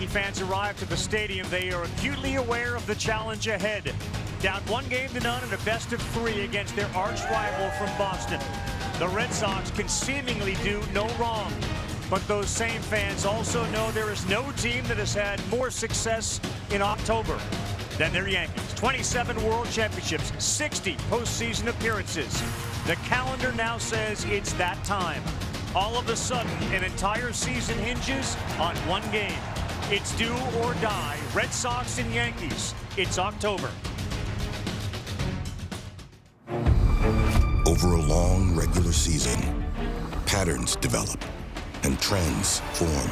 Yankee fans arrive to the stadium, they are acutely aware of the challenge ahead. Down 1-0 in a best-of-3 against their arch-rival from Boston. The Red Sox can seemingly do no wrong. But those same fans also know there is no team that has had more success in October than their Yankees. 27 World Championships, 60 postseason appearances. The calendar now says it's that time. All of a sudden, an entire season hinges on one game. It's do or die. Red Sox and Yankees. It's October. Over a long regular season, patterns develop and trends form.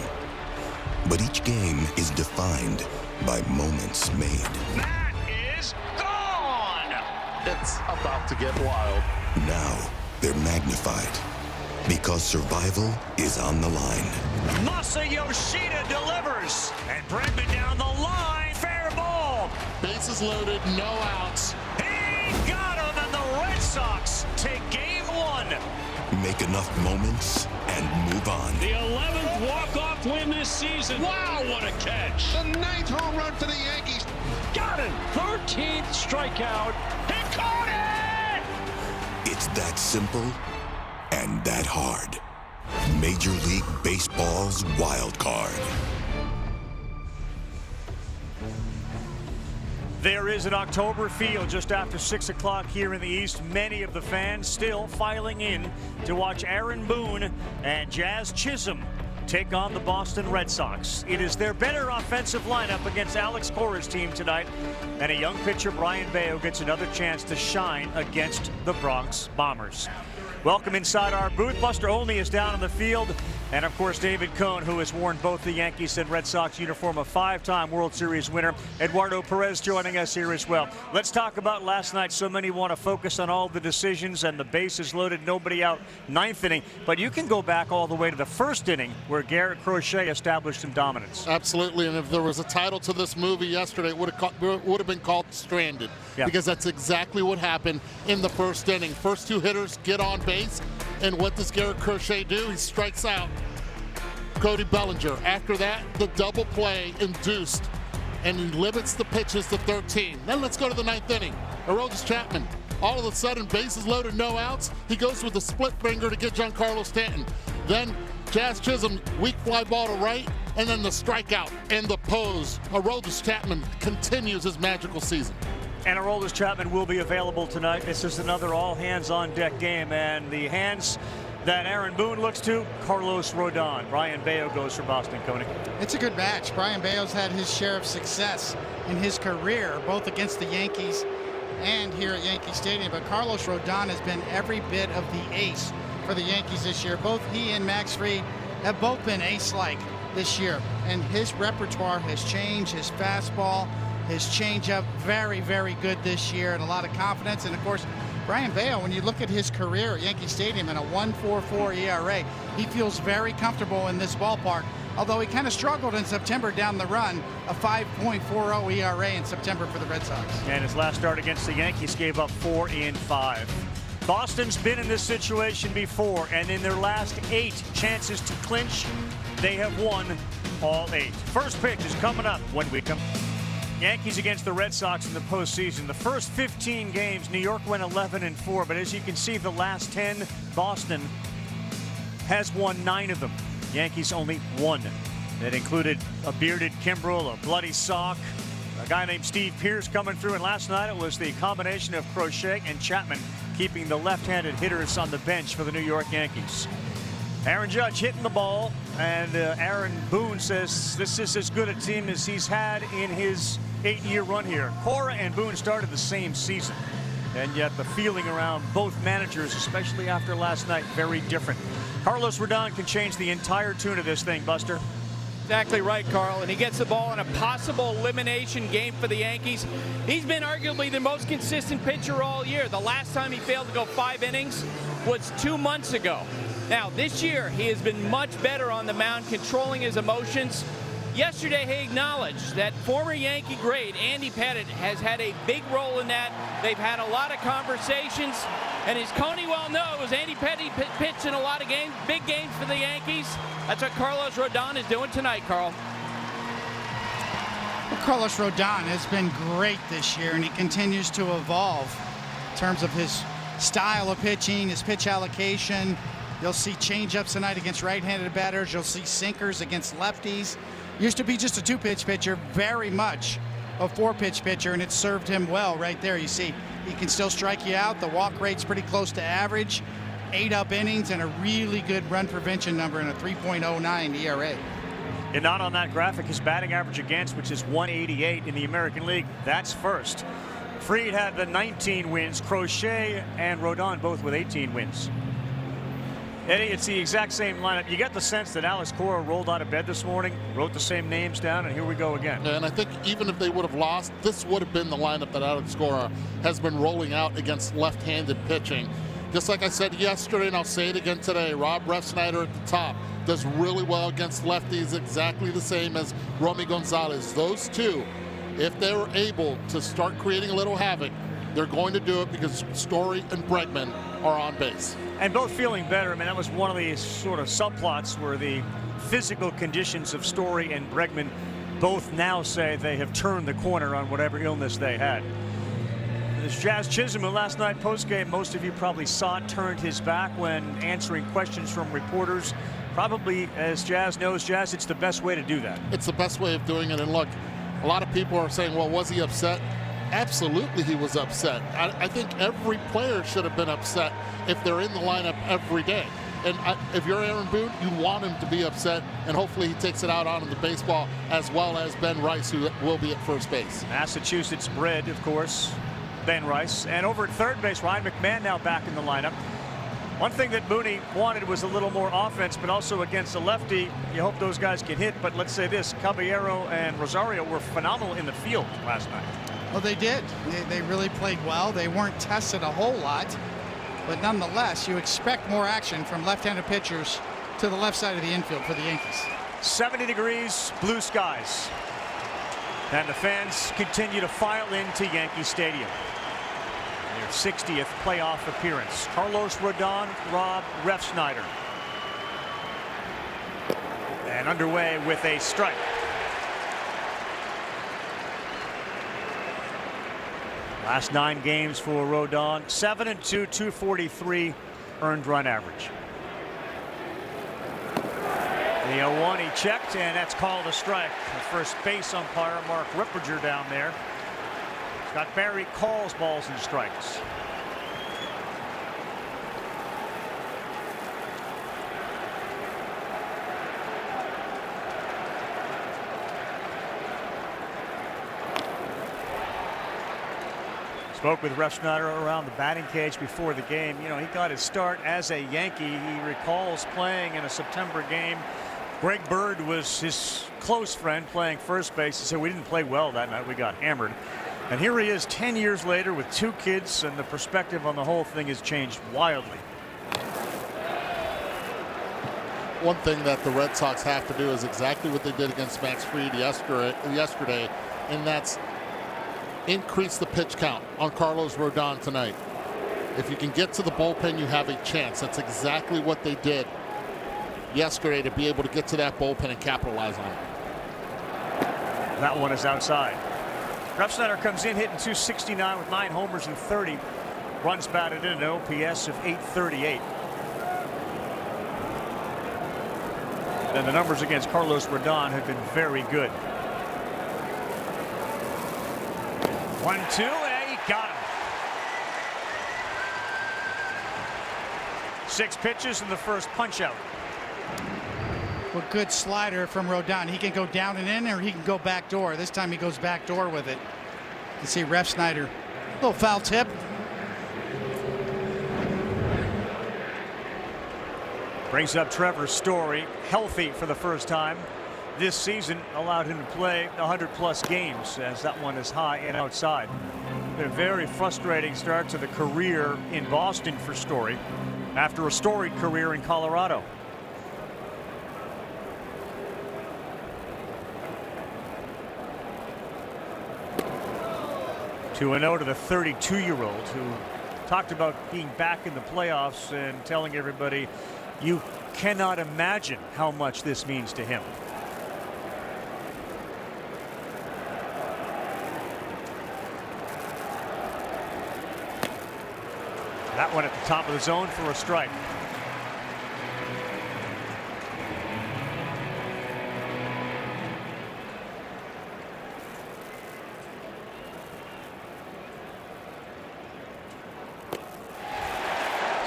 But each game is defined by moments made. That is gone! It's about to get wild. Now they're magnified because survival is on the line. Masa Yoshida delivers. And Bregman down the line. Fair ball. Bases loaded, no outs. He got him, and the Red Sox take game one. Make enough moments and move on. The 11th walk-off win this season. Wow, what a catch. The 9th home run for the Yankees. Got him. 13th strikeout. He caught it! It's that simple and that hard. Major League Baseball's wild card. There is an October feel just after 6 o'clock here in the East. Many of the fans still filing in to watch Aaron Boone and Jazz Chisholm take on the Boston Red Sox. It is their better offensive lineup against Alex Cora's team tonight. And a young pitcher, Brian Bayo, gets another chance to shine against the Bronx Bombers. Welcome inside our booth. Buster Olney is down on the field. And, of course, David Cohn, who has worn both the Yankees and Red Sox uniform, a 5-time World Series winner. Eduardo Perez joining us here as well. Let's talk about last night. So many want to focus on all the decisions and the bases loaded, nobody out, 9th inning. But you can go back all the way to the 1st inning where Garrett Crochet established some dominance. Absolutely, and if there was a title to this movie yesterday, it would have been called Stranded. Yeah. Because that's exactly what happened in the 1st inning. First 2 hitters get on base, and what does Garrett Crochet do? He strikes out Cody Bellinger. After that, the double play induced, and he limits the pitches to 13. Then let's go to the 9th inning. Aroldis Chapman, all of a sudden, bases loaded, no outs. He goes with the split finger to get Giancarlo Stanton. Then Jazz Chisholm, weak fly ball to right, and then the strikeout and the pose. Aroldis Chapman continues his magical season. And Aroldis Chapman will be available tonight. This is another all-hands-on-deck game, and the hands that Aaron Boone looks to, Carlos Rodon. Brian Bayo goes for Boston, Coney. It's a good match. Brian Bayo's had his share of success in his career, both against the Yankees and here at Yankee Stadium. But Carlos Rodon has been every bit of the ace for the Yankees this year. Both he and Max Fried have both been ace-like this year. And his repertoire has changed. His fastball, his changeup, very, very good this year, and a lot of confidence. And, of course, Brian Bayo, when you look at his career at Yankee Stadium in a 1.44 ERA, he feels very comfortable in this ballpark, although he kind of struggled in September down the run, a 5.40 ERA in September for the Red Sox. And his last start against the Yankees gave up 4 in 5. Boston's been in this situation before, and in their last 8 chances to clinch, they have won all 8. First pitch is coming up when we come. Yankees against the Red Sox in the postseason. The first 15 games, New York went 11-4, but as you can see, the last 10, Boston has won 9 of them. Yankees only 1. That included a bearded Kimbrel, a bloody sock, a guy named Steve Pearce coming through, and last night it was the combination of Crochet and Chapman keeping the left-handed hitters on the bench for the New York Yankees. Aaron Judge hitting the ball, and Aaron Boone says this is as good a team as he's had in his 8-year run here. Cora and Boone started the same season, and yet the feeling around both managers, especially after last night, very different. Carlos Rodon can change the entire tune of this thing, Buster. Exactly right, Carl, and he gets the ball in a possible elimination game for the Yankees. He's been arguably the most consistent pitcher all year. The last time he failed to go 5 innings was 2 months ago. Now, this year, he has been much better on the mound, controlling his emotions. Yesterday, he acknowledged that former Yankee great Andy Pettitte has had a big role in that. They've had a lot of conversations, and as Coney well knows, Andy Pettitte pitched in a lot of games, big games for the Yankees. That's what Carlos Rodon is doing tonight, Carl. Carlos Rodon has been great this year, and he continues to evolve in terms of his style of pitching, his pitch allocation. You'll see changeups tonight against right-handed batters. You'll see sinkers against lefties. Used to be just a 2-pitch pitcher, very much a 4-pitch pitcher, and it served him well right there. You see, he can still strike you out. The walk rate's pretty close to average. 8 up innings and a really good run prevention number and a 3.09 ERA. And not on that graphic, his batting average against, which is 188 in the American League. That's first. Fried had the 19 wins. Crochet and Rodon both with 18 wins. Eddie, it's the exact same lineup. You get the sense that Alex Cora rolled out of bed this morning, wrote the same names down, and here we go again. And I think even if they would have lost, this would have been the lineup that Alex Cora has been rolling out against left-handed pitching. Just like I said yesterday, and I'll say it again today, Rob Refsnyder at the top does really well against lefties, exactly the same as Romy Gonzalez. Those two, if they're able to start creating a little havoc, they're going to do it because Story and Bregman are on base. And both feeling better. I mean, that was one of the sort of subplots where the physical conditions of Story and Bregman both now say they have turned the corner on whatever illness they had. There's Jazz Chisholm, who last night postgame, most of you probably saw it, turned his back when answering questions from reporters. Probably, as Jazz knows, Jazz, it's the best way to do that. It's the best way of doing it. And look, a lot of people are saying, well, was he upset? Absolutely he was upset. I think every player should have been upset if they're in the lineup every day. And if you're Aaron Boone, you want him to be upset, and hopefully he takes it out on the baseball, as well as Ben Rice, who will be at first base. Massachusetts bred, of course, Ben Rice. And over at third base, Ryan McMahon now back in the lineup. One thing that Mooney wanted was a little more offense, but also against a lefty, you hope those guys can hit. But let's say this, Caballero and Rosario were phenomenal in the field last night. Well, they did. They really played well. They weren't tested a whole lot, but nonetheless, you expect more action from left-handed pitchers to the left side of the infield for the Yankees. 70 degrees, blue skies. And the fans continue to file into Yankee Stadium. Their 60th playoff appearance. Carlos Rodon, Rob Refsnyder. And underway with a strike. Last 9 games for Rodon, 7-2, 243 earned run average. The 0-1 he checked, and that's called a strike. The first base umpire, Mark Ripperger, down there. Scott Barry calls balls and strikes. Spoke with Refsnyder around the batting cage before the game. You know, he got his start as a Yankee. He recalls playing in a September game. Greg Bird was his close friend playing first base. He said, we didn't play well that night. We got hammered. And here he is 10 years later with 2 kids, and the perspective on the whole thing has changed wildly. One thing that the Red Sox have to do is exactly what they did against Max Fried yesterday, and that's increase the pitch count on Carlos Rodon tonight. If you can get to the bullpen, you have a chance. That's exactly what they did yesterday, to be able to get to that bullpen and capitalize on it. That one is outside. Refsnyder comes in hitting .269 with 9 homers and 30 runs batted in, an OPS of .838. And the numbers against Carlos Rodon have been very good. 1-2, and he got him. 6 pitches in the first punch out. Well, good slider from Rodon. He can go down and in, or he can go back door. This time he goes back door with it. You see Refsnyder, little foul tip. Brings up Trevor Story, healthy for the first time this season, allowed him to play 100+ games, as that one is high and outside. Been a very frustrating start to the career in Boston for Story after a storied career in Colorado. 2-0 to the 32-year-old who talked about being back in the playoffs and telling everybody you cannot imagine how much this means to him. That one at the top of the zone for a strike.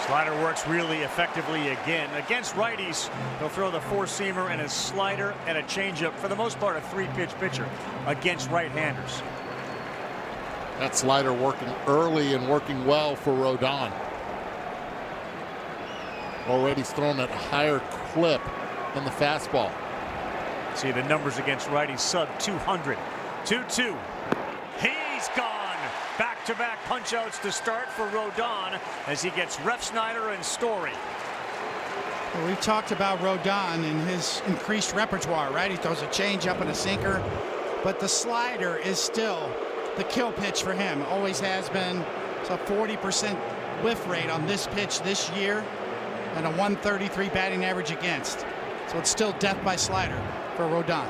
Slider works really effectively again. Against righties, they'll throw the four-seamer and a slider and a changeup. For the most part, a three-pitch pitcher against right-handers. That slider working early and working well for Rodon. Already thrown at a higher clip than the fastball. See the numbers against righties, sub 200. 2-2. He's gone. Back-to-back punch-outs to start for Rodon as he gets Refsnyder and Story. Well, we've talked about Rodon and his increased repertoire, right? He throws a changeup and a sinker, but the slider is still the kill pitch for him. Always has been. It's a 40% whiff rate on this pitch this year and a 133 batting average against. So it's still death by slider for Rodon.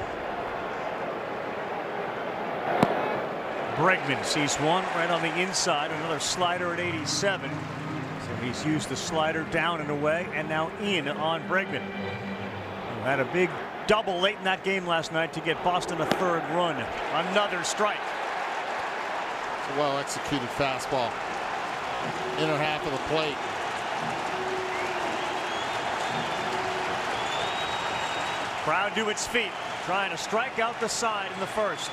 Bregman sees one right on the inside, another slider at 87. So he's used the slider down and away and now in on Bregman, who had a big double late in that game last night to get Boston a third run. Another strike. Well executed fastball. Inner half of the plate. Crowd to its feet, trying to strike out the side in the first.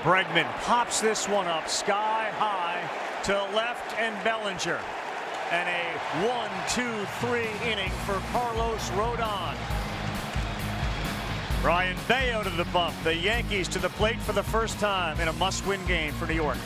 Bregman pops this one up sky high to left and Bellinger. And a 1-2-3 inning for Carlos Rodon. Brian Bayo to the bump. The Yankees to the plate for the first time in a must-win game for New York.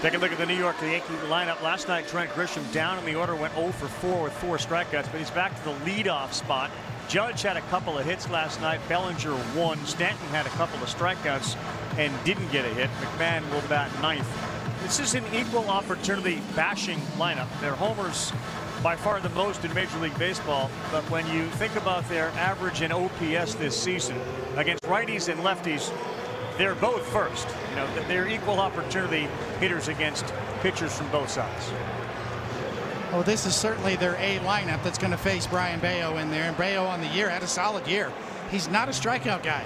Take a look at the New York Yankee lineup. Last night, Trent Grisham down in the order, went 0 for 4 with 4 strikeouts, but he's back to the leadoff spot. Judge had a couple of hits last night. Bellinger won. Stanton had a couple of strikeouts and didn't get a hit. McMahon will bat ninth. This is an equal opportunity bashing lineup. Their homers by far the most in Major League Baseball, but when you think about their average in OPS this season against righties and lefties, they're both first. You know, they're equal opportunity hitters against pitchers from both sides. Well, this is certainly their A lineup that's going to face Brian Bayo in there. And Bayo on the year had a solid year. He's not a strikeout guy.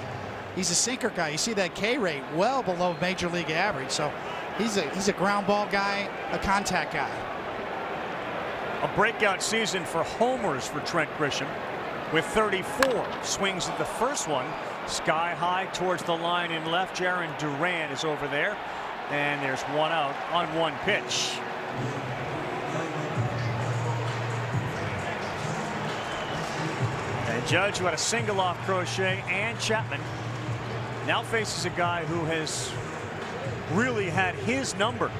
He's a sinker guy. You see that K rate well below Major League average. So he's a ground ball guy, a contact guy. A breakout season for homers for Trent Grisham with 34. Swings at the first one. Sky high towards the line in left. Jaron Duran is over there. And there's one out on one pitch. And Judge, who had a single off Crochet and Chapman, now faces a guy who has really had his number.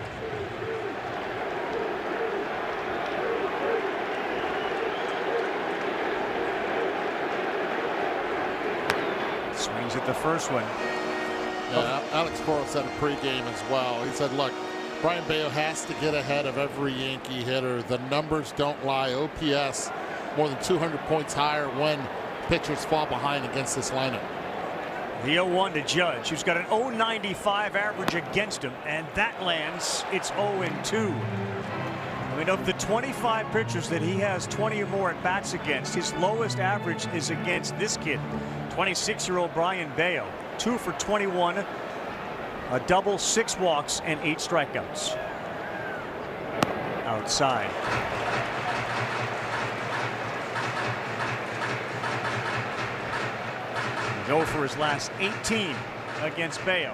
Swings at the first one. Yeah, Alex Cora said a pregame as well. He said, look, Brian Bayo has to get ahead of every Yankee hitter. The numbers don't lie. OPS more than 200 points higher when pitchers fall behind against this lineup. The 0-1 to Judge, who's got an 0.95 average against him, and that lands. It's 0-2. I mean, of the 25 pitchers that he has 20 or more at bats against, his lowest average is against this kid, 26-year-old Brian Bayo. 2 for 21, a double, 6 walks, and 8 strikeouts. Outside. He's 0 for his last 18 against Bayo.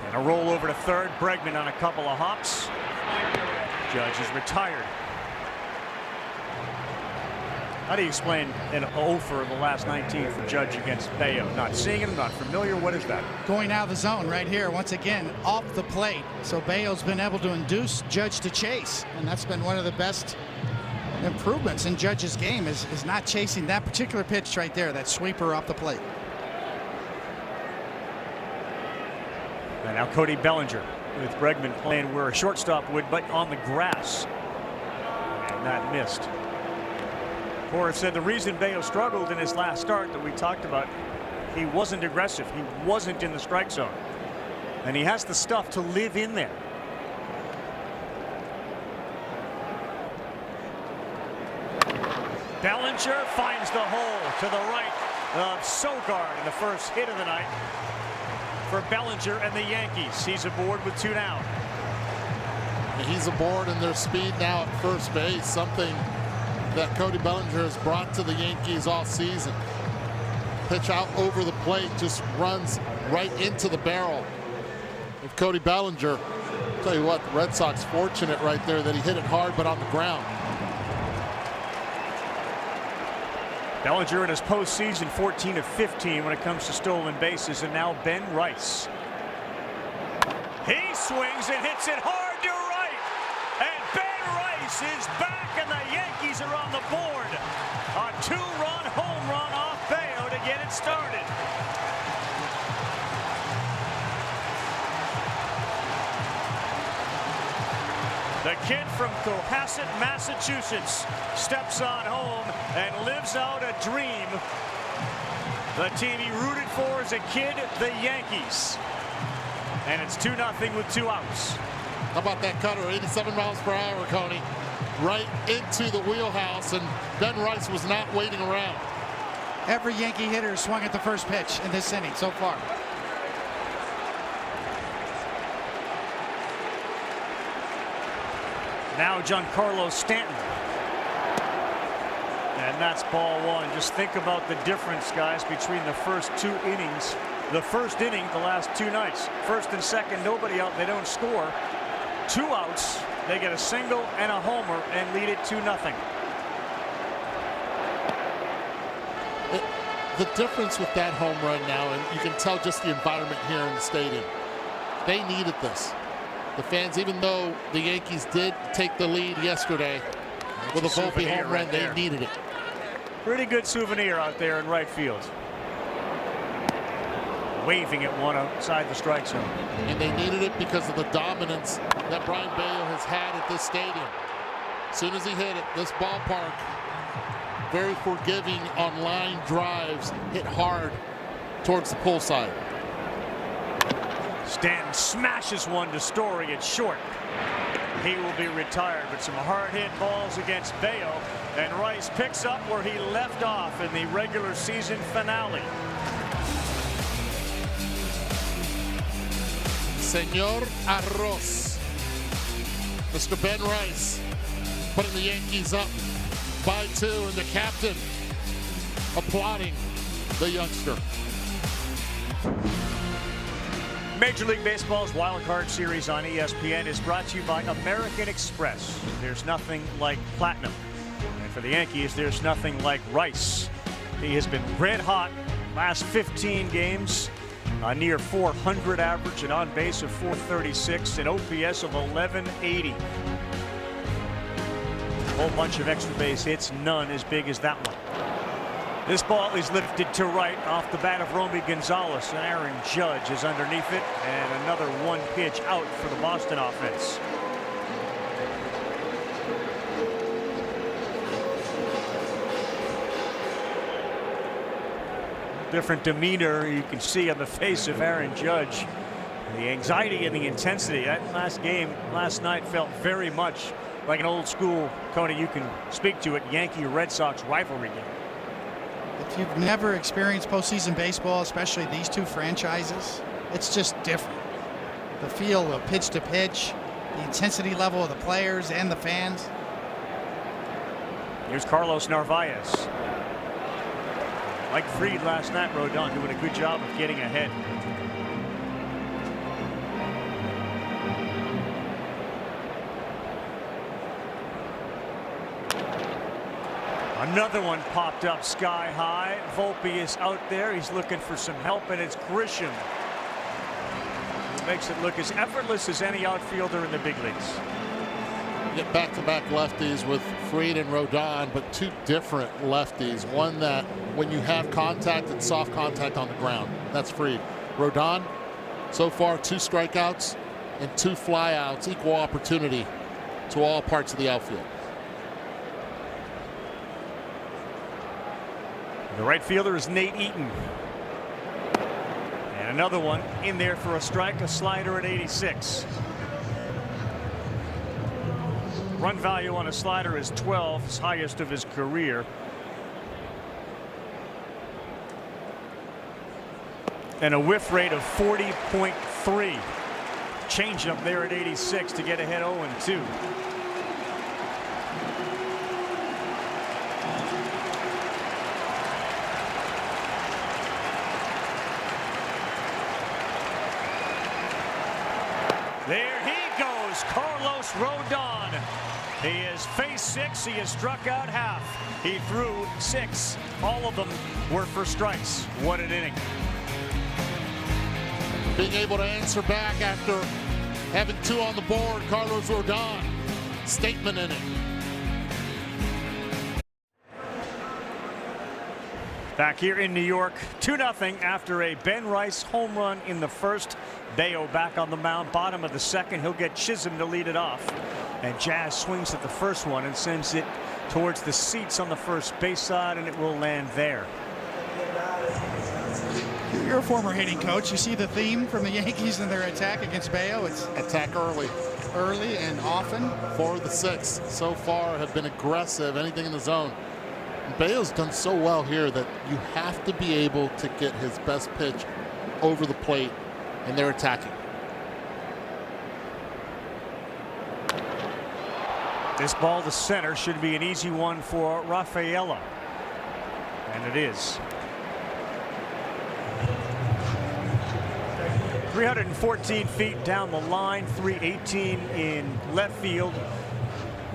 And a roll over to third. Bregman on a couple of hops. Judge is retired. How do you explain an 0 for the last 19 for Judge against Bayo? Not seeing him, not familiar. What is that? Going out of the zone right here, once again, off the plate. So Bayo's been able to induce Judge to chase, and that's been one of the best improvements in Judge's game is not chasing that particular pitch right there, that sweeper off the plate. And now Cody Bellinger with Bregman playing where a shortstop would, but on the grass. And that missed. Cora said the reason Bayo struggled in his last start that we talked about, he wasn't aggressive. He wasn't in the strike zone. And he has the stuff to live in there. Bellinger finds the hole to the right of Sogard in the first hit of the night for Bellinger and the Yankees. He's aboard with 2 down. He's aboard in their speed now at first base, something that Cody Bellinger has brought to the Yankees all season. Pitch out over the plate just runs right into the barrel of Cody Bellinger. I'll tell you what, the Red Sox fortunate right there that he hit it hard but on the ground. Bellinger in his postseason 14 of 15 when it comes to stolen bases, and now Ben Rice. He swings and hits it hard to right, and Ben Rice is back, and the Yankees are on the board. A 2-run home run off Bayo to get it started. The kid from Cohasset, Massachusetts, steps on home and lives out a dream. The team he rooted for as a kid, the Yankees. And it's 2-0 with 2 outs. How about that cutter? 87 miles per hour, Coney. Right into the wheelhouse, and Ben Rice was not waiting around. Every Yankee hitter swung at the first pitch in this inning so far. Now Giancarlo Stanton. And that's ball 1. Just think about the difference, guys, between the first 2 innings. The first inning, the last 2 nights. First and second, nobody out. They don't score. 2 outs. They get a single and a homer and lead it 2-0. The difference with that home run now, and you can tell just the environment here in the stadium, they needed this. The fans, even though the Yankees did take the lead yesterday with a Volpe home run, they needed it. Pretty good souvenir out there in right field. Waving at one outside the strike zone. And they needed it because of the dominance that Brayan Bello has had at this stadium. As soon as he hit it, this ballpark, very forgiving on line drives, hit hard towards the pull side. Stanton smashes one to Story at short. He will be retired, but some hard hit balls against Bayo, and Rice picks up where he left off in the regular season finale. Señor Arroz. Mr. Ben Rice putting the Yankees up by 2, and the captain applauding the youngster. Major League Baseball's Wild Card Series on ESPN is brought to you by American Express. There's nothing like platinum. And for the Yankees, there's nothing like Rice. He has been red hot last 15 games. A near 400 average, an on base of 436, an OPS of 1180. A whole bunch of extra base hits, none as big as that one. This ball is lifted to right off the bat of Romy Gonzalez, and Aaron Judge is underneath it, and another 1 pitch out for the Boston offense. Different demeanor you can see on the face of Aaron Judge. The anxiety and the intensity. That last game last night felt very much like an old school, Tony, you can speak to it, Yankee-Red Sox rivalry game. If you've never experienced postseason baseball, especially these 2 franchises, it's just different. The feel of pitch to pitch, the intensity level of the players and the fans. Here's Carlos Narvaez. Like Fried last night, Rodon doing a good job of getting ahead. Another one popped up sky high. Volpe is out there. He's looking for some help, and it's Grisham. He makes it look as effortless as any outfielder in the big leagues. You get back-to-back lefties with Fried and Rodon, but two different lefties. One that, when you have contact, it's soft contact on the ground. That's Fried. Rodon, so far 2 strikeouts and 2 flyouts, equal opportunity to all parts of the outfield. The right fielder is Nate Eaton. And another one in there for a strike, a slider at 86. Run value on a slider is 12, his highest of his career. And a whiff rate of 40.3. Change up there at 86 to get ahead 0-2. There he goes, Carlos Rodon. He is phase 6. He has struck out half. He threw 6. All of them were for strikes. What an inning. Being able to answer back after having 2 on the board, Carlos Rodon, statement in it. Back here in New York, 2-0 after a Ben Rice home run in the first. Bayo back on the mound, bottom of the second. He'll get Chisholm to lead it off. And Jazz swings at the first one and sends it towards the seats on the first base side, and it will land there. You're a former hitting coach. You see the theme from the Yankees in their attack against Bayo. It's Attack early. early and often. 4 of the 6 so far have been aggressive, anything in the zone. Bayo's done so well here that you have to be able to get his best pitch over the plate, and they're attacking. This ball to center should be an easy one for Rafaela. And it is. 314 feet down the line, 318 in left field.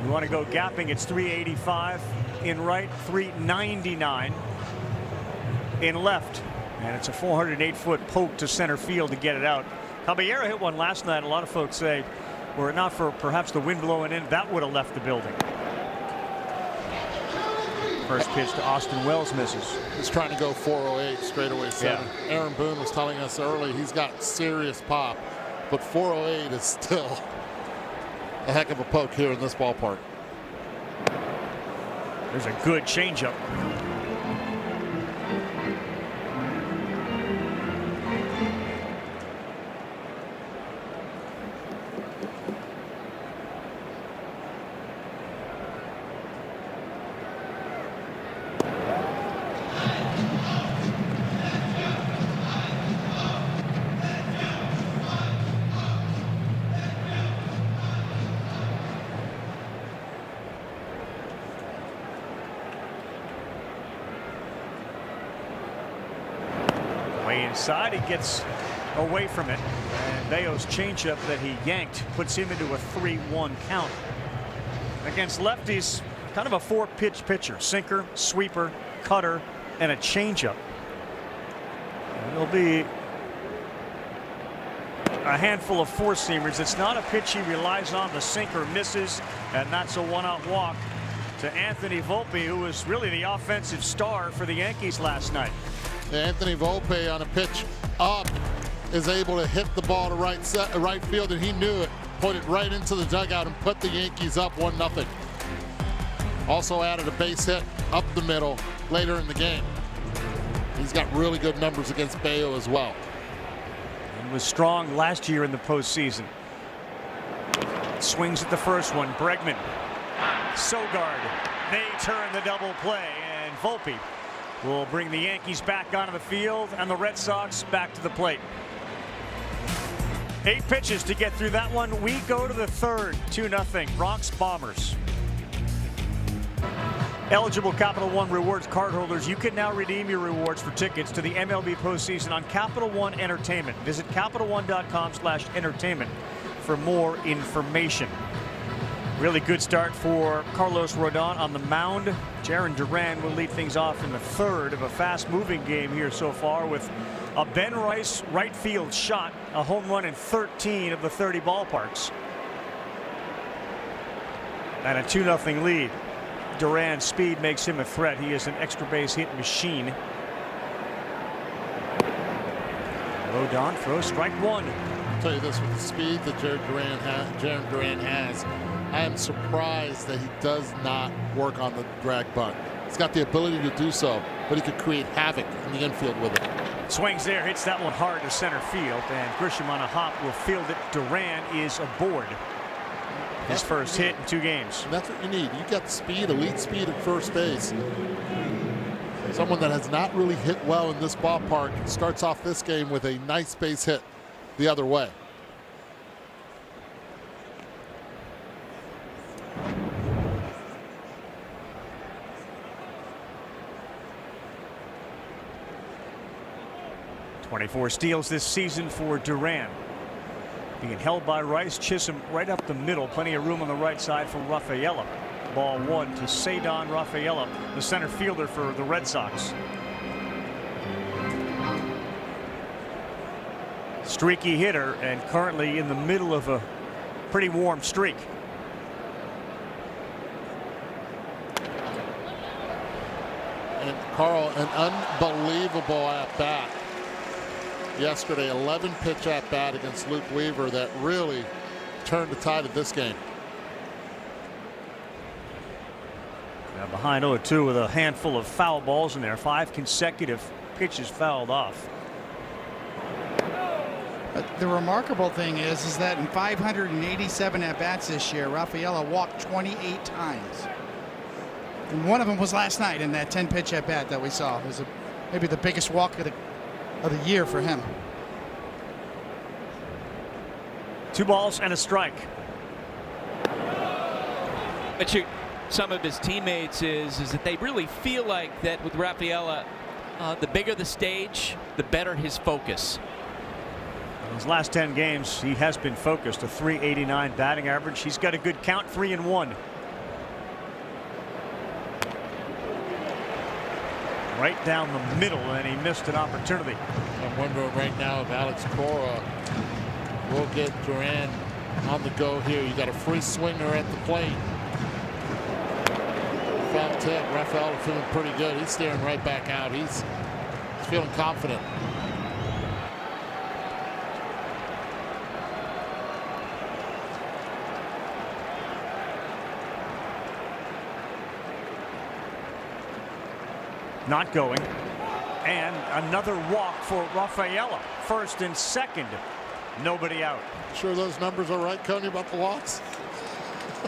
You want to go gapping, it's 385 in right, 399 in left. And it's a 408-foot poke to center field to get it out. Caballero hit one last night. A lot of folks say, were it not for perhaps the wind blowing in, that would have left the building. First pitch to Austin Wells misses. He's trying to go 408 straightaway center. Yeah. Aaron Boone was telling us early he's got serious pop, but 408 is still a heck of a poke here in this ballpark. There's a good changeup. Inside, he gets away from it, and Bayo's changeup that he yanked puts him into a 3-1 count. Against lefties, kind of a 4-pitch pitcher: sinker, sweeper, cutter, and a changeup. There'll be a handful of 4-seamers. It's not a pitch he relies on. The sinker misses, and that's a 1-out walk to Anthony Volpe, who was really the offensive star for the Yankees last night. Anthony Volpe on a pitch up is able to hit the ball to right field, and he knew it. Put it right into the dugout and put the Yankees up 1-0. Also added a base hit up the middle later in the game. He's got really good numbers against Bayo as well. And was strong last year in the postseason. Swings at the first one. Bregman, Sogard, they turn the double play, and Volpe will bring the Yankees back onto the field and the Red Sox back to the plate. 8 pitches to get through that one. We go to the third. 2-0 Bronx Bombers. Eligible Capital One Rewards cardholders, you can now redeem your rewards for tickets to the MLB postseason on Capital One Entertainment. Visit CapitalOne.com/entertainment for more information. Really good start for Carlos Rodon on the mound. Jarren Duran will lead things off in the third of a fast-moving game here so far with a Ben Rice right field shot, a home run in 13 of the 30 ballparks. And a 2-0 lead. Duran's speed makes him a threat. He is an extra base hit machine. Rodon throws strike one. I'll tell you this, with the speed that Jarren Duran has, I am surprised that he does not work on the drag bunt. He's got the ability to do so, but he could create havoc in the infield with it. Swings there, hits that one hard to center field, and Grisham on a hop will field it. Duran is aboard. His first hit in 2 games. And that's what you need. You got speed, elite speed at first base. Someone that has not really hit well in this ballpark starts off this game with a nice base hit the other way. .24 steals this season for Duran. Being held by Rice. Chisholm right up the middle. Plenty of room on the right side for Rafaela. Ball one to Cedar Rafaela, the center fielder for the Red Sox. Streaky hitter and currently in the middle of a pretty warm streak. And Carl, an unbelievable at bat yesterday. 11 pitch at bat against Luke Weaver that really turned the tide of this game. Now behind 0-2 with a handful of foul balls in there. 5 consecutive pitches fouled off. The remarkable thing is that in 587 at-bats this year, Rafaela walked 28 times. And one of them was last night in that 10-pitch at-bat that we saw. It was maybe the biggest walk of the year for him. 2 balls and a strike. But some of his teammates is that they really feel like that with Rafaela, the bigger the stage, the better his focus. In his last 10 games, he has been focused. A .389 batting average. He's got a good count, 3-1. Right down the middle, and he missed an opportunity. I'm wondering right now if Alex Cora will get Duran on the go here. You got a free swinger at the plate. Foul tip. Rafaela feeling pretty good. He's staring right back out. He's feeling confident. Not going. And another walk for Rafaela. First and second. Nobody out. Sure those numbers are right, Coney, about the walks?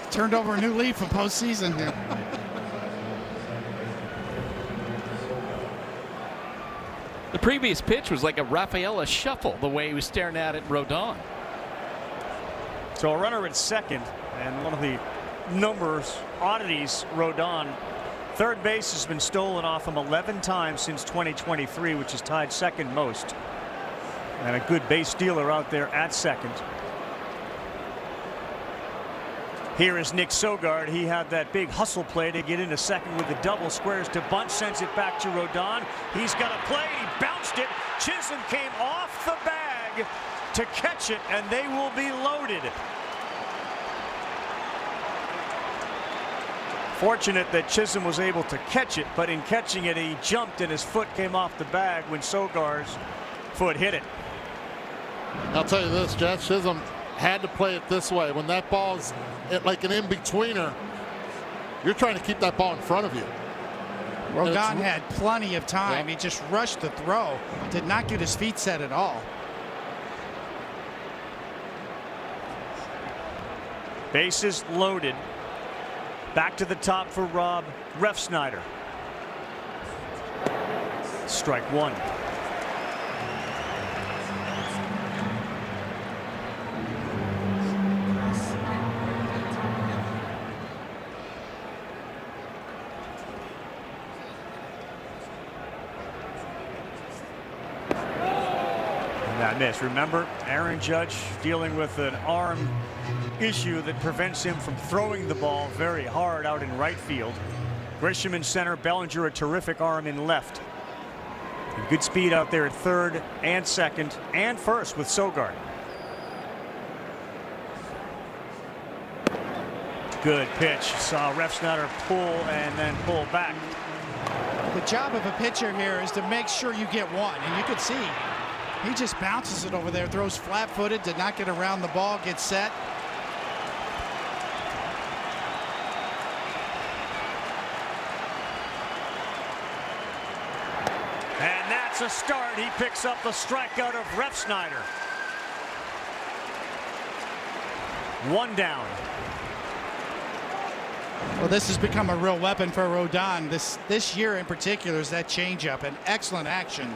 Turned over a new leaf in postseason here. The previous pitch was like a Rafaela shuffle, the way he was staring at it, Rodon. So a runner at second, and one of the numbers oddities, Rodon. Third base has been stolen off him 11 times since 2023, which is tied second most. And a good base stealer out there at second. Here is Nick Sogard. He had that big hustle play to get into second with the double. Squares to bunt, sends it back to Rodon. He's got a play. He bounced it. Chisholm came off the bag to catch it, and they will be loaded. Fortunate that Chisholm was able to catch it, but in catching it, he jumped and his foot came off the bag when Sogard's foot hit it. I'll tell you this, Jeff, Chisholm had to play it this way. When that ball's like an in-betweener, you're trying to keep that ball in front of you. Rodon had plenty of time. Yeah. He just rushed the throw. Did not get his feet set at all. Bases loaded. Back to the top for Rob Refsnyder. Strike one. And that miss. Remember, Aaron Judge dealing with an arm issue that prevents him from throwing the ball very hard out in right field. Grisham in center, Bellinger a terrific arm in left. And good speed out there at third and second and first with Sogard. Good pitch. Saw Refsnyder pull and then pull back. The job of a pitcher here is to make sure you get one, and you could see he just bounces it over there, throws flat-footed, did not get around the ball, gets set. And that's a start. He picks up the strikeout of Refsnyder. One down. Well, this has become a real weapon for Rodon. This year in particular is that changeup, an excellent action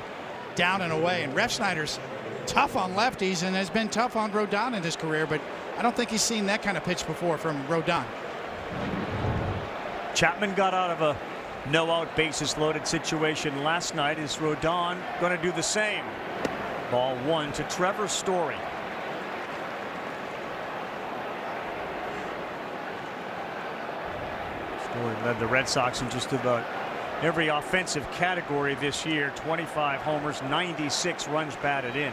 down and away. And Refsnyder's tough on lefties and has been tough on Rodon in his career, but I don't think he's seen that kind of pitch before from Rodon. Chapman got out of a no-out bases loaded situation last night. Is Rodon going to do the same? Ball one to Trevor Story. Story led the Red Sox in just about every offensive category this year. 25 homers, 96 runs batted in.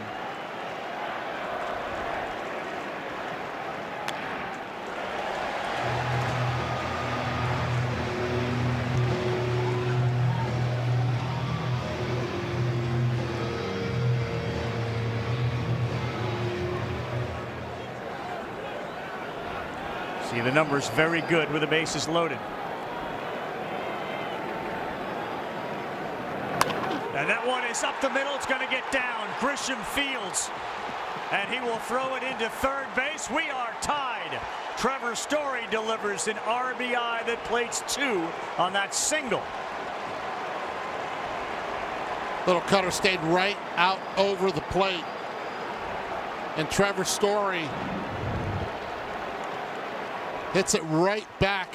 See the numbers very good with the bases loaded. And that one is up the middle. It's going to get down. Grisham fields. And he will throw it into third base. We are tied. Trevor Story delivers an RBI that plates 2 on that single. Little cutter stayed right out over the plate. And Trevor Story hits it right back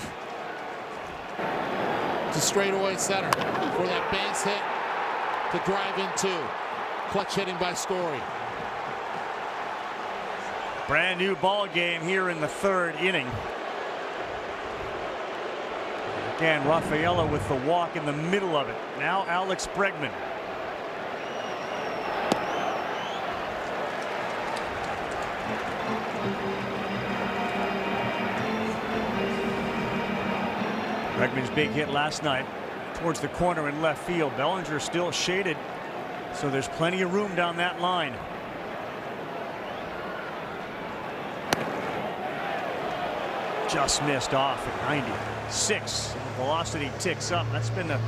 to straightaway center for that base hit to drive into. Clutch hitting by Story. Brand new ball game here in the third inning. Again, Rafaela with the walk in the middle of it. Now Alex Bregman. Bregman's big hit last night towards the corner in left field. Bellinger still shaded, so there's plenty of room down that line. Just missed off at 96. Velocity ticks up. That's been the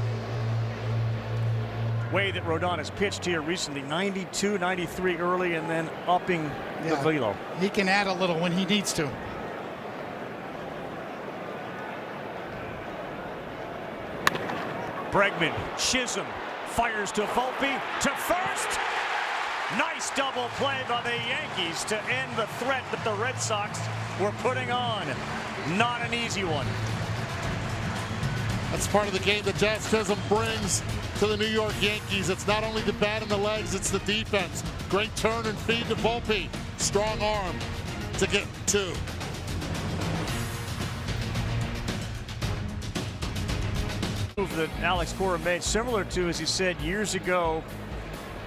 way that Rodon has pitched here recently. 92, 93 early, and then upping the velo. He can add a little when he needs to. Bregman, Chisholm, fires to Volpe, to first. Nice double play by the Yankees to end the threat that the Red Sox were putting on. Not an easy one. That's part of the game that Jazz Chisholm brings to the New York Yankees. It's not only the bat and the legs, it's the defense. Great turn and feed to Volpe. Strong arm to get 2. Move that Alex Cora made, similar to, as he said years ago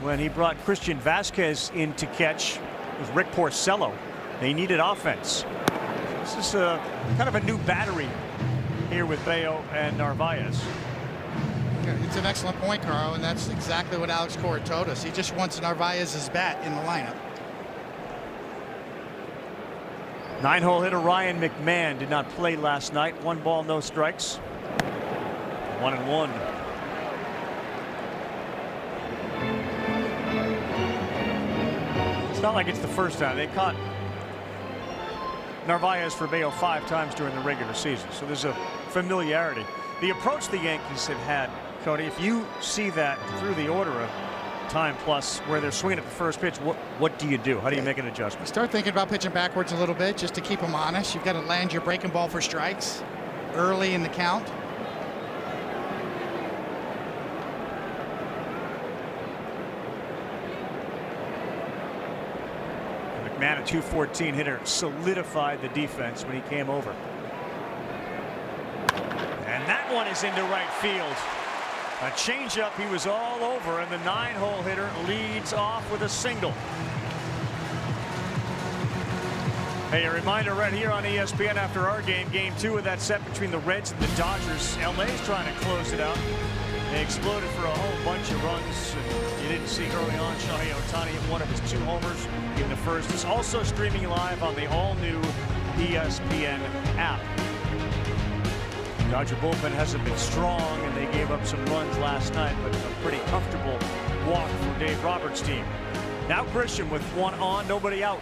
when he brought Christian Vasquez in to catch with Rick Porcello. They needed offense. This is a kind of a new battery here with Bayo and Narvaez. It's an excellent point, Carl, and that's exactly what Alex Cora told us. He just wants Narvaez's bat in the lineup. 9-hole hitter Ryan McMahon did not play last night. 1 ball, no strikes. 1-1. It's not like it's the first time. They caught Narvaez for Bayo 5 times during the regular season, so there's a familiarity. The approach the Yankees have had, Cody, if you see that through the order of time plus where they're swinging at the first pitch, what do you do? How do you make an adjustment? Start thinking about pitching backwards a little bit just to keep them honest. You've got to land your breaking ball for strikes early in the count. McMahon, a .214 hitter, solidified the defense when he came over. And that one is into right field. A changeup he was all over, and the 9-hole hitter leads off with a single. Hey, a reminder right here on ESPN after our game, game 2 of that set between the Reds and the Dodgers. LA's trying to close it out. They exploded for a whole bunch of runs. And you didn't see early on Shohei Ohtani hit one of his 2 homers in the first. It's also streaming live on the all-new ESPN app. Dodger bullpen hasn't been strong, and they gave up some runs last night, but a pretty comfortable walk for Dave Roberts' team. Now Grisham with 1 on, nobody out.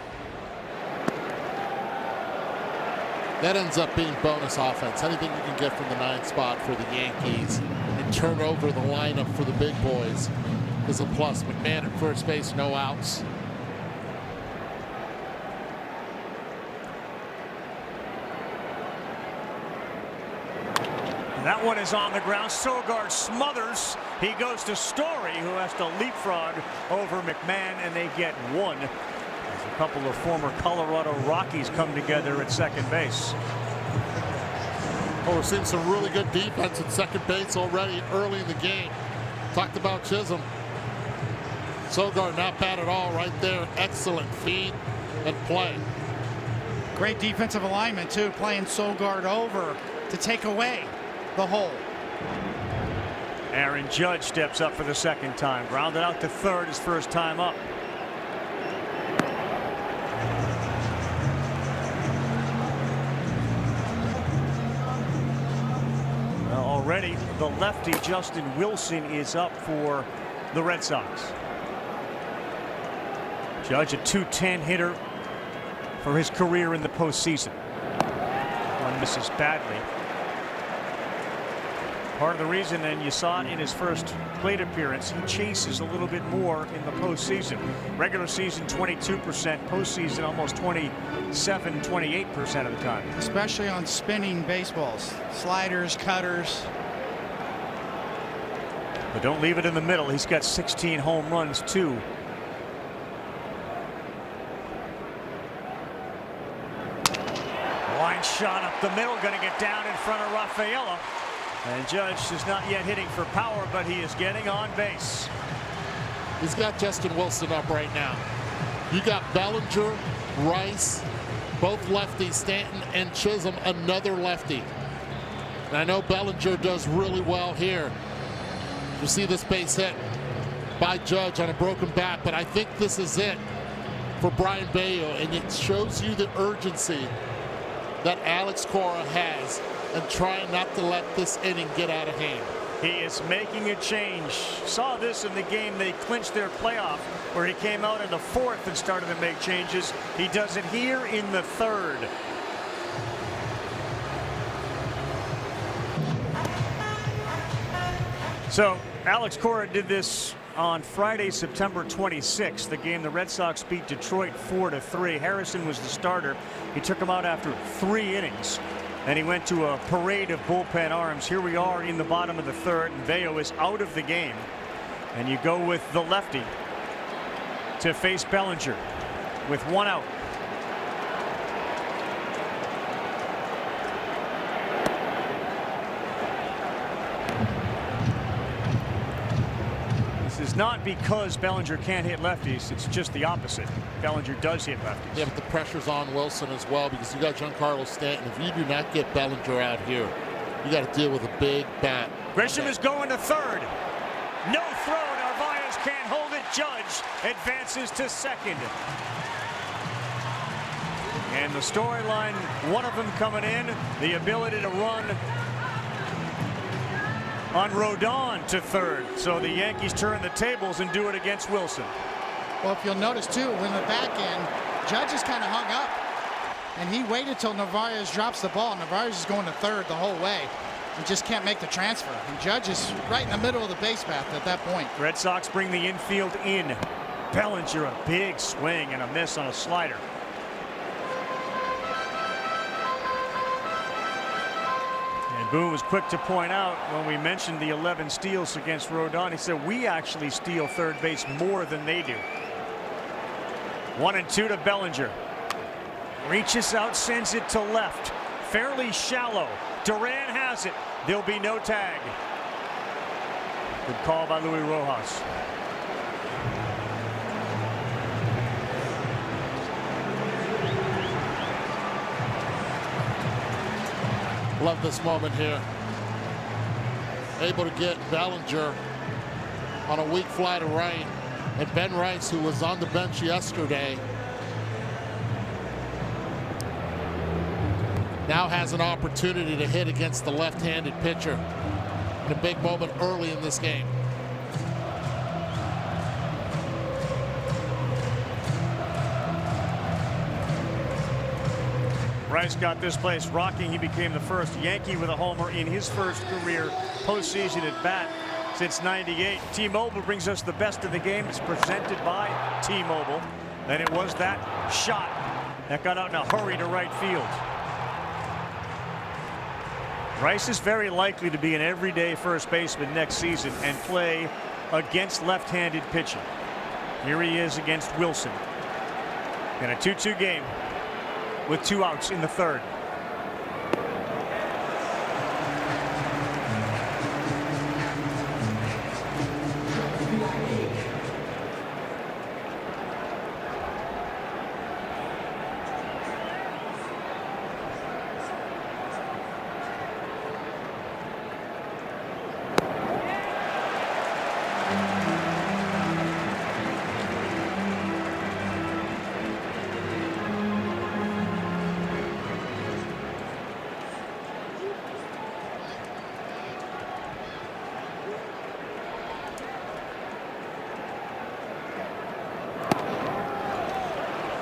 That ends up being bonus offense. Anything you can get from the 9th spot for the Yankees and turn over the lineup for the big boys is a plus. McMahon at first base, no outs. That one is on the ground. Sogard smothers. He goes to Story, who has to leapfrog over McMahon, and they get 1. As a couple of former Colorado Rockies come together at second base. Oh, we're seeing some really good defense at second base already early in the game. Talked about Chisholm. Sogard not bad at all right there. Excellent feed and play. Great defensive alignment, too, playing Sogard over to take away the hole. Aaron Judge steps up for the second time. Grounded out to third his first time up. Well, already the lefty Justin Wilson is up for the Red Sox. Judge, a .210 hitter for his career in the postseason. One misses badly. Part of the reason, and you saw it in his first plate appearance, he chases a little bit more in the postseason. Regular season 22%, postseason almost 27, 28% of the time. Especially on spinning baseballs, sliders, cutters. But don't leave it in the middle. He's got 16 home runs too. Line shot up the middle, going to get down in front of Rafaela. And Judge is not yet hitting for power, but he is getting on base. He's got Justin Wilson up right now. You got Bellinger, Rice, both lefties, Stanton and Chisholm, another lefty. And I know Bellinger does really well here. You see this base hit by Judge on a broken bat, but I think this is it for Brayan Bello, and it shows you the urgency that Alex Cora has and trying not to let this inning get out of hand. He is making a change. Saw this in the game they clinched their playoff, where he came out in the 4th and started to make changes. He does it here in the 3rd. So Alex Cora did this on Friday, September 26th, the game the Red Sox beat Detroit 4-3. Harrison was the starter. He took him out after 3 innings. And he went to a parade of bullpen arms. Here we are in the bottom of the 3rd, and Bello is out of the game. And you go with the lefty to face Bellinger with 1 out. This is not because Bellinger can't hit lefties. It's just the opposite. Bellinger does hit lefties. Yeah, but the pressure's on Wilson as well, because you got Giancarlo Stanton. If you do not get Bellinger out here, you got to deal with a big bat. Grisham is going to 3rd. No throw. Narvaez can't hold it. Judge advances to 2nd. And the storyline, one of them coming in, the ability to run on Rodon to 3rd. So the Yankees turn the tables and do it against Wilson. Well, if you'll notice, too, in the back end, Judge is kind of hung up. And he waited till Narvaez drops the ball. Narvaez is going to 3rd the whole way. He just can't make the transfer. And Judge is right in the middle of the base path at that point. Red Sox bring the infield in. Bellinger, a big swing and a miss on a slider. And Boone was quick to point out when we mentioned the 11 steals against Rodon, he said we actually steal 3rd base more than they do. 1-2 to Bellinger. Reaches out, sends it to left. Fairly shallow. Duran has it. There'll be no tag. Good call by Luis Rojas. Love this moment here. Able to get Bellinger on a weak fly to right. And Ben Rice, who was on the bench yesterday, now has an opportunity to hit against the left-handed pitcher in a big moment early in this game. Rice got this place rocking. He became the first Yankee with a homer in his first career postseason at bat since '98. T-Mobile brings us the best of the game. It's presented by T-Mobile. And it was that shot that got out in a hurry to right field. Rice is very likely to be an everyday first baseman next season and play against left-handed pitching. Here he is against Wilson in a 2-2 game with 2 outs in the third.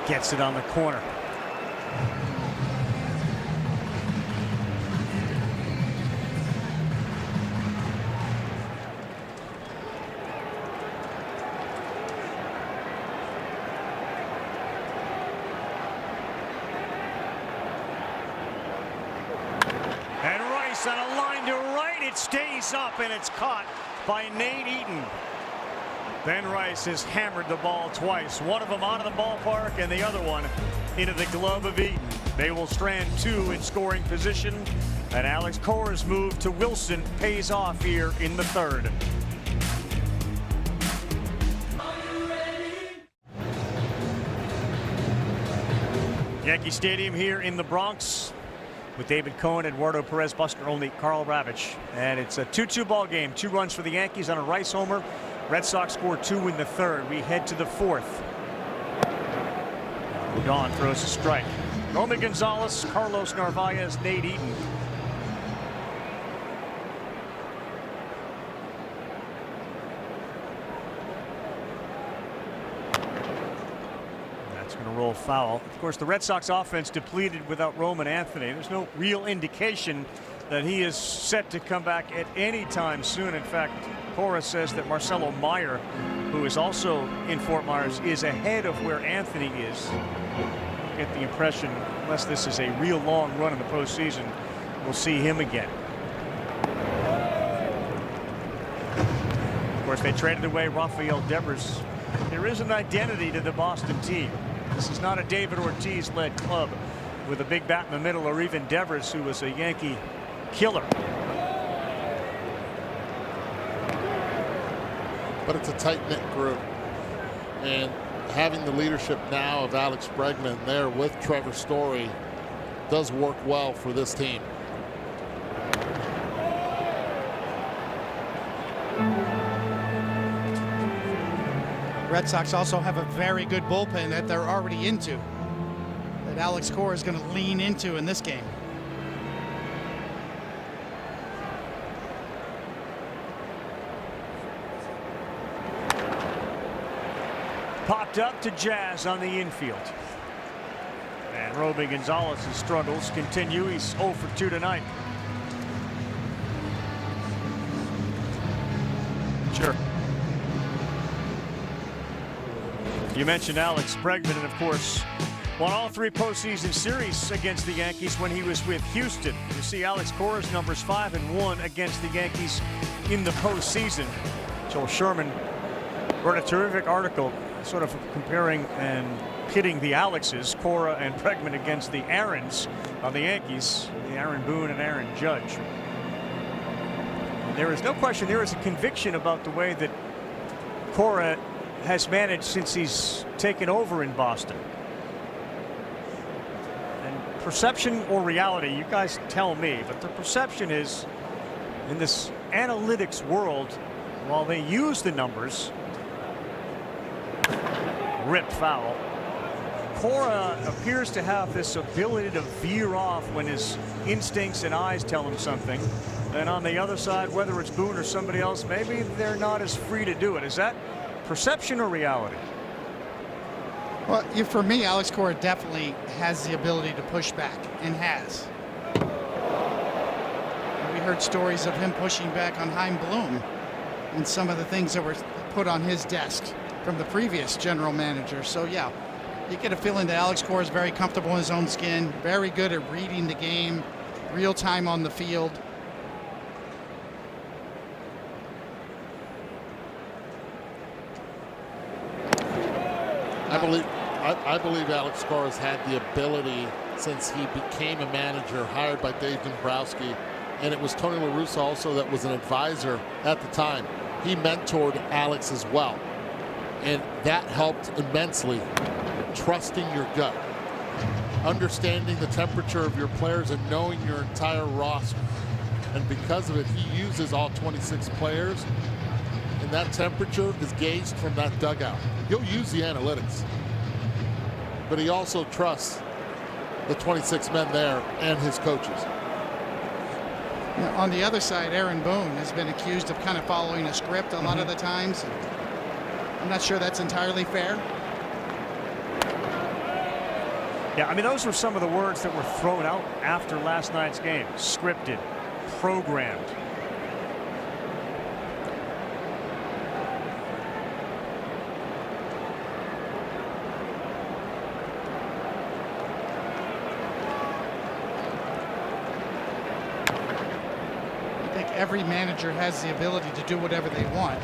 Gets it on the corner. And Rice on a line to right. It stays up and it's caught by Nate Eaton. Ben Rice has hammered the ball twice. One of them out of the ballpark and the other one into the glove of Eaton. They will strand 2 in scoring position. And Alex Cora's move to Wilson pays off here in the third. Yankee Stadium here in the Bronx with David Cohn, Eduardo Perez, Buster Olney, Carl Ravitch. And it's a 2-2 ball game. 2 runs for the Yankees on a Rice homer. Red Sox score 2 in the third. We head to the fourth. Rodon throws a strike. Romy Gonzalez, Carlos Narvaez, Nate Eaton. That's going to roll foul. Of course, the Red Sox offense depleted without Roman Anthony. There's no real indication that he is set to come back at any time soon. In fact, Cora says that Marcelo Meyer, who is also in Fort Myers, is ahead of where Anthony is. Get the impression, unless this is a real long run in the postseason, we'll see him again. Of course, they traded away Rafael Devers. There is an identity to the Boston team. This is not a David Ortiz-led club with a big bat in the middle, or even Devers, who was a Yankee killer. But it's a tight-knit group, and having the leadership now of Alex Bregman there with Trevor Story does work well for this team. Red Sox also have a very good bullpen that they're already into, that Alex Cora is going to lean into in this game. Popped up to Jazz on the infield. And Romy Gonzalez's struggles continue. He's 0 for 2 tonight. Sure. You mentioned Alex Bregman, and of course won all 3 postseason series against the Yankees when he was with Houston. You see Alex Cora's numbers 5 and 1 against the Yankees in the postseason. Joel Sherman wrote a terrific article sort of comparing and pitting the Alexes, Cora and Bregman, against the Aarons of the Yankees, the Aaron Boone and Aaron Judge. There is no question, there is a conviction about the way that Cora has managed since he's taken over in Boston. And perception or reality, you guys tell me, but the perception is, in this analytics world, while they use the numbers, ripped foul, Cora appears to have this ability to veer off when his instincts and eyes tell him something. And on the other side, whether it's Boone or somebody else, maybe they're not as free to do it. Is that perception or reality? Well, for me, Alex Cora definitely has the ability to push back, and has. We heard stories of him pushing back on Chaim Bloom and some of the things that were put on his desk from the previous general manager. So yeah, you get a feeling that Alex Cora is very comfortable in his own skin, very good at reading the game, real time on the field. I believe Alex Cora's had the ability since he became a manager hired by Dave Dombrowski, and it was Tony La Russa also that was an advisor at the time. He mentored Alex as well, and that helped immensely. Trusting your gut, understanding the temperature of your players, and knowing your entire roster. And because of it, he uses all 26 players, and that temperature is gauged from that dugout. He'll use the analytics, but he also trusts the 26 men there and his coaches. Now, on the other side, Aaron Boone has been accused of kind of following a script a lot of the times. I'm not sure that's entirely fair. Yeah, I mean, those were some of the words that were thrown out after last night's game. Scripted, programmed. I think every manager has the ability to do whatever they want.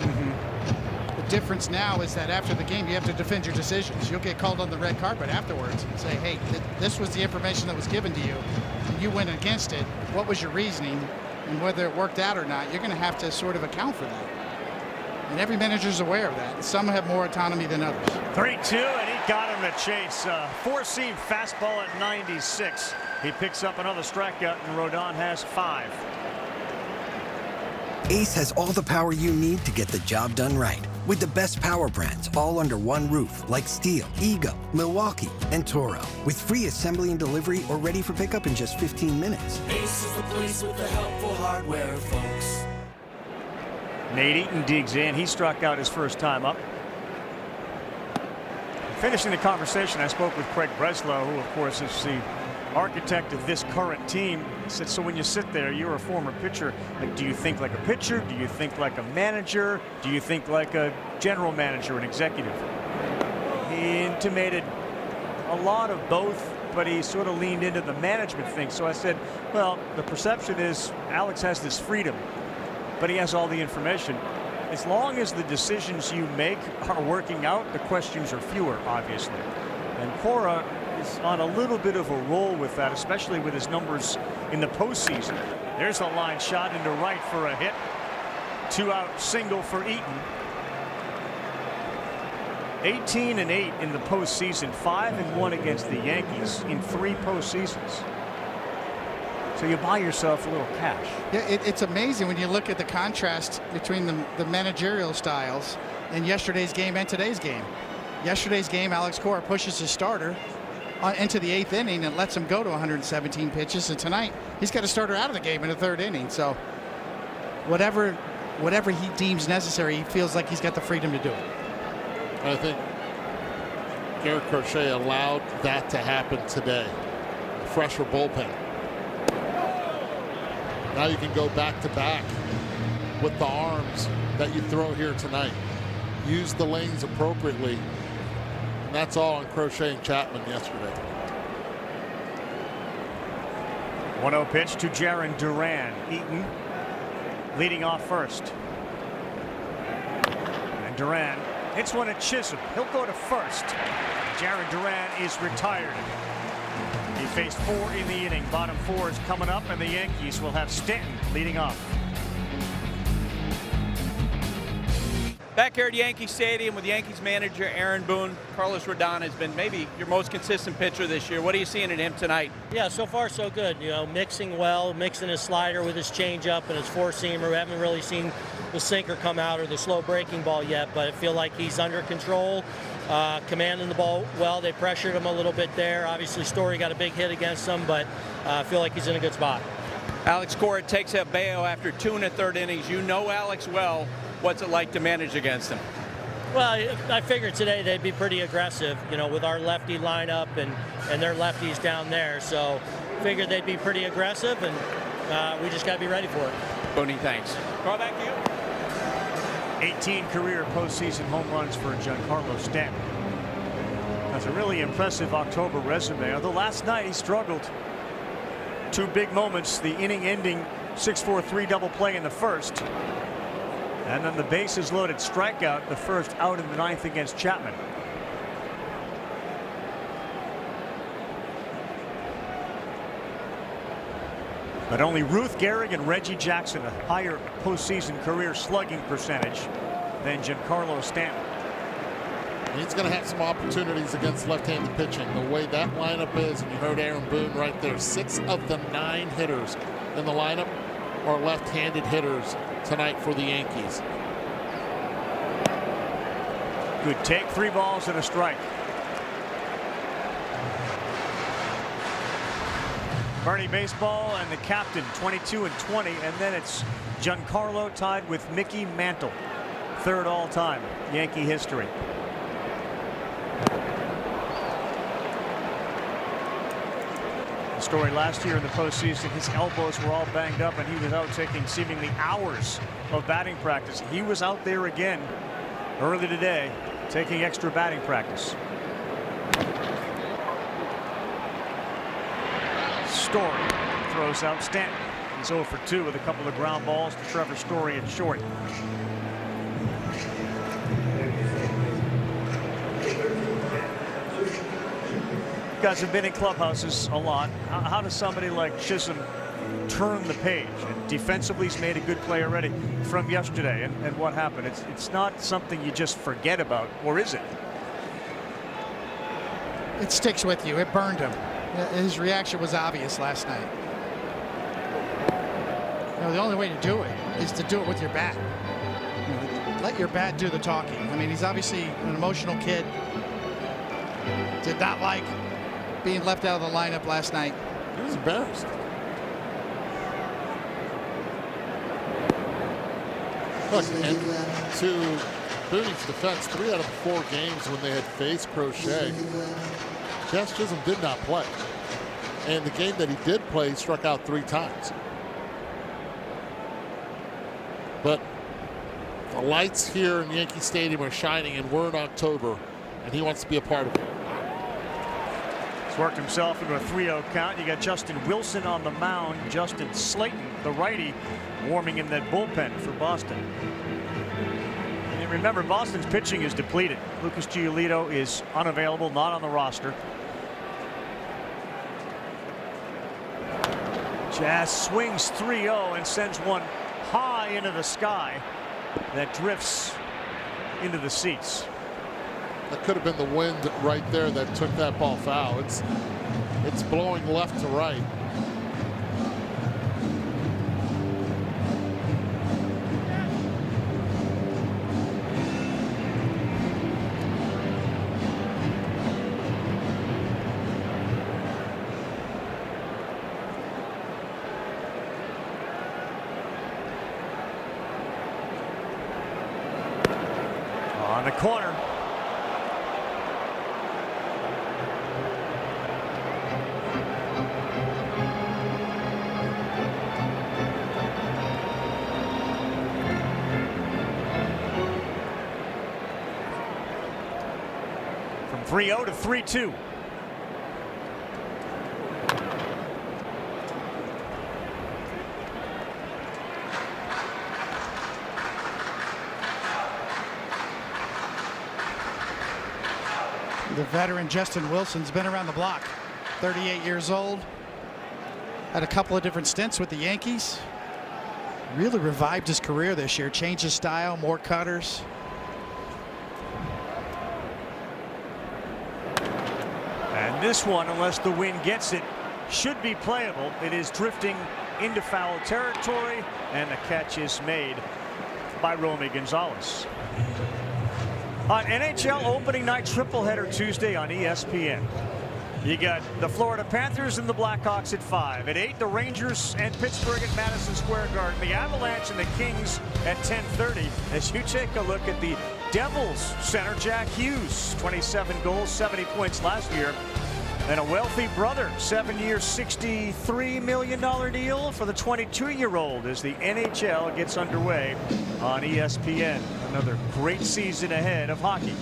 The difference now is that after the game, you have to defend your decisions. You'll get called on the red carpet afterwards and say, hey, this was the information that was given to you, and you went against it. What was your reasoning? And whether it worked out or not, you're going to have to sort of account for that. And every manager's aware of that. Some have more autonomy than others. 3-2, and he got him to chase. Four-seam fastball at 96. He picks up another strikeout, and Rodon has 5. Ace has all the power you need to get the job done right. With the best power brands all under one roof, like Steel, Ego, Milwaukee, and Toro. With free assembly and delivery or ready for pickup in just 15 minutes. Ace is the place with the helpful hardware, folks. Nate Eaton digs in. He struck out his first time up. Finishing the conversation, I spoke with Craig Breslow, who, of course, is the architect of this current team. He said, so when you sit there, you're a former pitcher. Like, do you think like a pitcher? Do you think like a manager? Do you think like a general manager, an executive? He intimated a lot of both, but he sort of leaned into the management thing. So I said, well, the perception is Alex has this freedom, but he has all the information. As long as the decisions you make are working out, the questions are fewer, obviously. And Cora is on a little bit of a roll with that, especially with his numbers in the postseason. There's a line shot into right for a hit. 2-out single for Eaton. 18-8 in the postseason, 5-1 against the Yankees in 3 postseasons. So you buy yourself a little cash. Yeah, it's amazing when you look at the contrast between the managerial styles in yesterday's game and today's game. Yesterday's game, Alex Cora pushes his starter into the 8th inning and lets him go to 117 pitches. And tonight, he's got a starter out of the game in the 3rd inning. So whatever he deems necessary, he feels like he's got the freedom to do it. I think Garrett Crochet allowed that to happen today. A fresher bullpen. Now you can go back to back with the arms that you throw here tonight. Use the lanes appropriately. And that's all on Crochet and Chapman yesterday. 1-0 pitch to Jarren Duran. Eaton leading off first. And Duran Hits one at Chisholm. He'll go to first. Jaron Duran is retired. He faced 4 in the inning. Bottom 4 is coming up, and the Yankees will have Stanton leading off. Back here at Yankee Stadium with Yankees manager Aaron Boone, Carlos Rodon has been maybe your most consistent pitcher this year. What are you seeing in him tonight? Yeah, so far so good. You know, mixing well, mixing his slider with his changeup and his four-seamer. We haven't really seen the sinker come out or the slow breaking ball yet, but I feel like he's under control, commanding the ball well. They pressured him a little bit there. Obviously, Story got a big hit against him, but I feel like he's in a good spot. Alex Cora takes out Bayo after 2 1/3 innings. You know Alex well. What's it like to manage against him? Well, I figured today they'd be pretty aggressive, you know, with our lefty lineup and their lefties down there. So figured they'd be pretty aggressive, and we just got to be ready for it. Booney, thanks. Carl, back to you. 18 career postseason home runs for Giancarlo Stanton. That's a really impressive October resume, although last night he struggled. 2 big moments, the inning-ending 6-4-3 double play in the first, and then the bases loaded strikeout, the first out in the 9th against Chapman. But only Ruth Gehrig and Reggie Jackson a higher postseason career slugging percentage than Giancarlo Stanton. He's going to have some opportunities against left-handed pitching. The way that lineup is, and you heard Aaron Boone right there, 6 of the 9 hitters in the lineup are left-handed hitters tonight for the Yankees. Good take, 3 balls and a strike. Bernie baseball and the captain 22 and 20, and then it's Giancarlo tied with Mickey Mantle, 3rd all-time Yankee history. The story last year in the postseason, his elbows were all banged up and he was out taking seemingly hours of batting practice. He was out there again early today taking extra batting practice. Story throws out Stanton. He's 0 for 2 with a couple of ground balls to Trevor Story at short. You guys have been in clubhouses a lot. How does somebody like Chisholm turn the page? And defensively, he's made a good play already from yesterday. And what happened? It's not something you just forget about, or is it? It sticks with you. It burned him. His reaction was obvious last night. You know, the only way to do it is to do it with your bat. You know, let your bat do the talking. I mean, he's obviously an emotional kid. Did not like being left out of the lineup last night. He was embarrassed. Look, and to Boone's defense, 3 out of 4 games when they had faced Crochet, Jazz Chisholm did not play. And the game that he did play, he struck out 3 times. But the lights here in Yankee Stadium are shining, and we're in October, and he wants to be a part of it. He's worked himself into a 3-0 count. You got Justin Wilson on the mound. Justin Slayton, the righty, warming in that bullpen for Boston. And remember, Boston's pitching is depleted. Lucas Giolito is unavailable, not on the roster. Jazz swings 3-0 and sends one high into the sky that drifts into the seats. That could have been the wind right there that took that ball foul. It's blowing left to right. On the corner. From 3-0 to 3-2. The veteran Justin Wilson's been around the block. 38 years old. Had a couple of different stints with the Yankees. Really revived his career this year. Changed his style, more cutters. And this one, unless the wind gets it, should be playable. It is drifting into foul territory, and the catch is made by Romy Gonzalez. On NHL opening night tripleheader Tuesday on ESPN. You got the Florida Panthers and the Blackhawks at 5. At 8, the Rangers and Pittsburgh at Madison Square Garden. The Avalanche and the Kings at 10:30. As you take a look at the Devils center Jack Hughes, 27 goals, 70 points last year. And a wealthy brother, 7-year, $63 million deal for the 22-year-old as the NHL gets underway on ESPN. Another great season ahead of hockey.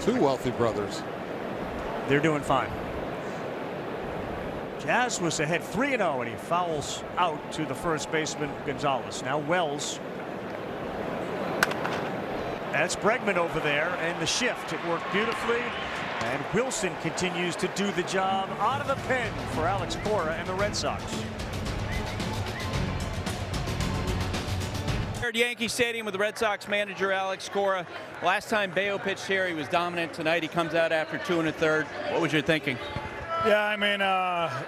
Two wealthy brothers. They're doing fine. Jazz was ahead 3-0, and he fouls out to the first baseman Gonzalez. Now Wells. That's Bregman over there, and the shift. It worked beautifully, and Wilson continues to do the job out of the pen for Alex Cora and the Red Sox. At Yankee Stadium with the Red Sox manager Alex Cora. Last time Bayo pitched here, he was dominant. Tonight he comes out after 2 1/3. What was your thinking? Yeah, I mean,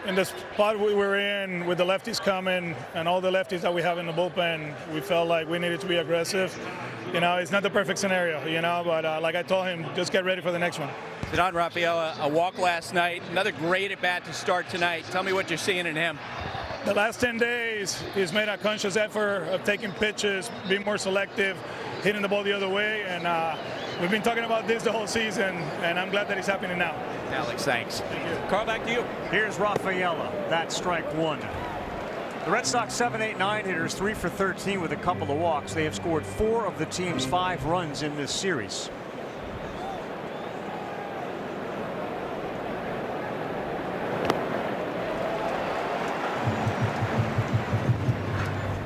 in the spot we were in with the lefties coming and all the lefties that we have in the bullpen, we felt like we needed to be aggressive. You know, it's not the perfect scenario, you know, but like I told him, just get ready for the next one. Don Rafael, a walk last night, another great at bat to start tonight. Tell me what you're seeing in him. The last 10 days, he's made a conscious effort of taking pitches, being more selective, hitting the ball the other way, and we've been talking about this the whole season, and I'm glad that it's happening now. Alex, thanks. Thank you. Carl, back to you. Here's Rafaela. That's strike 1. The Red Sox 7, 8, 9 hitters, 3 for 13 with a couple of walks. They have scored 4 of the team's 5 runs in this series.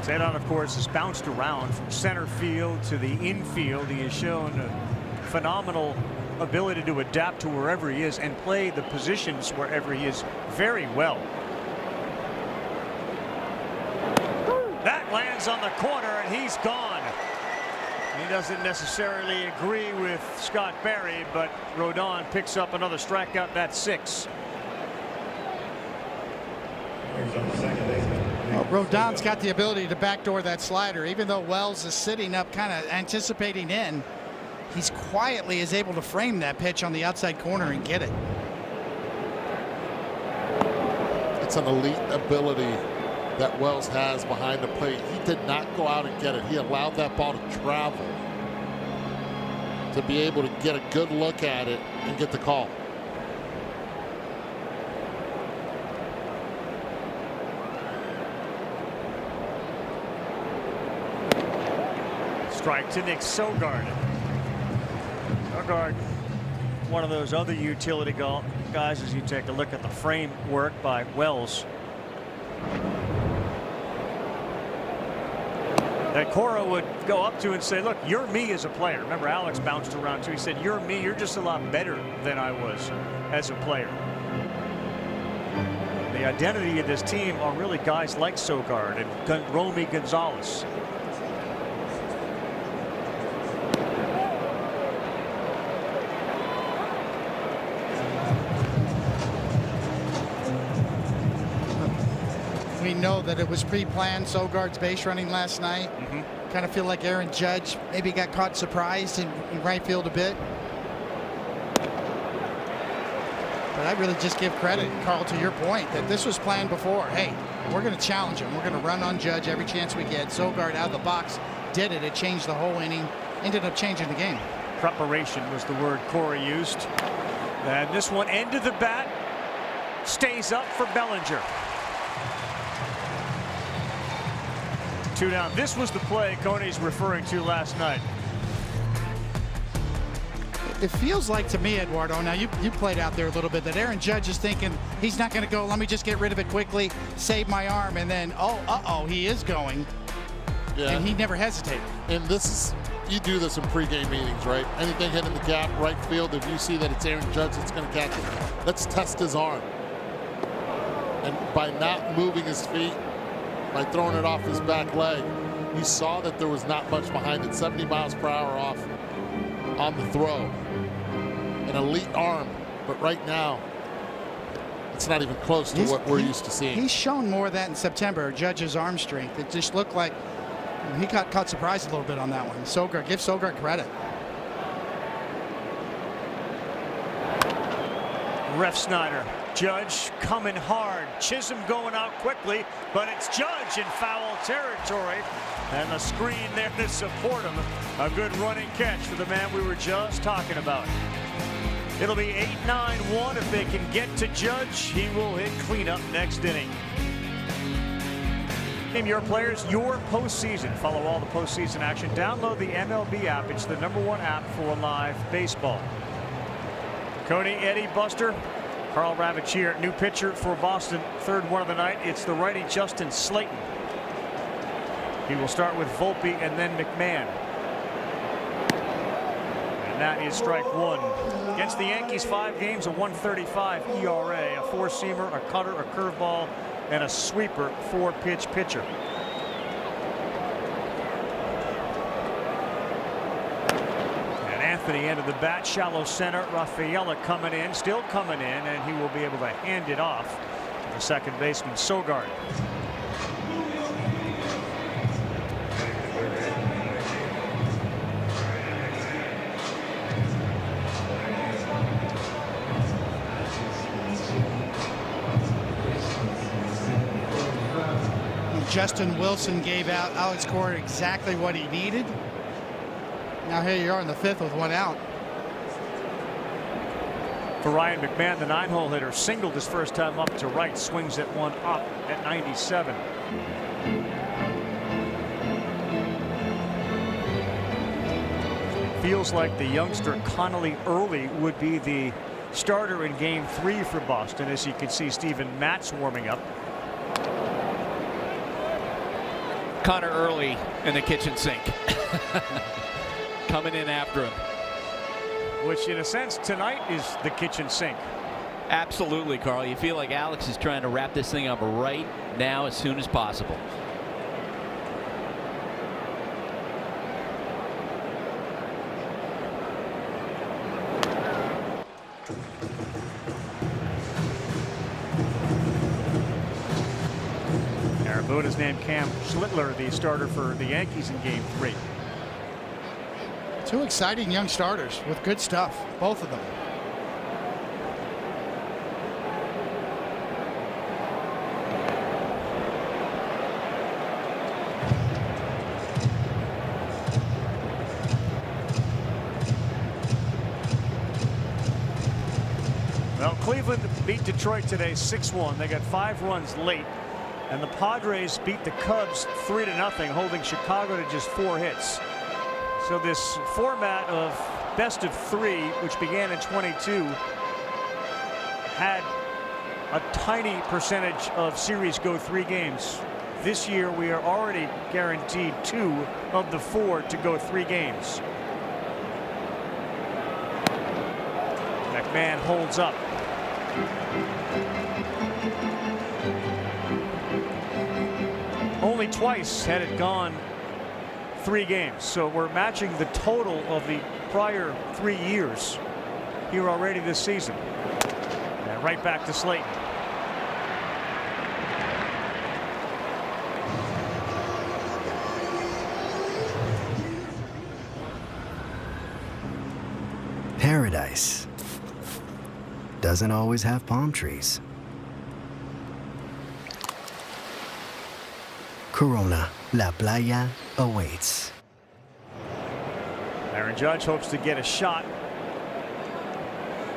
Zedon, of course, has bounced around from center field to the infield. He has shown a phenomenal ability to adapt to wherever he is and play the positions wherever he is very well. That lands on the corner, and he's gone. He doesn't necessarily agree with Scott Barry, but Rodon picks up another strikeout. That's 6. Well, Rodon's got the ability to backdoor that slider. Even though Wells is sitting up, kind of anticipating in, he's quietly is able to frame that pitch on the outside corner and get it. It's an elite ability that Wells has behind the plate. He did not go out and get it. He allowed that ball to travel to be able to get a good look at it and get the call. Strike to Nick Sogard. Sogard, one of those other utility guys as you take a look at the framework by Wells. That Cora would go up to and say, look, you're me as a player. Remember, Alex bounced around too. He said, you're me. You're just a lot better than I was as a player. The identity of this team are really guys like Sogard and Romy Gonzalez. We know that it was pre-planned, Sogard's base running last night. Kind of feel like Aaron Judge maybe got caught surprised in right field a bit. But I really just give credit, Carl, to your point, that this was planned before. Hey, we're going to challenge him. We're going to run on Judge every chance we get. Sogard out of the box did it. It changed the whole inning. Ended up changing the game. Preparation was the word Corey used. And this one ended the bat. Stays up for Bellinger. 2 down. This was the play Coney's referring to last night. It feels like to me, Eduardo, now you played out there a little bit, that Aaron Judge is thinking he's not going to go, let me just get rid of it quickly, save my arm, and then, he is going. Yeah. And he never hesitated. And this is, you do this in pregame meetings, right? Anything hitting the gap, right field, if you see that it's Aaron Judge that's going to catch it, let's test his arm. And by not moving his feet, by throwing it off his back leg, you saw that there was not much behind it, 70 miles per hour off on the throw. An elite arm, but right now, it's not even close to what we're used to seeing. He's shown more of that in September, Judge's arm strength. It just looked like he got caught surprised a little bit on that one. Sogard, give Sogard credit. Ref Snyder. Judge coming hard. Chisholm going out quickly, but it's Judge in foul territory. And the screen there to support him. A good running catch for the man we were just talking about. It'll be 8-9-1 if they can get to Judge. He will hit cleanup next inning. Name your players, your postseason. Follow all the postseason action. Download the MLB app. It's the #1 app for live baseball. Cody, Eddie, Buster, Carl Ravitch here. New pitcher for Boston. Third one of the night. It's the righty Justin Slayton. He will start with Volpe and then McMahon. And that is strike one. Against the Yankees, 5 games, a 1.35 ERA, a four-seamer, a cutter, a curveball, and a sweeper, 4-pitch pitcher. And Anthony into the bat, shallow center. Rafaela coming in, still coming in, and he will be able to hand it off to the second baseman, Sogard. Justin Wilson gave out Alex Cora exactly what he needed. Now here you are in the 5th with 1 out. For Ryan McMahon, the 9-hole hitter, singled his first time up to right, swings at one up at 97. Feels like the youngster Connolly Early would be the starter in Game 3 for Boston. As you can see, Steven Matz warming up. Connor Early in the kitchen sink. Coming in after him. Which in a sense tonight is the kitchen sink. Absolutely, Carl. You feel like Alex is trying to wrap this thing up right now as soon as possible. Buddha's named Cam Schlittler the starter for the Yankees in Game 3. 2 exciting young starters with good stuff, both of them. Well, Cleveland beat Detroit today 6-1. They got 5 runs late. And the Padres beat the Cubs 3-0, holding Chicago to just 4 hits. So this format of best of 3, which began in 22, had a tiny percentage of series go 3 games. This year, we are already guaranteed 2 of the 4 to go 3 games. McMahon holds up. Only twice had it gone 3 games, so we're matching the total of the prior 3 years here already this season. And right back to Slayton. Paradise doesn't always have palm trees. Corona, La Playa awaits. Aaron Judge hopes to get a shot.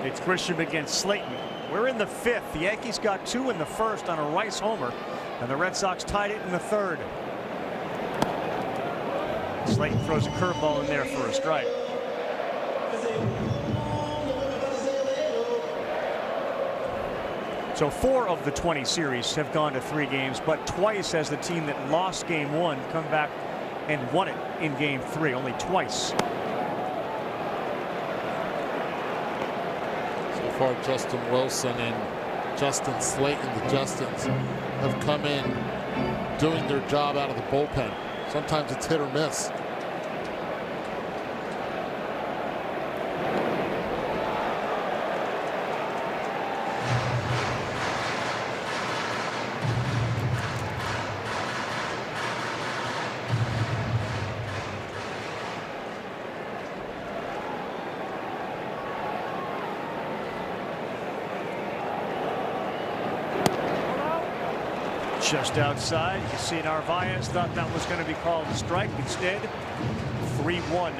It's Grisham against Slayton. We're in the 5th. The Yankees got 2 in the 1st on a Rice homer, and the Red Sox tied it in the 3rd. Slayton throws a curveball in there for a strike. So 4 of the 20 series have gone to 3 games, but twice has the team that lost game 1 come back and won it in game 3. Only twice. So far, Justin Wilson and Justin Slayton, the Justins, have come in doing their job out of the bullpen. Sometimes it's hit or miss. Just outside, you see Narvaez thought that was going to be called a strike. Instead, 3-1.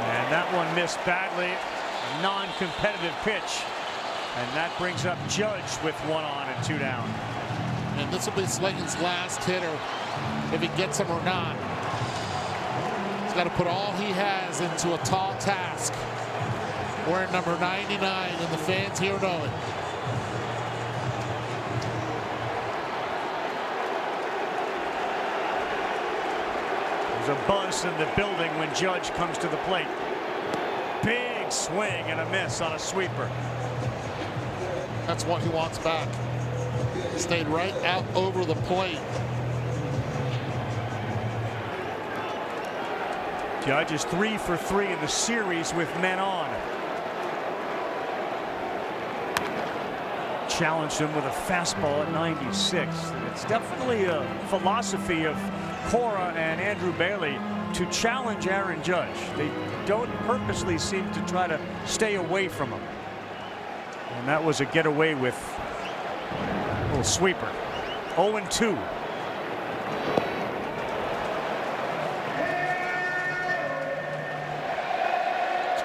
And that one missed badly. Non-competitive pitch. And that brings up Judge with 1 on and 2 down. And this will be Slayton's last hitter, if he gets him or not. He's got to put all he has into a tall task. Wearing number 99, and the fans here know it. There's a buzz in the building when Judge comes to the plate. Big swing and a miss on a sweeper. That's what he wants back. Stayed right out over the plate. Judge is 3 for 3 in the series with men on. Challenged him with a fastball at 96. It's definitely a philosophy of Cora and Andrew Bailey to challenge Aaron Judge. They don't purposely seem to try to stay away from him. And that was a getaway with a little sweeper. 0-2.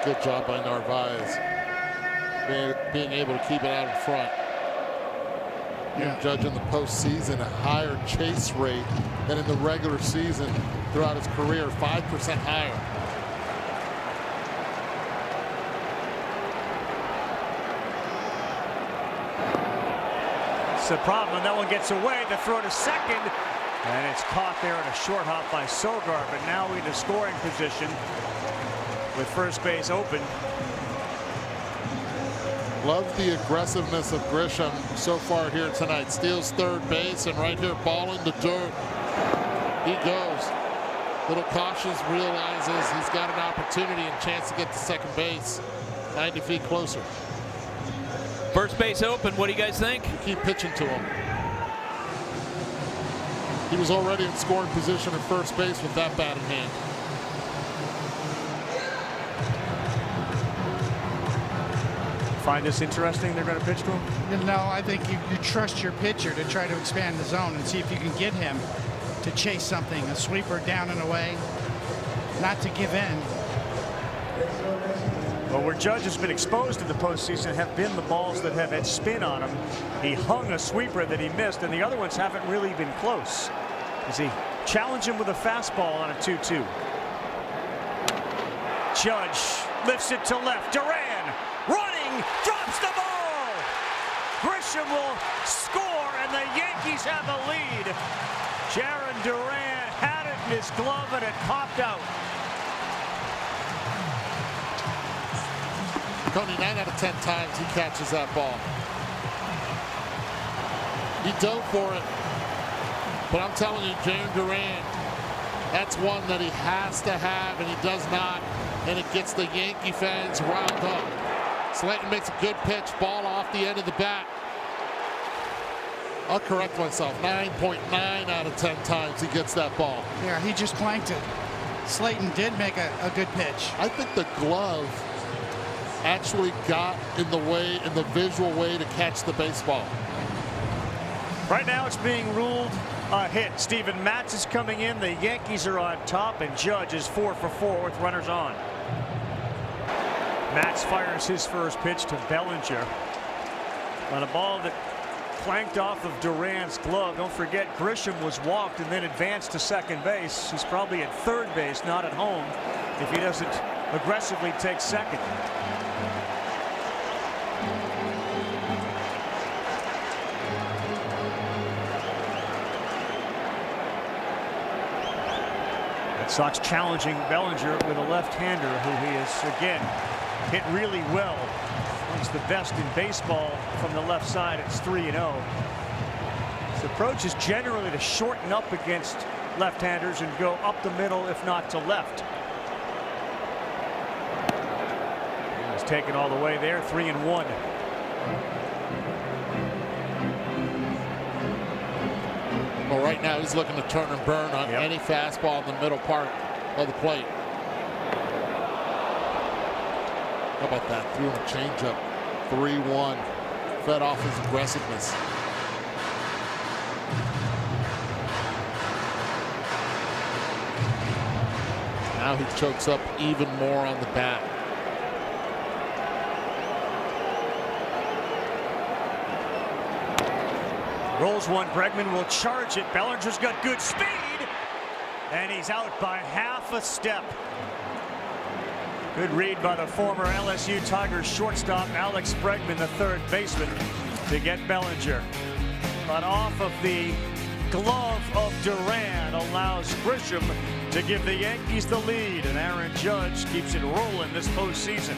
Good job by Narvaez, being able to keep it out in front. Yeah. Judge in the postseason a higher chase rate than in the regular season throughout his career, 5% higher. It's the problem. That one gets away. The throw to second, and it's caught there in a short hop by Sogar. But now in a scoring position with first base open. Love the aggressiveness of Grisham so far here tonight. Steals third base, and right here, ball in the dirt. He goes. Little cautious, realizes he's got an opportunity and chance to get to second base. 90 feet closer. First base open. What do you guys think? You keep pitching to him. He was already in scoring position at first base with that bat in hand. Find this interesting? They're going to pitch to him? No, I think you trust your pitcher to try to expand the zone and see if you can get him to chase something, a sweeper down and away, not to give in. Well, where Judge has been exposed in the postseason have been the balls that have had spin on him. He hung a sweeper that he missed, and the other ones haven't really been close. As he challenged him with a fastball on a 2-2. Judge lifts it to left. Duran running, drops the ball. Grisham will score, and the Yankees have the lead. Jarren Duran had it in his glove, and it popped out. Only 9 out of 10 times he catches that ball. He dove for it. But I'm telling you, Jarren Duran, that's one that he has to have, and he does not. And it gets the Yankee fans riled up. Slayton makes a good pitch, ball off the end of the bat. I'll correct myself, 9.9 out of 10 times he gets that ball. Yeah, he just clanked it. Slayton did make a good pitch. I think the glove actually got in the way, in the visual way to catch the baseball. Right now it's being ruled a hit. Steven Matz is coming in. The Yankees are on top, and Judge is 4 for 4 with runners on. Matz fires his first pitch to Bellinger on a ball that clanked off of Duran's glove. Don't forget, Grisham was walked and then advanced to second base. He's probably at third base, not at home, if he doesn't aggressively take second. Red Sox challenging Bellinger with a left-hander who he has, again, hit really well. He's the best in baseball from the left side. It's 3-0. His approach is generally to shorten up against left-handers and go up the middle, if not to left. He was taken all the way there, 3-1. Well, right now he's looking to turn and burn on any fastball in the middle part of the plate. How about that? Threw him a changeup. 3-1. Fed off his aggressiveness. Now he chokes up even more on the bat. Rolls one. Bregman will charge it. Bellinger's got good speed. And he's out by half a step. Good read by the former LSU Tigers shortstop Alex Bregman, the third baseman, to get Bellinger. But off of the glove of Duran allows Grisham to give the Yankees the lead, and Aaron Judge keeps it rolling this postseason.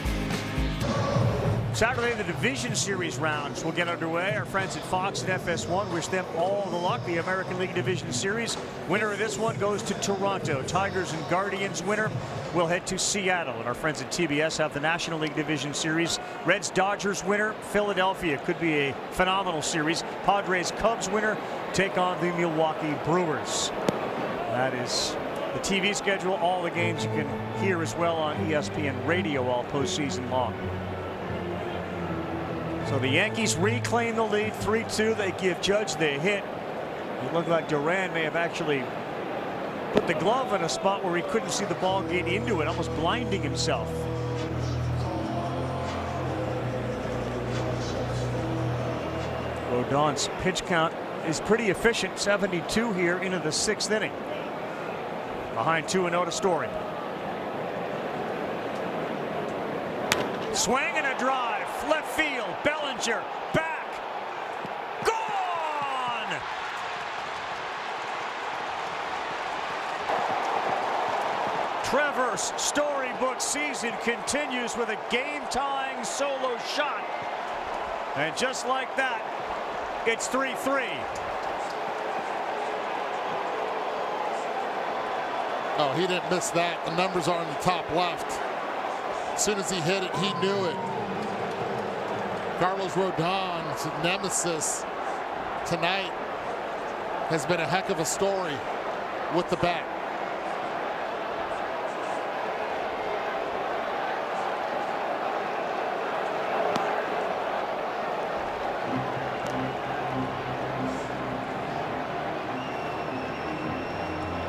Saturday, the Division Series rounds will get underway. Our friends at Fox and FS1 wish them all the luck. The American League Division Series winner of this one goes to Toronto. Tigers and Guardians winner will head to Seattle. And our friends at TBS have the National League Division Series. Reds Dodgers winner, Philadelphia. Could be a phenomenal series. Padres Cubs winner take on the Milwaukee Brewers. That is the TV schedule. All the games you can hear as well on ESPN Radio all postseason long. So the Yankees reclaim the lead, 3-2. They give Judge the hit. It looked like Duran may have actually put the glove in a spot where he couldn't see the ball get into it, almost blinding himself. Rodon's pitch count is pretty efficient, 72 here into the 6th inning. Behind 2-0 to Story. Swing and a drive. Left field, Bellinger, back, gone! Trevor's storybook season continues with a game-tying solo shot. And just like that, it's 3-3. Oh, he didn't miss that. The numbers are in the top left. As soon as he hit it, he knew it. Carlos Rodon's nemesis tonight has been a heck of a story with the bat.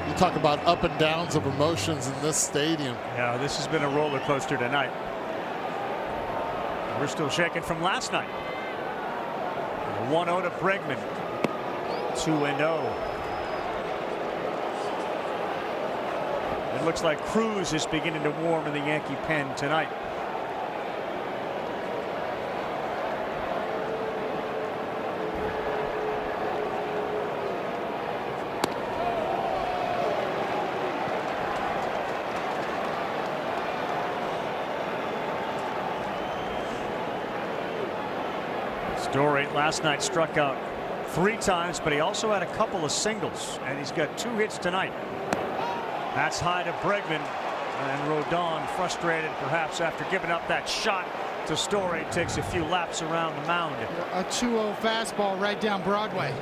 You talk about up and downs of emotions in this stadium. Yeah, this has been a roller coaster tonight. We're still shaking from last night. 1-0 to Bregman. 2-0. It looks like Cruz is beginning to warm in the Yankee pen tonight. Story last night struck out 3 times, but he also had a couple of singles, and he's got 2 hits tonight. That's high to Bregman, and Rodon, frustrated perhaps after giving up that shot to Story, takes a few laps around the mound. A 2-0 fastball right down Broadway,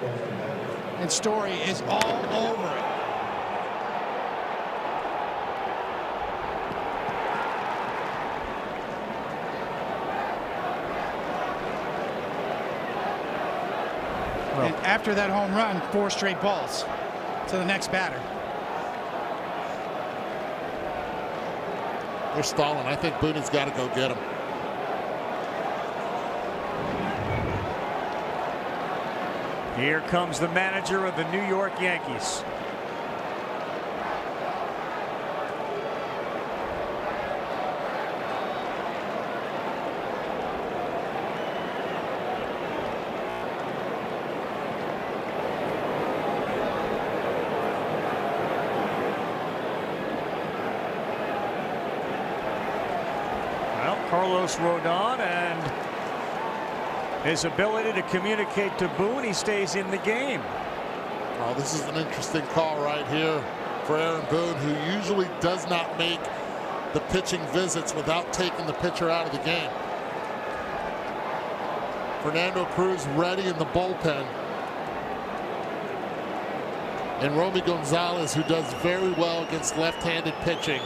and Story is all over it. And after that home run, 4 straight balls to the next batter. They're stalling. I think Booney's got to go get him. Here comes the manager of the New York Yankees. Carlos Rodon and his ability to communicate to Boone. He stays in the game. Oh, this is an interesting call right here for Aaron Boone, who usually does not make the pitching visits without taking the pitcher out of the game. Fernando Cruz ready in the bullpen. And Romy Gonzalez, who does very well against left-handed pitching.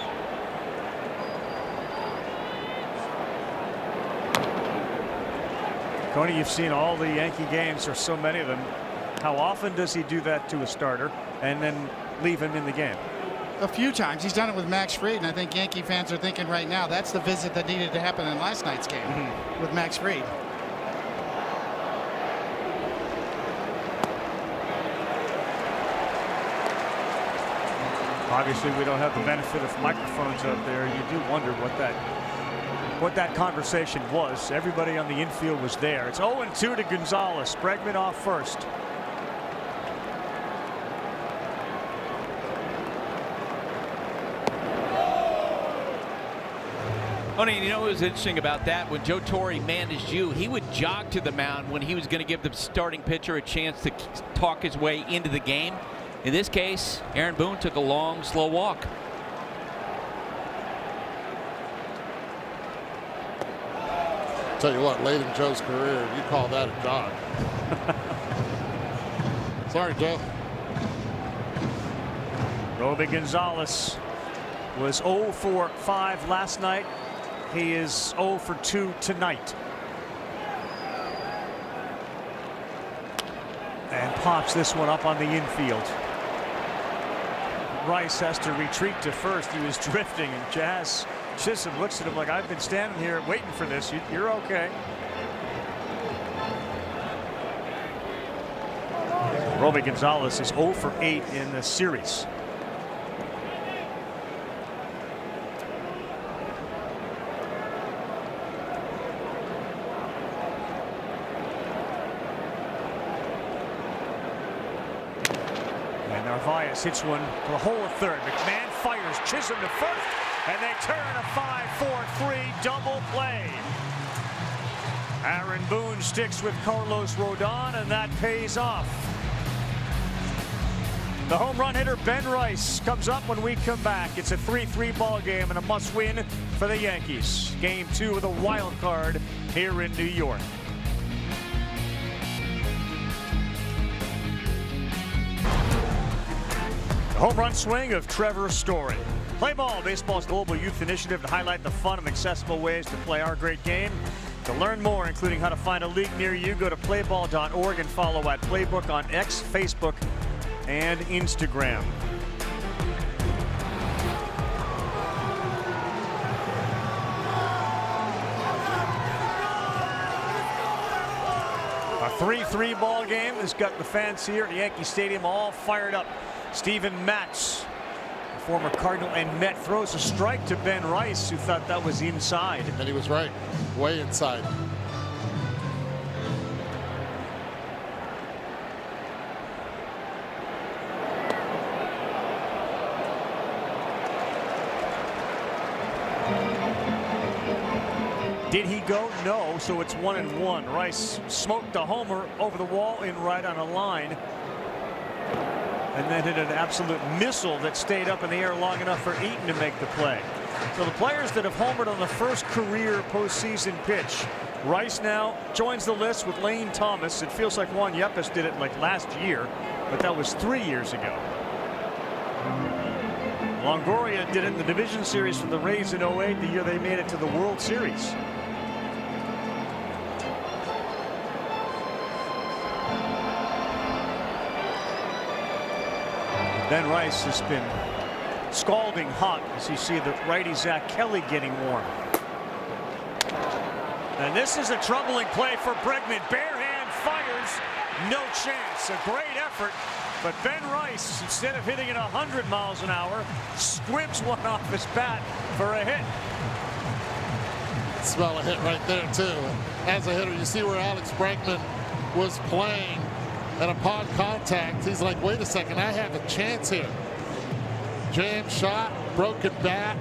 Tony, you've seen all the Yankee games, or so many of them. How often does he do that to a starter and then leave him in the game? A few times. He's done it with Max Fried, and I think Yankee fans are thinking right now that's the visit that needed to happen in last night's game with Max Fried. Obviously, we don't have the benefit of microphones up there. You do wonder what that conversation was. Everybody on the infield was there. It's 0-2 to Gonzalez. Bregman off first. Tony, you know what was interesting about that? When Joe Torre managed you, he would jog to the mound when he was going to give the starting pitcher a chance to talk his way into the game. In this case, Aaron Boone took a long, slow walk. Tell you what, late in Joe's career, you call that a jog. Sorry, Joe. Romy Gonzalez was 0 for 5 last night. He is 0 for 2 tonight. And pops this one up on the infield. Rice has to retreat to first. He was drifting, and Jazz Chisholm looks at him like, I've been standing here waiting for this. You're okay. Romy Gonzalez is 0 for 8 in the series. And Narvaez hits one to the hole of third. McMahon fires Chisholm to first, and they turn a 5-4-3 double play. Aaron Boone sticks with Carlos Rodon, and that pays off. The home run hitter Ben Rice comes up when we come back. It's a 3-3 ball game and a must-win for the Yankees. Game 2 of the wild card here in New York. The home run swing of Trevor Story. Play Ball, baseball's global youth initiative to highlight the fun and accessible ways to play our great game. To learn more, including how to find a league near you, go to playball.org and follow at Playbook on X, Facebook, and Instagram. A 3-3 ball game has got the fans here at Yankee Stadium all fired up. Steven Matz, the former Cardinal and Met, throws a strike to Ben Rice, who thought that was inside. And he was right, way inside. Did he go? No, so it's 1-1. Rice smoked a homer over the wall in right on a line, and then hit an absolute missile that stayed up in the air long enough for Eaton to make the play. So the players that have homered on the first career postseason pitch, Rice now joins the list with Lane Thomas. It feels like Juan Yepes did it like last year, but that was 3 years ago. Longoria did it in the division series for the Rays in 08, the year they made it to the World Series. Ben Rice has been scalding hot as you see the righty Zach Kelly getting warm. And this is a troubling play for Bregman. Bare hand fires. No chance. A great effort. But Ben Rice, instead of hitting it 100 miles an hour, squibs one off his bat for a hit. Smell a hit right there, too. As a hitter, you see where Alex Bregman was playing, and upon contact, he's like, wait a second, I have a chance here. Jam shot, broken bat.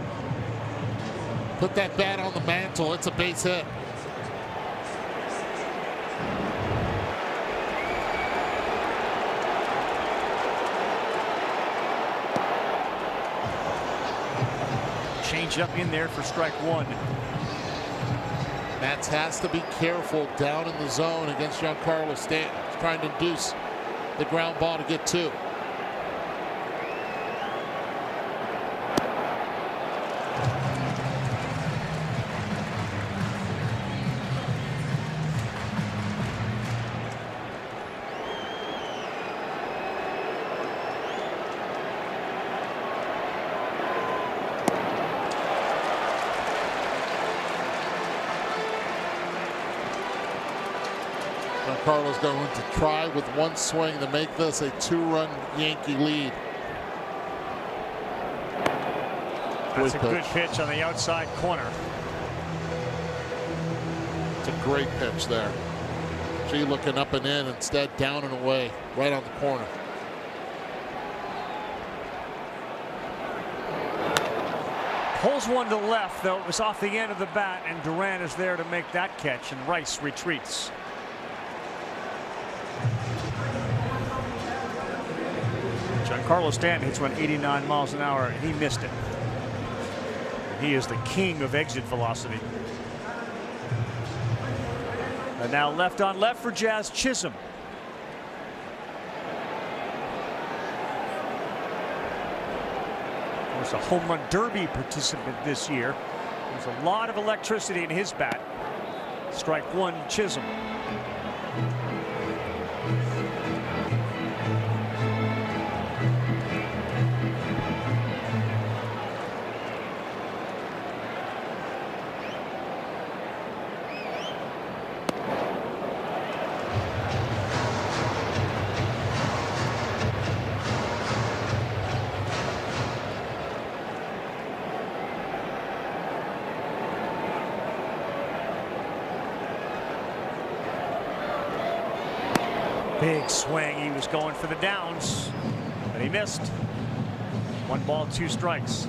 Put that bat on the mantle. It's a base hit. Change up in there for strike one. Mats has to be careful down in the zone against Giancarlo Stanton. He's trying to induce the ground ball to get two. Giancarlo's going to try with one swing to make this a two-run Yankee lead. That's a good pitch on the outside corner. It's a great pitch there. G looking up and in, instead down and away, right on the corner. Pulls one to left, though. It was off the end of the bat, and Duran is there to make that catch, and Rice retreats. Giancarlo Stanton hits one 89 miles an hour, and he missed it. He is the king of exit velocity. And now left on left for Jazz Chisholm. Of course, a home run derby participant this year. There's a lot of electricity in his bat. Strike one, Chisholm. Big swing. He was going for the downs, but he missed. 1 ball, 2 strikes.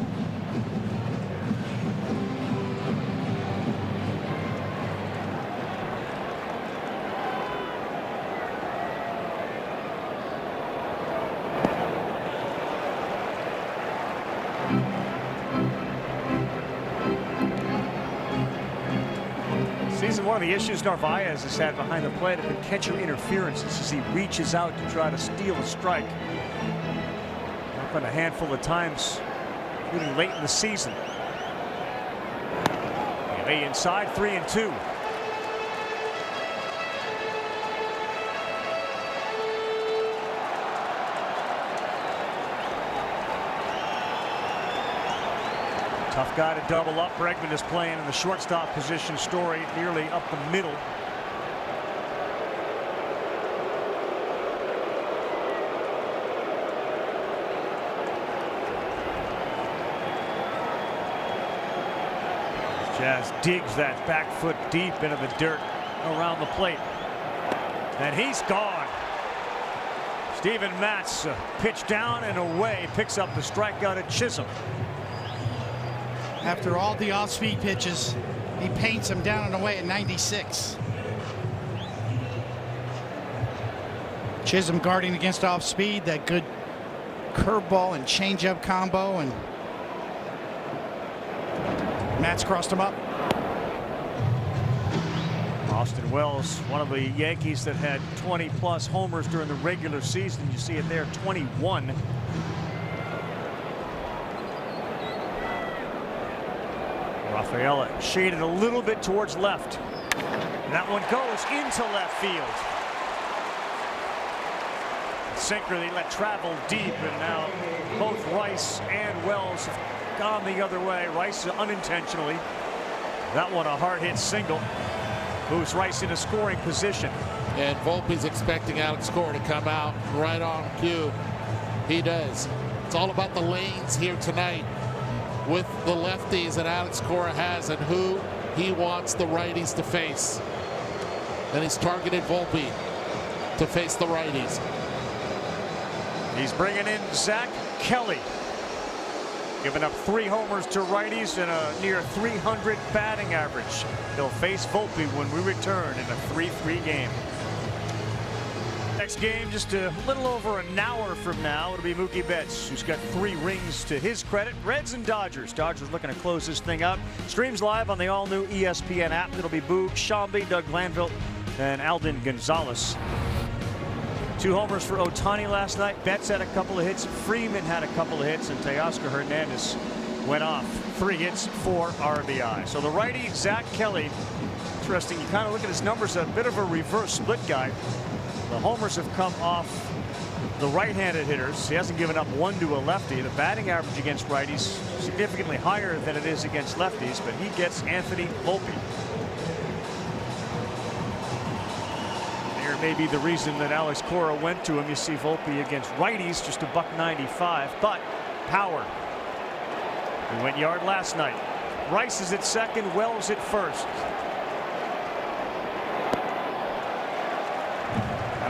One of the issues Narvaez has had behind the plate have been catcher interferences as he reaches out to try to steal a strike. Happened a handful of times, including late in the season. He inside 3-2. Tough guy to double up. Bregman is playing in the shortstop position. Story nearly up the middle. Jazz digs that back foot deep into the dirt around the plate. And he's gone. Steven Matz pitch down and away, picks up the strikeout at Chisholm. After all the off-speed pitches, he paints him down and away at 96. Chisholm guarding against off-speed, that good curveball and changeup combo, and Matz crossed him up. Austin Wells, one of the Yankees that had 20-plus homers during the regular season. You see it there, 21. Rafaela shaded a little bit towards left. And that one goes into left field. Sinker they let travel deep, and now both Rice and Wells have gone the other way. Rice unintentionally. That one a hard hit single. Moves Rice into scoring position. And Volpe's expecting Alex Cora to come out right on cue. He does. It's all about the lanes here tonight with the lefties that Alex Cora has and who he wants the righties to face. And he's targeted Volpe to face the righties. He's bringing in Zach Kelly, giving up 3 homers to righties and a near 300 batting average. He'll face Volpe when we return in a 3-3 game. Next game just a little over an hour from now. It'll be Mookie Betts, who's got 3 rings to his credit. Reds and Dodgers. Dodgers looking to close this thing out. Streams live on the all-new ESPN app. It'll be Boog Shambi, Doug Glanville, and Alden Gonzalez. 2 homers for Ohtani last night. Betts had a couple of hits. Freeman had a couple of hits, and Teoscar Hernandez went off. 3 hits, 4 RBI. So the righty, Zach Kelly, interesting. You kind of look at his numbers, a bit of a reverse split guy. The homers have come off the right-handed hitters. He hasn't given up 1 to a lefty. The batting average against righties significantly higher than it is against lefties, but he gets Anthony Volpe. There may be the reason that Alex Cora went to him. You see Volpe against righties, just a $195, but power. He went yard last night. Rice is at second, Wells at first.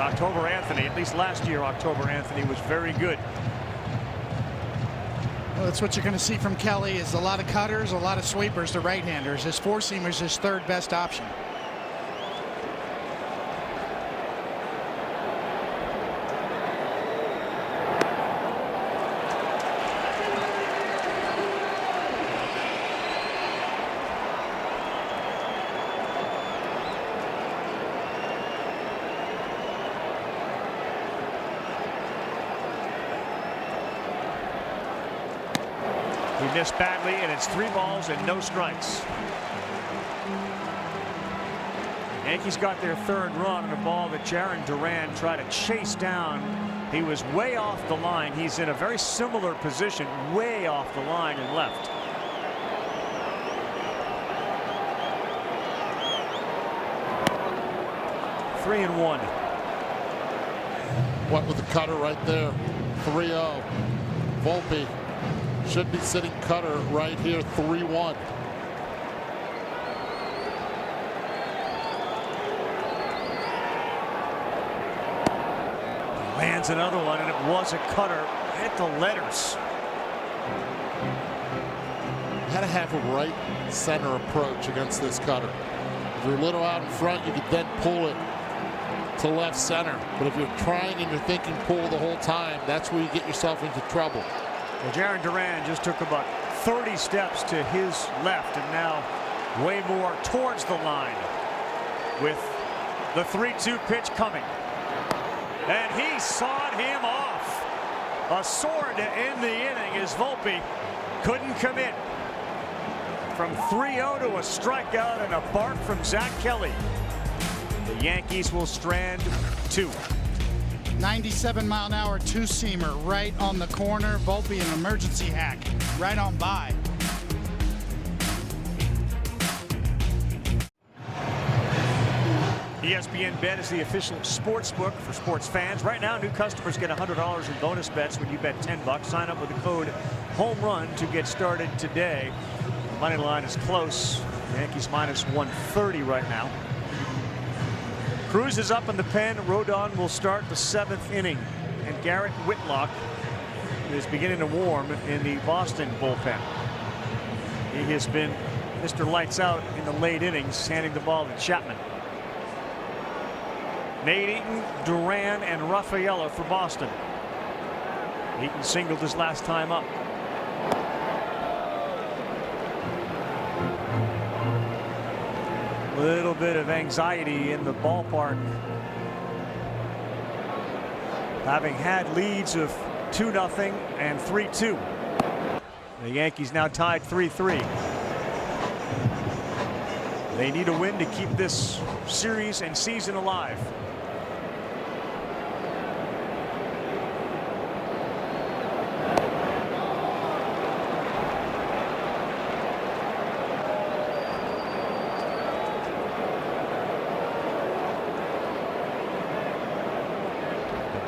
October Anthony, at least last year, October Anthony was very good. Well, that's what you're going to see from Kelly is a lot of cutters, a lot of sweepers to right-handers. His 4-seamer is his 3rd best option. He missed badly, and it's 3 balls and no strikes. Yankees got their 3rd run on a ball that Jarren Duran tried to chase down. He was way off the line. He's in a very similar position, way off the line and left. Three and 1. What with the cutter right there? 3-0. Volpe should be sitting cutter right here, 3-1. Lands another one, and it was a cutter. Hit the letters. Had to have a right center approach against this cutter. If you're a little out in front, you could then pull it to left center. But if you're trying and you're thinking pull the whole time, that's where you get yourself into trouble. Well, Jarren Duran just took about 30 steps to his left and now way more towards the line with the 3-2 pitch coming. And he sawed him off. A sword to end the inning as Volpe couldn't commit. From 3-0 to a strikeout and a bark from Zach Kelly. The Yankees will strand 2. 97-mile-an-hour 2-seamer right on the corner. Volpe an emergency hack right on by. ESPN Bet is the official sports book for sports fans. Right now, new customers get $100 in bonus bets when you bet $10. Sign up with the code HOMERUN to get started today. Money line is close. Yankees minus 130 right now. Cruz is up in the pen. Rodon will start the 7th inning. And Garrett Whitlock is beginning to warm in the Boston bullpen. He has been Mr. Lights Out in the late innings, handing the ball to Chapman. Nate Eaton, Duran, and Rafaela for Boston. Eaton singled his last time up. Little bit of anxiety in the ballpark. Having had leads of 2-0 and 3-2. The Yankees now tied 3-3. They need a win to keep this series and season alive.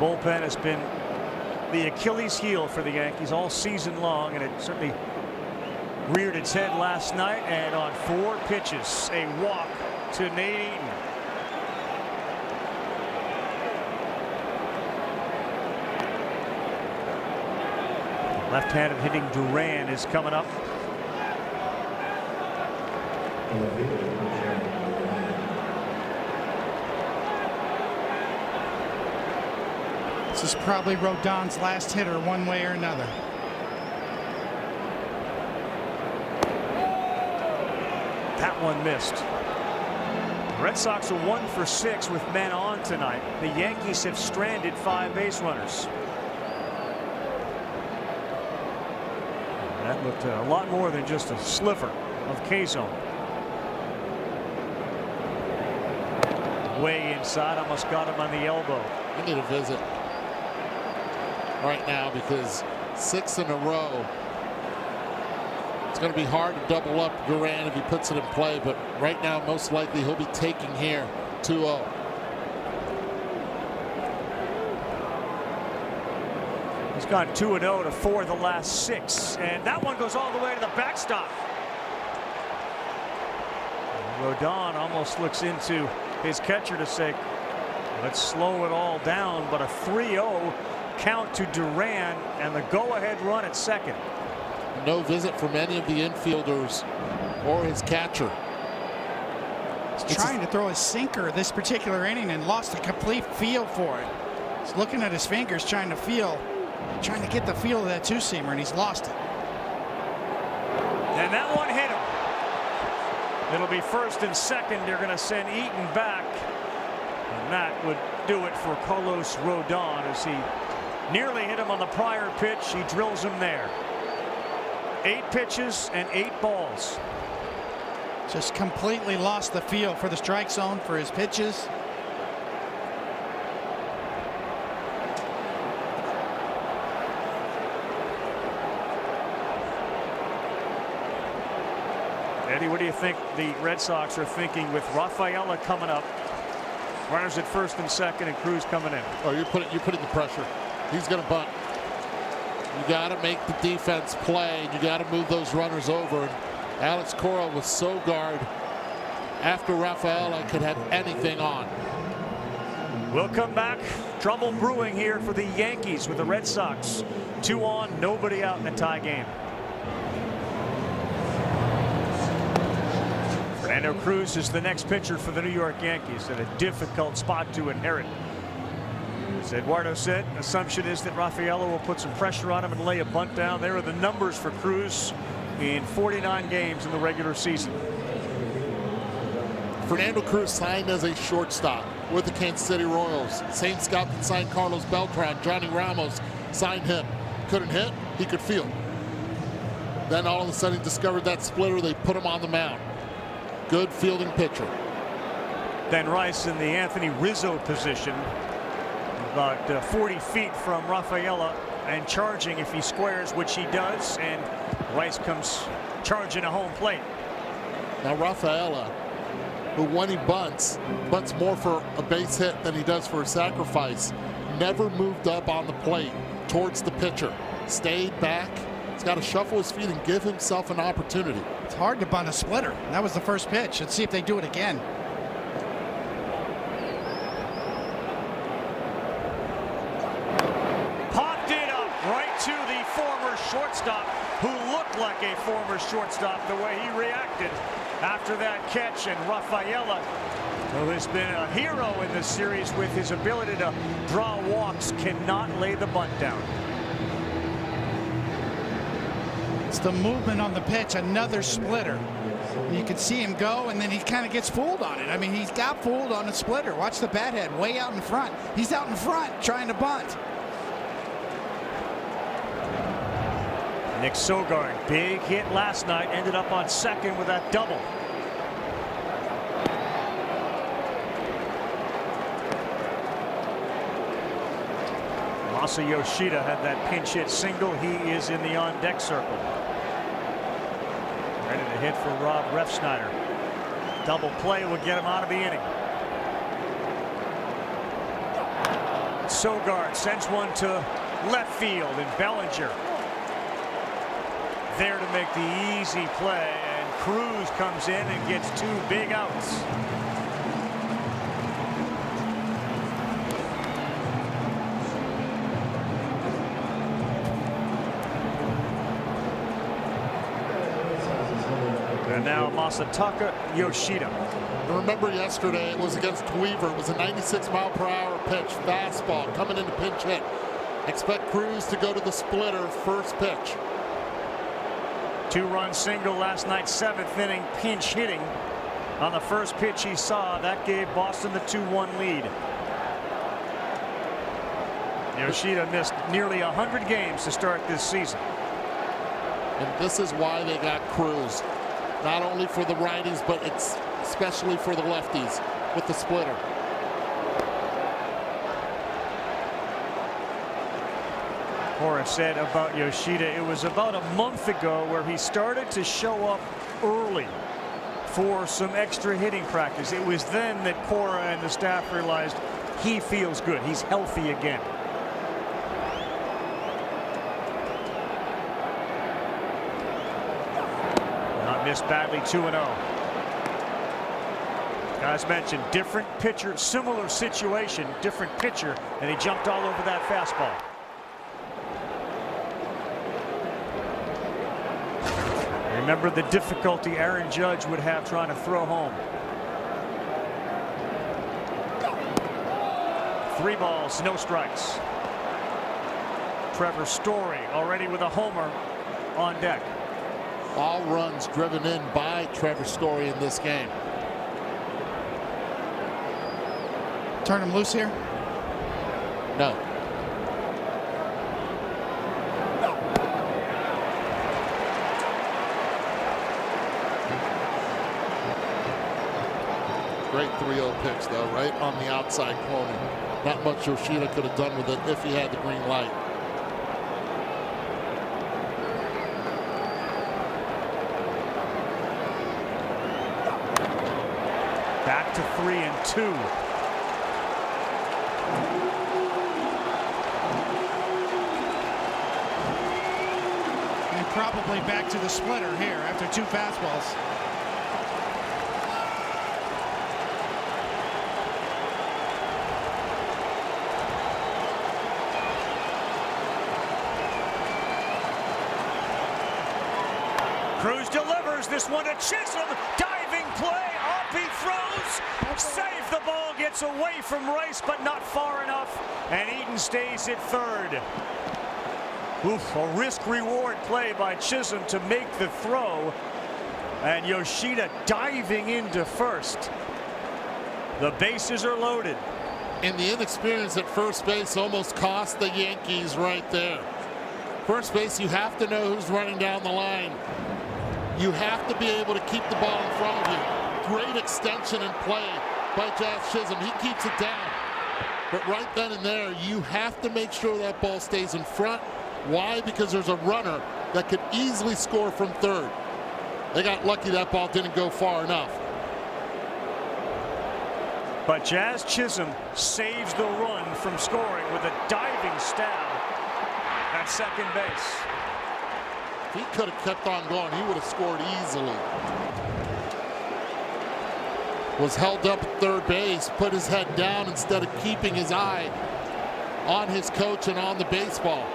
bullpen has been the Achilles heel for the Yankees all season long, and it certainly reared its head last night. And on 4 pitches, a walk to Nate Eaton. Left-handed hitting Duran is coming up. This is probably Rodon's last hitter one way or another. That one missed. The Red Sox are 1 for 6 with men on tonight. The Yankees have stranded 5 base runners. That looked a lot more than just a sliver of K-zone. Way inside, almost got him on the elbow. I need a visit right now because 6 in a row. It's going to be hard to double up Duran if he puts it in play, but right now most likely he'll be taking here 2-0. He's gone 2-0 to 4 the last 6, and that one goes all the way to the backstop. Rodon almost looks into his catcher to say, let's slow it all down, but a 3-0 count to Duran and the go-ahead run at second. No visit from any of the infielders or his catcher. He's trying to throw a sinker this particular inning and lost a complete feel for it. He's looking at his fingers, trying to get the feel of that two-seamer, and he's lost it. And that one hit him. It'll be first and second. They're going to send Eaton back. And that would do it for Carlos Rodon as he nearly hit him on the prior pitch. He drills him there. 8 pitches and 8 balls. Just completely lost the feel for the strike zone, for his pitches. Eddie, what do you think the Red Sox are thinking with Rafaela coming up? Runners at first and second, and Cruz coming in. Oh, you're putting the pressure. He's going to bunt. You got to make the defense play, and you got to move those runners over. And Alex Cora was so guard after Rafaela could have anything on. We'll come back. Trouble brewing here for the Yankees with the Red Sox. 2 on, nobody out in a tie game. Fernando Cruz is the next pitcher for the New York Yankees, at a difficult spot to inherit. As Eduardo said, assumption is that Rafaela will put some pressure on him and lay a bunt down. There are the numbers for Cruz in 49 games in the regular season. Fernando Cruz signed as a shortstop with the Kansas City Royals. Same scout that signed Carlos Beltran, Johnny Ramos, signed him. Couldn't hit, he could field. Then all of a sudden he discovered that splitter, they put him on the mound. Good fielding pitcher. Ben Rice in the Anthony Rizzo position, about 40 feet from Rafaela, and charging if he squares, which he does, and Rice comes charging a home plate. Now Rafaela, who when he bunts more for a base hit than he does for a sacrifice, never moved up on the plate towards the pitcher. Stayed back. He's got to shuffle his feet and give himself an opportunity. It's hard to bunt a splitter. That was the first pitch. Let's see if they do it again. Popped it up right to the former shortstop, who looked like a former shortstop the way he reacted after that catch. And Rafaela, who has been a hero in this series with his ability to draw walks, cannot lay the bunt down. It's the movement on the pitch, another splitter. You can see him go, and then he kind of gets fooled on it. I mean, he's got fooled on a splitter. Watch the bat head way out in front. He's out in front trying to bunt. Nick Sogard, big hit last night, ended up on second with that double. Masa Yoshida had that pinch hit single. He is in the on-deck circle. Ready to hit for Rob Refsnyder. Double play will get him out of the inning. Sogard sends one to left field, and Bellinger there to make the easy play, and Cruz comes in and gets 2 big outs. And now Masataka Yoshida. Remember yesterday it was against Weaver. It was a 96-mile-per-hour pitch, fastball coming into pinch hit. Expect Cruz to go to the splitter first pitch. 2-run single last night, 7th inning pinch hitting on the first pitch he saw. That gave Boston the 2-1 lead. Yoshida missed nearly 100 games to start this season. And this is why they got Cruz. Not only for the righties, but it's especially for the lefties with the splitter. Cora said about Yoshida, it was about a month ago where he started to show up early for some extra hitting practice. It was then that Cora and the staff realized he feels good. He's healthy again. Not missed badly, 2-0. As mentioned, different pitcher, similar situation, different pitcher, and he jumped all over that fastball. Remember the difficulty Aaron Judge would have trying to throw home. 3 balls, no strikes. Trevor Story already with a homer on deck. All runs driven in by Trevor Story in this game. Turn him loose here? No. Great 3-0 pitch, though, right on the outside corner. Not much Yoshida could have done with it if he had the green light. Back to 3-2. And probably back to the splitter here after 2 fastballs. Cruz delivers this one to Chisholm. Diving play. Up he throws. Safe. The ball gets away from Rice, but not far enough. And Eaton stays at third. Oof, a risk-reward play by Chisholm to make the throw. And Yoshida diving into first. The bases are loaded. And the inexperience at first base almost cost the Yankees right there. First base, you have to know who's running down the line. You have to be able to keep the ball in front of you. Great extension and play by Jazz Chisholm. He keeps it down. But right then and there, you have to make sure that ball stays in front. Why? Because there's a runner that could easily score from third. They got lucky that ball didn't go far enough. But Jazz Chisholm saves the run from scoring with a diving stab at second base. If he could have kept on going, he would have scored easily. Was held up at third base, put his head down instead of keeping his eye on his coach and on the baseball.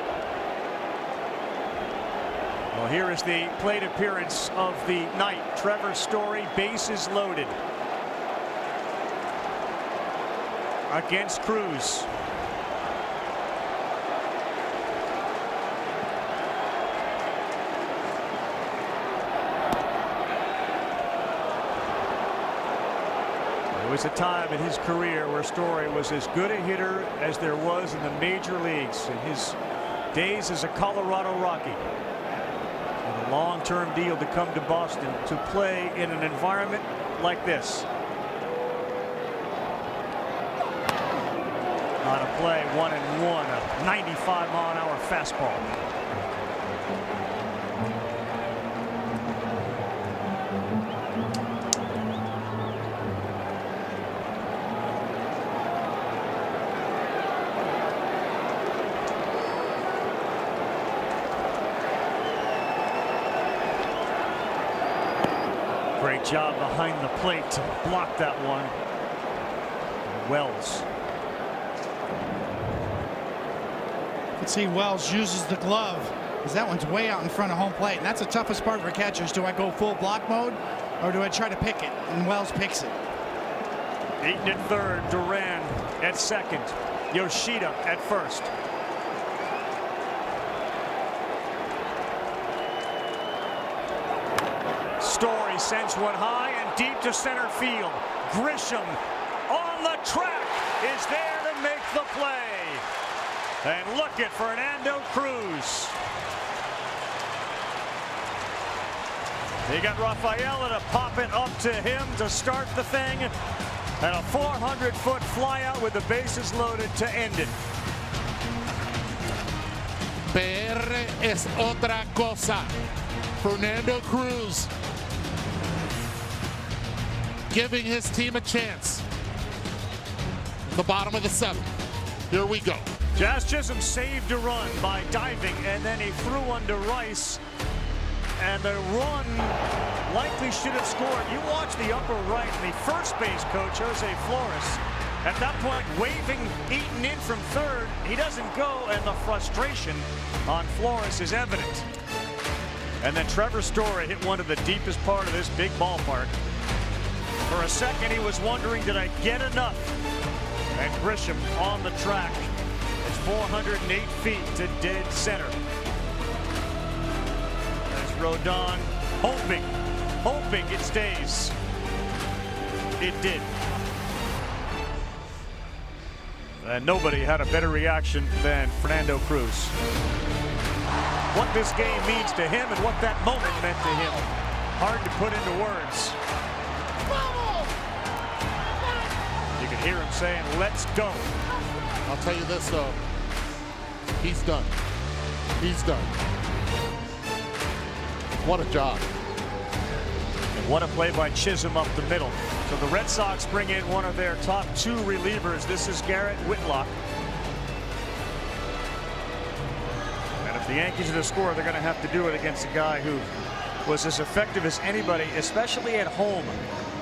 Well, here is the plate appearance of the night. Trevor Story, bases loaded. Against Cruz. There was a time in his career where Story was as good a hitter as there was in the major leagues in his days as a Colorado Rocky. And a long-term deal to come to Boston to play in an environment like this. On a play, 1-1, a 95-mile-an-hour fastball. Great job behind the plate to block that one. Wells. You can see Wells uses the glove, because that one's way out in front of home plate, and that's the toughest part for catchers. Do I go full block mode, or do I try to pick it? And Wells picks it. Eaton at third, Duran at second, Yoshida at first. Story sends one high and deep to center field. Grisham on the track is there to make the play. And look at Fernando Cruz. He got Rafaela to pop it up to him to start the thing. And a 400-foot flyout with the bases loaded to end it. PR es otra cosa. Fernando Cruz giving his team a chance. The bottom of the seventh. Here we go. Jazz Chisholm saved a run by diving, and then he threw one to Rice. And the run likely should have scored. You watch the upper right, the first base coach, Jose Flores, at that point waving Eaton in from third. He doesn't go, and the frustration on Flores is evident. And then Trevor Story hit one to the deepest part of this big ballpark. For a second, he was wondering, did I get enough? And Grisham on the track. It's 408 feet to dead center. Rodon hoping it stays. It did. And nobody had a better reaction than Fernando Cruz. What this game means to him and what that moment meant to him, hard to put into words. You can hear him saying, let's go. I'll tell you this, though. He's done. He's done. What a job. And what a play by Chisholm up the middle. So the Red Sox bring in one of their top two relievers. This is Garrett Whitlock. And if the Yankees are to score, they're going to have to do it against a guy who was as effective as anybody, especially at home.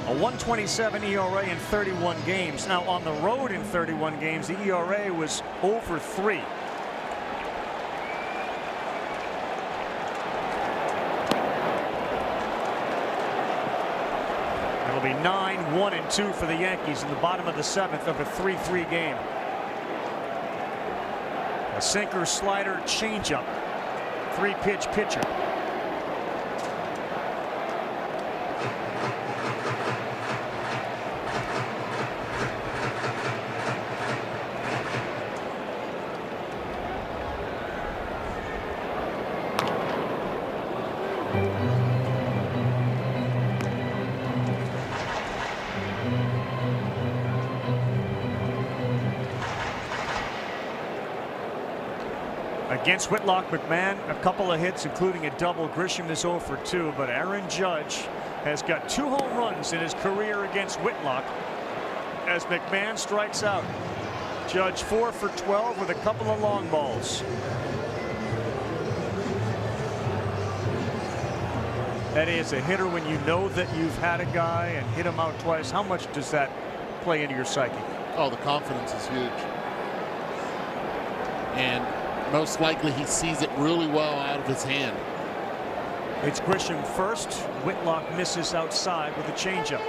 A 1.27 ERA in 31 games. Now on the road in 31 games, the ERA was over 3. It'll be 9-1-2 for the Yankees in the bottom of the seventh of a 3-3 game. A sinker, slider, changeup. 3-pitch pitcher. Against Whitlock, McMahon, a couple of hits, including a double. Grisham is 0 for 2, but Aaron Judge has got 2 home runs in his career against Whitlock as McMahon strikes out. Judge 4 for 12 with a couple of long balls. That is a hitter when you know that you've had a guy and hit him out twice. How much does that play into your psyche? Oh, the confidence is huge. And most likely he sees it really well out of his hand. It's Grisham first. Whitlock misses outside with a changeup.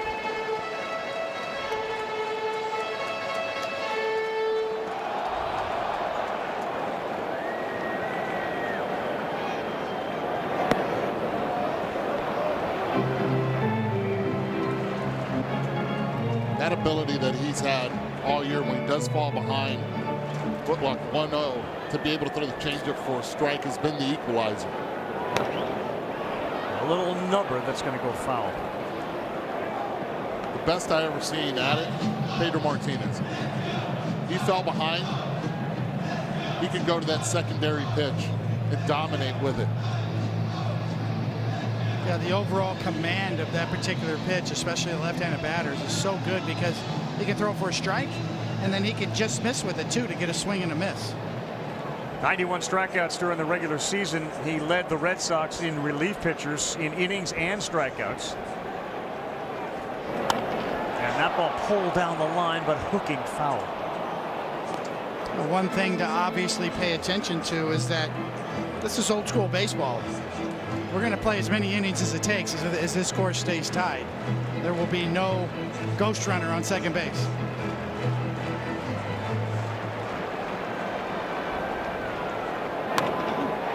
That ability that he's had all year when he does fall behind Whitlock 1-0 to be able to throw the changeup for a strike has been the equalizer. A little number that's going to go foul. The best I ever seen at it, Pedro Martinez. He fell behind. He can go to that secondary pitch and dominate with it. Yeah, the overall command of that particular pitch, especially the left-handed batters, is so good because he can throw for a strike, and then he can just miss with it too to get a swing and a miss. 91 strikeouts during the regular season. He led the Red Sox in relief pitchers in innings and strikeouts. And that ball pulled down the line, but hooking foul. Well, one thing to obviously pay attention to is that this is old school baseball. We're going to play as many innings as it takes as this score stays tied. There will be no ghost runner on second base.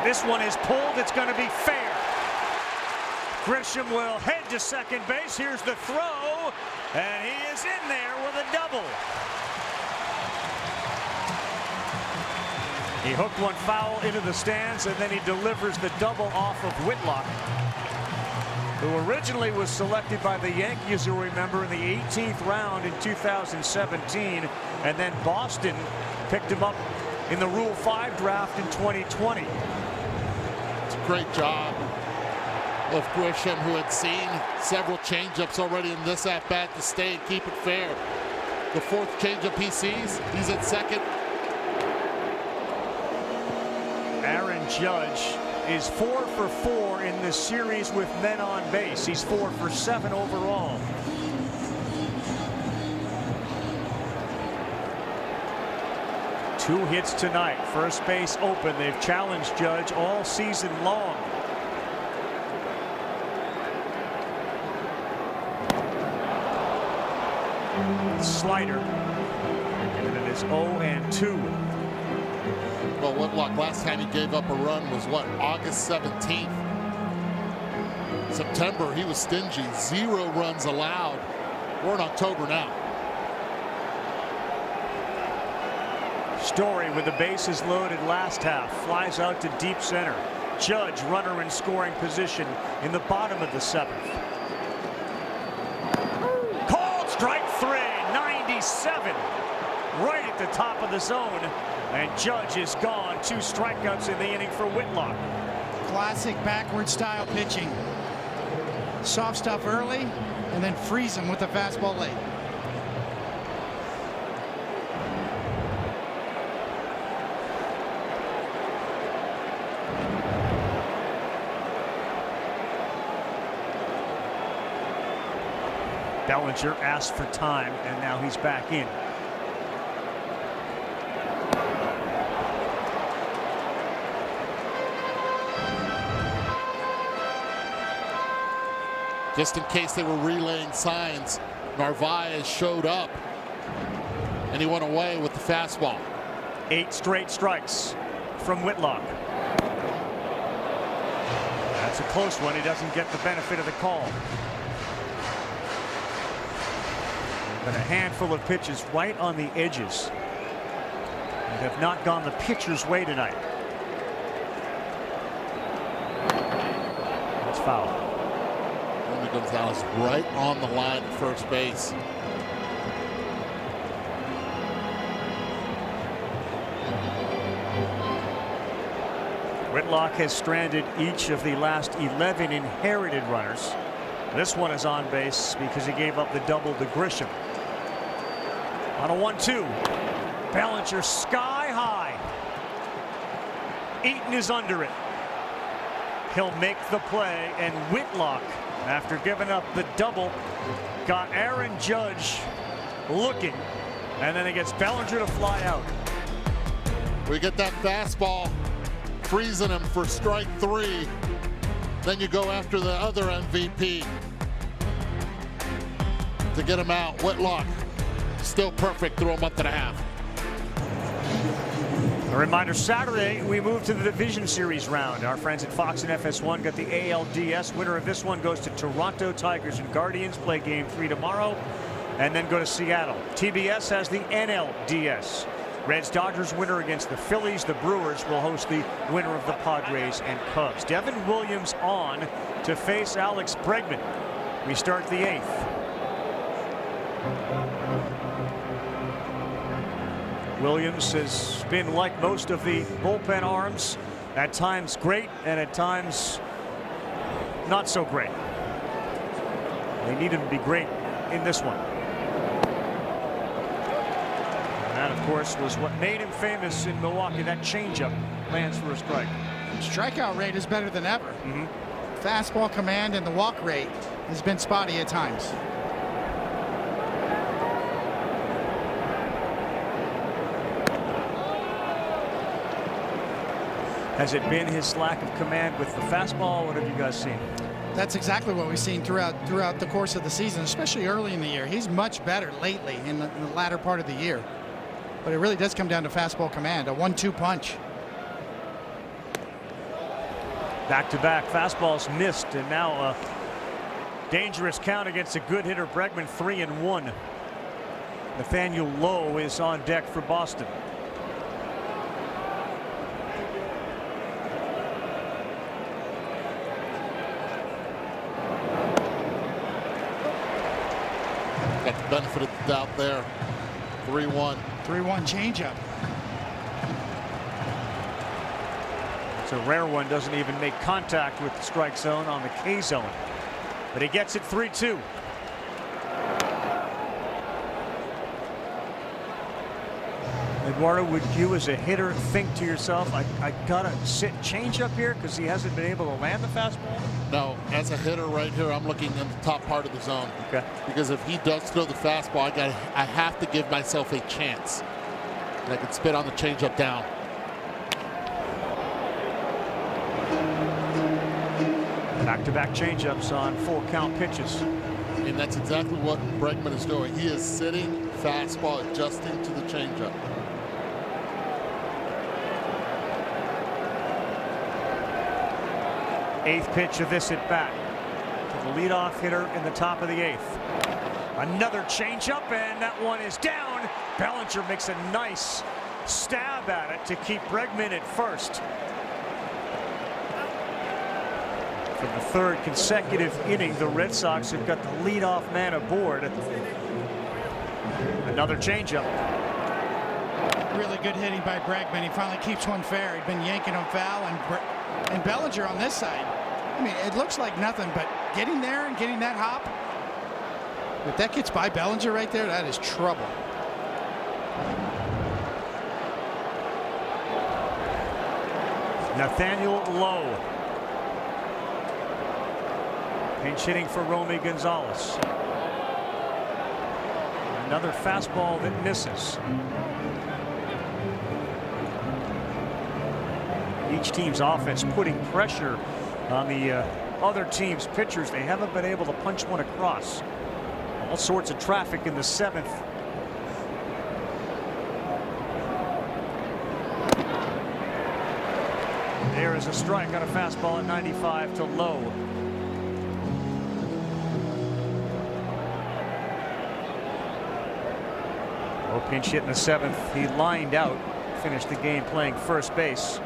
This one is pulled. It's going to be fair. Grisham will head to second base. Here's the throw, and he is in there with a double. He hooked one foul into the stands, and then he delivers the double off of Whitlock, who originally was selected by the Yankees, you'll remember, in the 18th round in 2017, and then Boston picked him up in the Rule 5 draft in 2020. It's a great job of Grisham, who had seen several changeups already in this at-bat, to stay and keep it fair. The fourth changeup he sees, he's at second. Aaron Judge is 4 for 4 in this series with men on base. He's 4 for 7 overall. Two hits tonight. First base open. They've challenged Judge all season long. Slider. And it is 0-2. Well, Whitlock, last time he gave up a run was what, August 17th. September, he was stingy. 0 runs allowed. We're in October now. Story with the bases loaded last half. Flies out to deep center. Judge, runner in scoring position in the bottom of the 7th. Called strike 3, 97. Right at the top of the zone. And Judge is gone. 2 strikeouts in the inning for Whitlock. Classic backward style pitching. Soft stuff early and then freeze him with the fastball late. Bellinger asked for time, and now he's back in. Just in case they were relaying signs, Narvaez showed up, and he went away with the fastball. 8 straight strikes from Whitlock. That's a close one. He doesn't get the benefit of the call. But a handful of pitches right on the edges and have not gone the pitcher's way tonight. That's foul. Tony Gonzalez right on the line at first base. Whitlock has stranded each of the last 11 inherited runners. This one is on base because he gave up the double to Grisham. On a 1-2. Bellinger sky high. Eaton is under it. He'll make the play, and Whitlock, after giving up the double, got Aaron Judge looking, and then he gets Bellinger to fly out. We get that fastball, freezing him for strike 3. Then you go after the other MVP to get him out. Whitlock, still perfect through a month and a half. A reminder, Saturday we move to the Division Series round. Our friends at Fox and FS1 got the ALDS. Winner of this one goes to Toronto. Tigers and Guardians play game 3 tomorrow and then go to Seattle. TBS has the NLDS. Reds-Dodgers winner against the Phillies. The Brewers will host the winner of the Padres and Cubs. Devin Williams on to face Alex Bregman. We start the 8th. Williams has been like most of the bullpen arms, at times great and at times not so great. They need him to be great in this one. And that, of course, was what made him famous in Milwaukee. That changeup lands for a strike. Strikeout rate is better than ever. Fastball command and the walk rate has been spotty at times. Has it been his lack of command with the fastball? What have you guys seen? That's exactly what we've seen throughout the course of the season, especially early in the year. He's much better lately in the latter part of the year. But it really does come down to fastball command, a 1-2 punch. Back-to-back fastballs missed, and now a dangerous count against a good hitter, Bregman, 3-1. Nathaniel Lowe is on deck for Boston. Got the benefit of the doubt there. 3-1. 3-1 changeup. It's a rare one, doesn't even make contact with the strike zone on the K zone. But he gets it 3-2. Eduardo, would you as a hitter think to yourself, I gotta sit change up here because he hasn't been able to land the fastball? No, as a hitter right here, I'm looking in the top part of the zone. Okay. Because if he does throw the fastball, I have to give myself a chance. And I can spit on the changeup down. Back-to-back changeups on full count pitches. And that's exactly what Bregman is doing. He is sitting fastball, adjusting to the changeup. Eighth pitch of this at bat to the leadoff hitter in the top of the eighth. Another changeup, and that one is down. Bellinger makes a nice stab at it to keep Bregman at first. For the third consecutive inning, the Red Sox have got the leadoff man aboard. Another changeup. Really good hitting by Bregman. He finally keeps one fair. He'd been yanking them foul, and Bellinger on this side. I mean, it looks like nothing, but getting there and getting that hop. If that gets by Bellinger right there, that is trouble. Nathaniel Lowe. Pinch hitting for Romy Gonzalez. Another fastball that misses. Each team's offense putting pressure on the other team's pitchers. They haven't been able to punch one across. All sorts of traffic in the seventh. There is a strike on a fastball at 95 to Lowe. Lowe pinch hit in the seventh. He lined out, finished the game playing first base.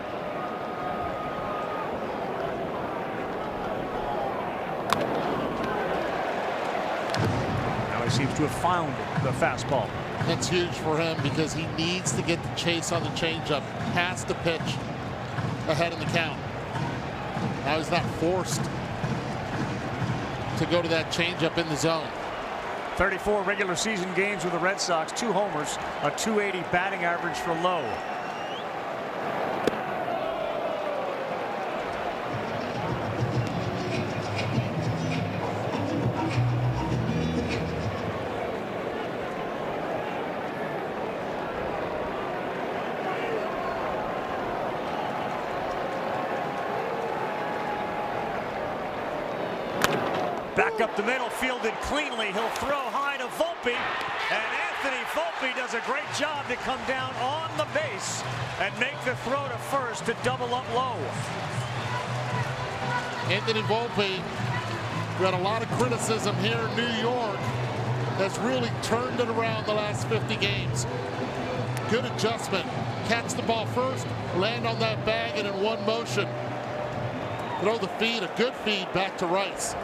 Now he seems to have found the fastball. That's huge for him because he needs to get the chase on the changeup, has to pitch ahead in the count. Now he's not forced to go to that changeup in the zone. 34 regular season games with the Red Sox, 2 homers, a .280 batting average for Lowe. Back up the middle, fielded cleanly. He'll throw high to Volpe, and Anthony Volpe does a great job to come down on the base and make the throw to first to double up Lowe. Anthony Volpe, who had a lot of criticism here in New York, has really turned it around the last 50 games. Good adjustment. Catch the ball first, land on that bag, and in one motion, throw the feed, a good feed back to Rice.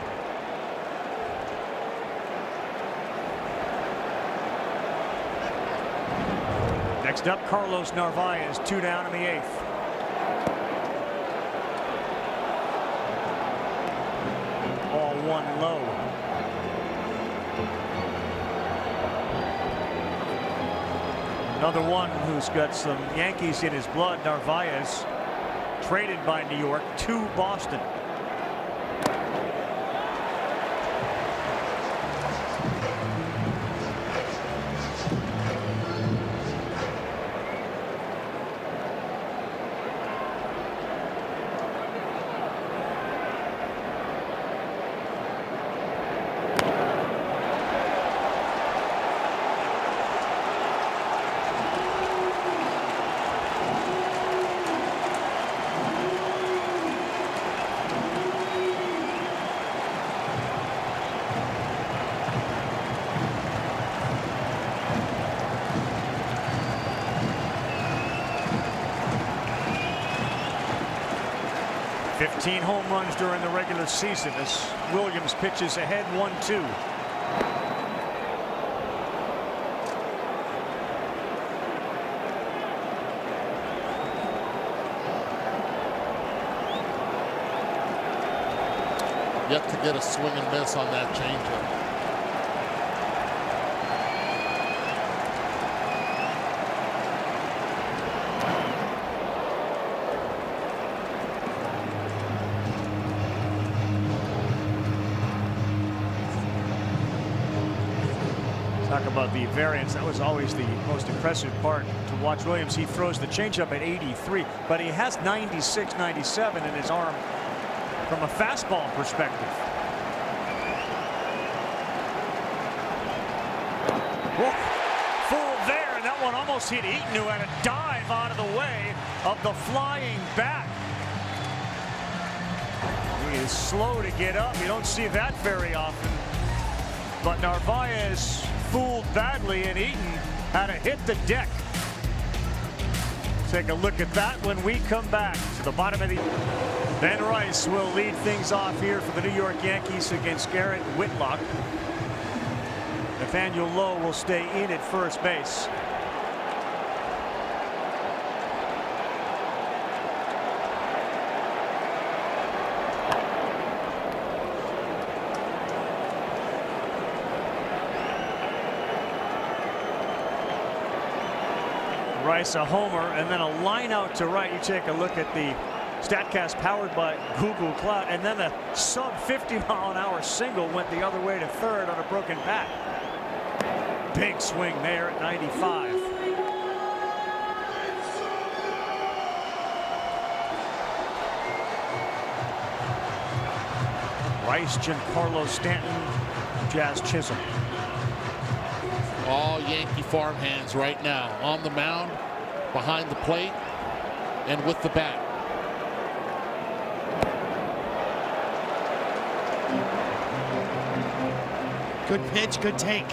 Next up, Carlos Narvaez, 2 down in the 8th. Ball 1 low. Another one who's got some Yankees in his blood, Narvaez, traded by New York to Boston. 15 home runs during the regular season as Williams pitches ahead 1-2. Yet to get a swing and miss on that changeup. Talk about the variance. That was always the most impressive part to watch Williams. He throws the changeup at 83, but he has 96, 97 in his arm from a fastball perspective. Whoa. Full there, and that one almost hit Eaton, who had a dive out of the way of the flying bat. He is slow to get up. You don't see that very often. But Narvaez fooled badly, and Eaton had to hit the deck. Take a look at that when we come back to the bottom of the. Ben Rice will lead things off here for the New York Yankees against Garrett Whitlock. Nathaniel Lowe will stay in at first base. Rice a homer, and then a line out to right. You take a look at the StatCast powered by Google Cloud, and then a sub 50-mile-an-hour single went the other way to third on a broken bat. Big swing there at 95. Rice, Giancarlo Stanton, Jazz Chisholm. All Yankee farmhands right now on the mound, behind the plate, and with the bat. Good pitch, good take.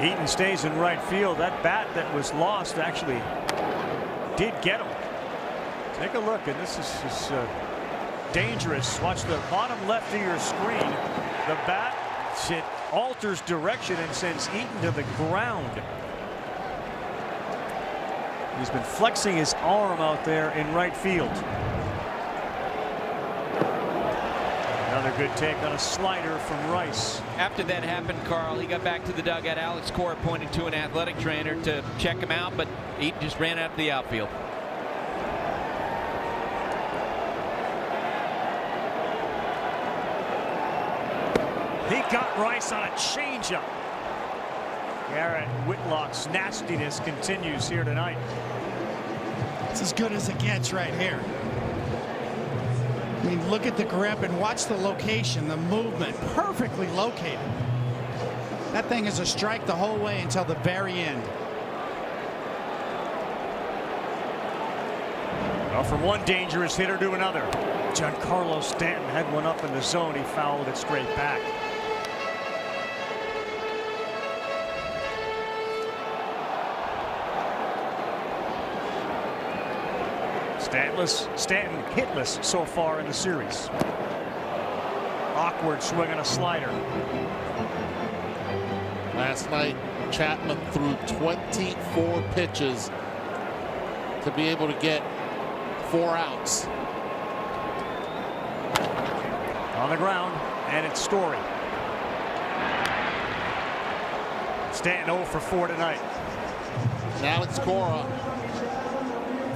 Eaton stays in right field. That bat that was lost actually did get him. Take a look, and this is dangerous. Watch the bottom left of your screen. The bat, it alters direction and sends Eaton to the ground. He's been flexing his arm out there in right field. Another good take on a slider from Rice. After that happened, Carl, he got back to the dugout. Alex Cora pointed to an athletic trainer to check him out, but Eaton just ran out to the outfield. He got Rice on a changeup. Garrett Whitlock's nastiness continues here tonight. It's as good as it gets right here. I mean, look at the grip and watch the location, the movement, perfectly located. That thing is a strike the whole way until the very end. Well, from one dangerous hitter to another. Giancarlo Stanton had one up in the zone. He fouled it straight back. Stanton hitless so far in the series. Awkward swing on a slider. Last night, Chapman threw 24 pitches to be able to get 4 outs. On the ground, and it's Story. Stanton 0 for 4 tonight. And Alex Cora,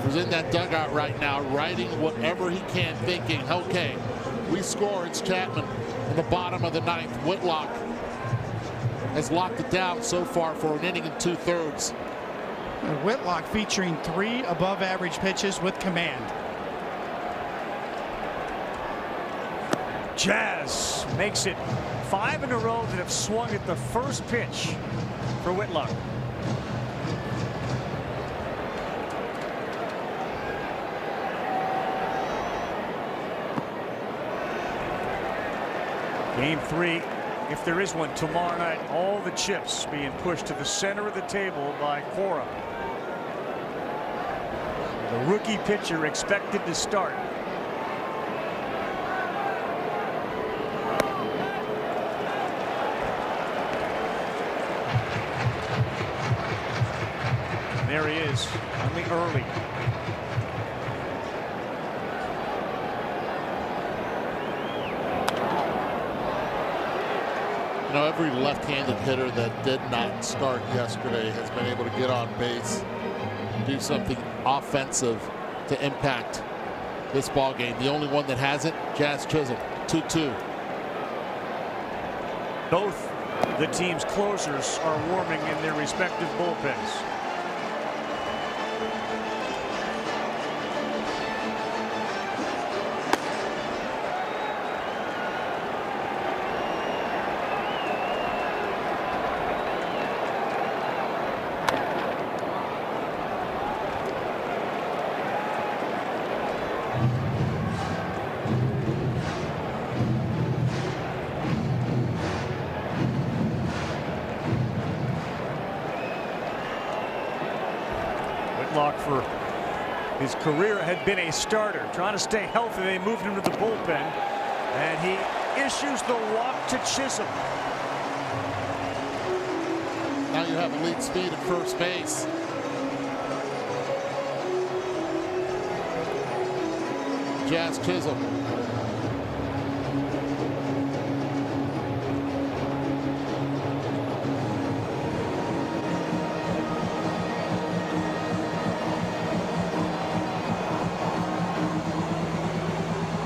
who's in that dugout right now, writing whatever he can, thinking, okay, we score, it's Chapman in the bottom of the 9th. Whitlock has locked it down so far for an inning and 2/3. Whitlock featuring 3 above average pitches with command. Jazz makes it 5 in a row that have swung at the first pitch for Whitlock. Game 3, if there is one tomorrow night, all the chips being pushed to the center of the table by Cora. rookie pitcher expected to start. There he is, only early. You know, every left-handed hitter that did not start yesterday has been able to get on base, do something offensive to impact this ball game. The only one that hasn't, Jazz Chisholm, 2-2. Both the team's closers are warming in their respective bullpens. Whitlock, for his career, had been a starter. Trying to stay healthy, they moved him to the bullpen, and he issues the walk to Chisholm. Now you have elite speed at first base. Jazz Chisholm.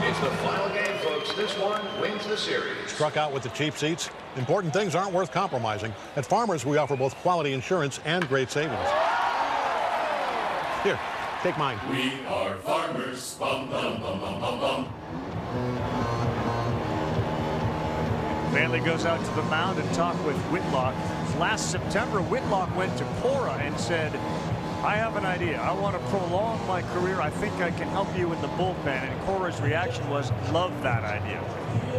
It's the final game, folks. This one wins the series. Struck out with the cheap seats. Important things aren't worth compromising. At Farmers, we offer both quality insurance and great savings. Here, take mine. We are farmers. Bum, bum, bum, bum, bum, bum. Manley goes out to the mound and talked with Whitlock. Last September, Whitlock went to Cora and said, I have an idea. I want to prolong my career. I think I can help you in the bullpen. And Cora's reaction was, love that idea.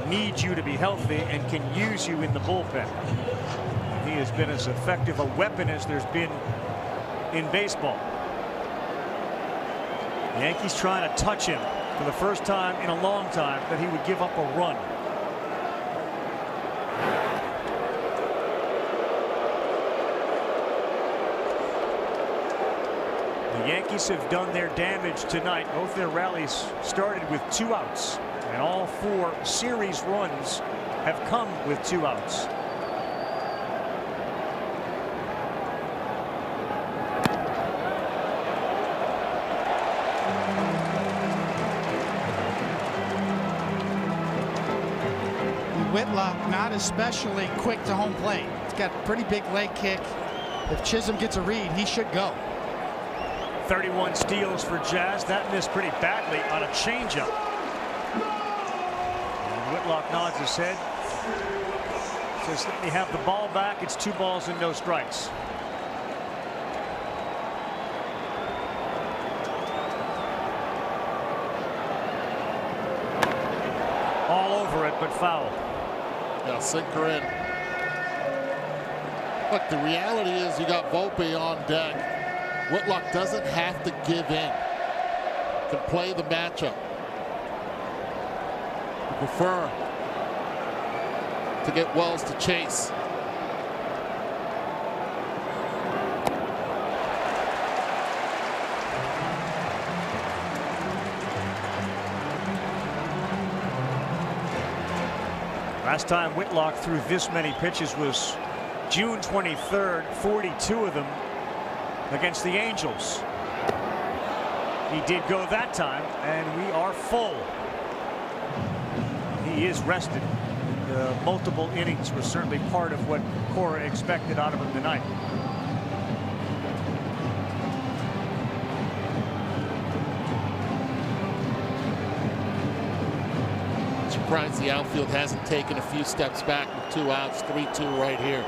Need you to be healthy and can use you in the bullpen. He has been as effective a weapon as there's been in baseball. The Yankees trying to touch him for the first time in a long time that he would give up a run. The Yankees have done their damage tonight. Both their rallies started with 2 outs, and all 4 series runs have come with 2 outs. Whitlock not especially quick to home plate. He's got a pretty big leg kick. If Chisholm gets a read, he should go. 31 steals for Jazz. That missed pretty badly on a changeup. And Whitlock nods his head. Says, let me have the ball back. It's 2 balls and no strikes. All over it, but foul. Yeah, sinker in. Look, the reality is you got Volpe on deck. Whitlock doesn't have to give in. Can play the matchup. You prefer to get Wells to chase. Last time Whitlock threw this many pitches was June 23rd, 42 of them against the Angels. He did go that time, and we are full. He is rested. The multiple innings was certainly part of what Cora expected out of him tonight. Surprised the outfield hasn't taken a few steps back with 2 outs, 3-2 right here,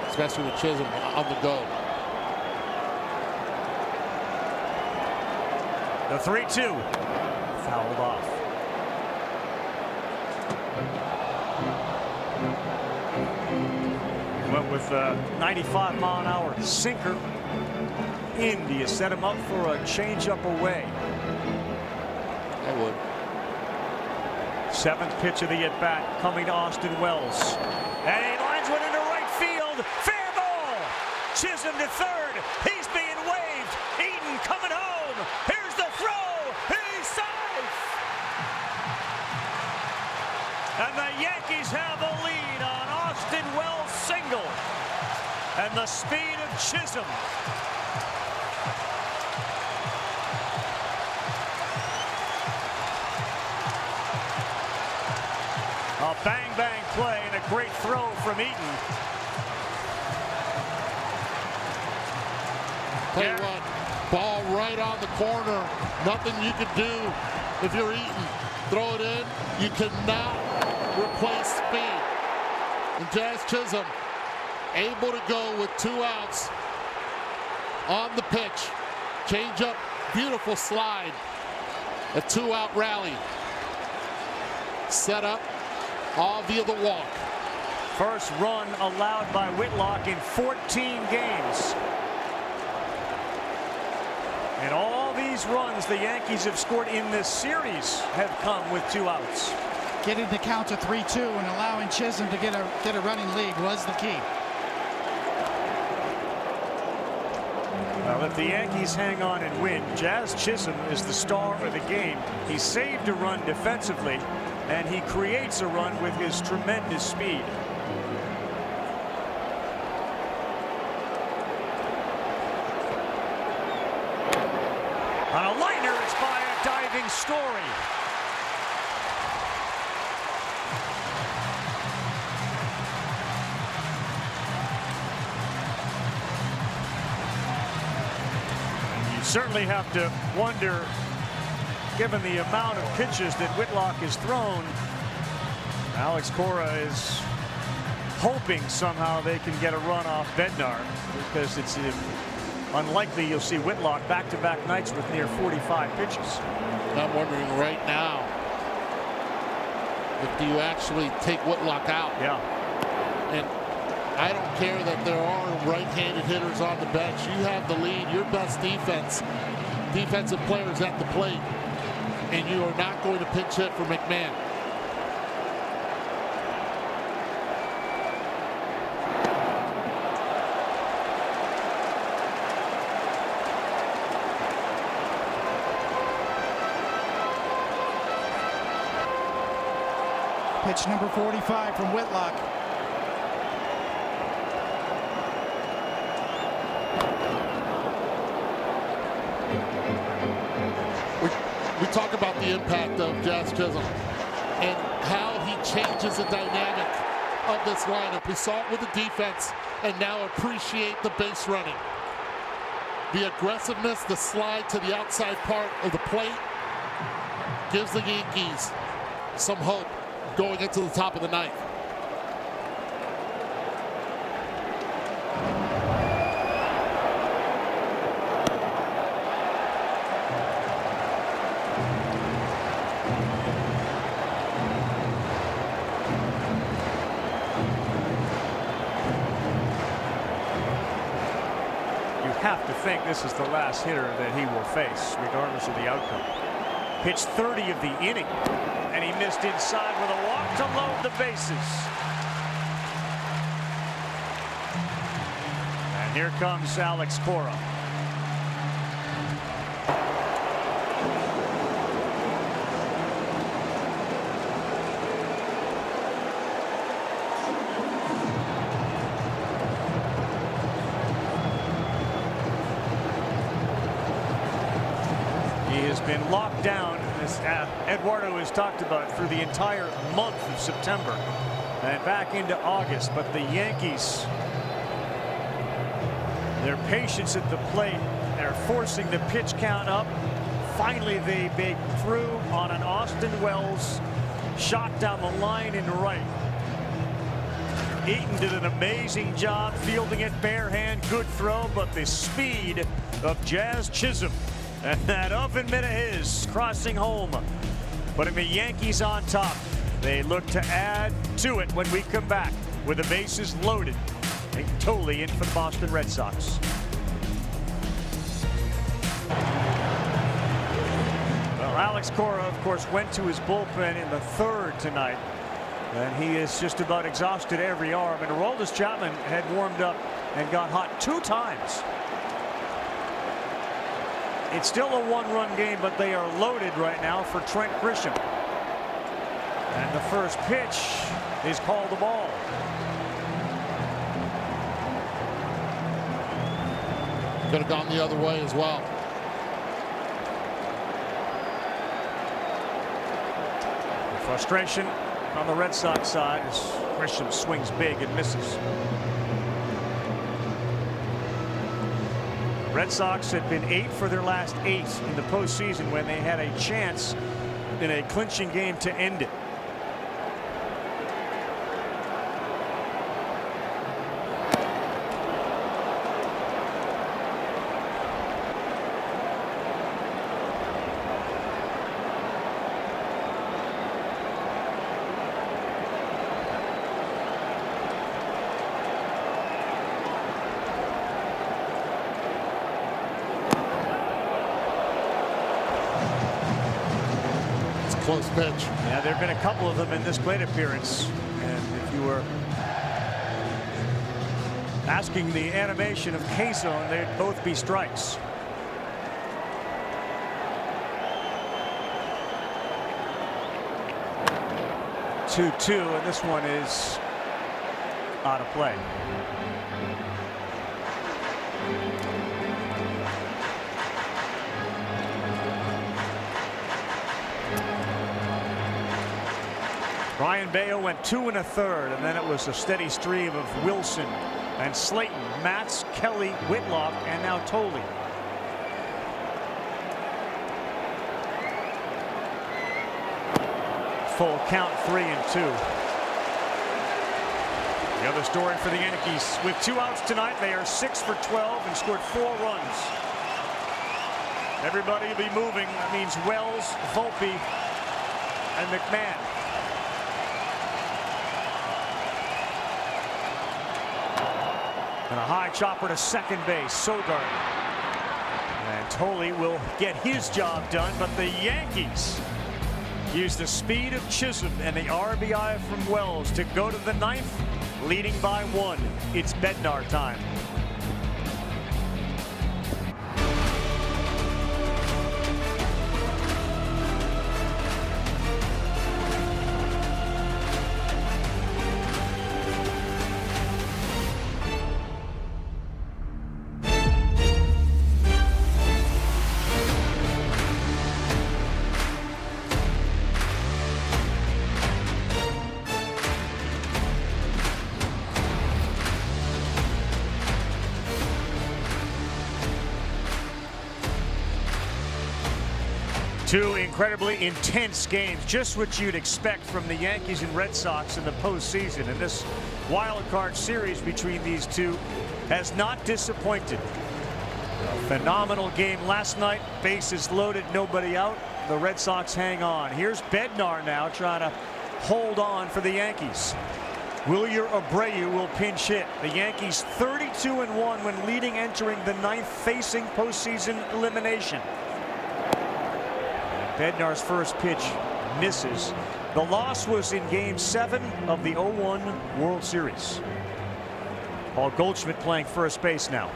especially with Chisholm on the go. The 3-2 fouled off. Went with a 95-mile-an-hour sinker. in, do you set him up for a changeup away? I would. Seventh pitch of the at-bat coming to Austin Wells. And he lines one into right field. Fair ball. Chisholm to third. He's being waved. Eaton coming home. Here's the throw. He's safe. And the Yankees have a lead on Austin Wells' single. And the speed of Chisholm. A bang-bang play and a great throw from Eaton. Tell you what, ball right on the corner. Nothing you can do if you're Eaton. Throw it in. You cannot replace speed. And Jazz Chisholm able to go with 2 outs on the pitch. Change up, beautiful slide. A 2-out rally. Set up. All via the walk. First run allowed by Whitlock in 14 games. And all these runs the Yankees have scored in this series have come with 2 outs. Getting the count to 3-2 and allowing Chisholm to get a running lead was the key. Well, if the Yankees hang on and win, Jazz Chisholm is the star of the game. He saved a run defensively, and he creates a run with his tremendous speed. On a liner, it's by a diving Story. And you certainly have to wonder, given the amount of pitches that Whitlock has thrown, Alex Cora is hoping somehow they can get a run off Bednar, because it's unlikely you'll see Whitlock back-to-back nights with near 45 pitches. I'm wondering right now, if do you actually take Whitlock out? Yeah. And I don't care that there are right-handed hitters on the bench. You have the lead, your best defensive players at the plate, and you are not going to pinch hit for McMahon. Pitch number 45 from Whitlock. We talk about the impact of Jazz Chisholm and how he changes the dynamic of this lineup. We saw it with the defense, and now appreciate the base running. The aggressiveness, the slide to the outside part of the plate gives the Yankees some hope going into the top of the ninth. You have to think this is the last hitter that he will face, regardless of the outcome. Pitch 30 of the inning, and he missed inside with a walk to load the bases. And here comes Alex Cora. He has been locked down, as Eduardo has talked about, through the entire month of September and back into August. But the Yankees, their patience at the plate, they're forcing the pitch count up. Finally, they break through on an Austin Wells shot down the line in right. Eaton did an amazing job fielding it bare hand, good throw, but the speed of Jazz Chisholm and that oven mitt of his crossing home, putting the Yankees on top. They look to add to it when we come back with the bases loaded and totally in for the Boston Red Sox. Alex Cora, of course, went to his bullpen in the third tonight, and he is just about exhausted every arm. And Aroldis Chapman had warmed up and got hot 2 times. It's still a 1-run game, but they are loaded right now for Trent Grisham. And the first pitch is called a ball. Could have gone the other way as well. Frustration on the Red Sox side as Grisham swings big and misses. Red Sox had been 8 for their last 8 in the postseason when they had a chance in a clinching game to end it. Close pitch. Yeah, there have been a couple of them in this plate appearance, and if you were asking the animation of K-zone, they'd both be strikes. Two, and this one is out of play. Ryan Baio went 2 1/3, and then it was a steady stream of Wilson and Slayton, Matz, Kelly, Whitlock, and now Tolley. Full count, 3-2. The other story for the Yankees, with 2 outs tonight, they are 6 for 12 and scored 4 runs. Everybody will be moving. That means Wells, Volpe, and McMahon. And a high chopper to second base, Sogard. And Tolley will get his job done, but the Yankees use the speed of Chisholm and the RBI from Wells to go to the 9th, leading by 1. It's Bednar time. Two incredibly intense games, just what you'd expect from the Yankees and Red Sox in the postseason. And this wild card series between these two has not disappointed. A phenomenal game last night. Bases loaded, nobody out. The Red Sox hang on. Here's Bednar now trying to hold on for the Yankees. Wilyer Abreu will pinch hit. The Yankees 32-1 when leading entering the 9th, facing postseason elimination. Bednar's first pitch misses. The loss was in Game 7 of the 0-1 World Series. Paul Goldschmidt playing first base now.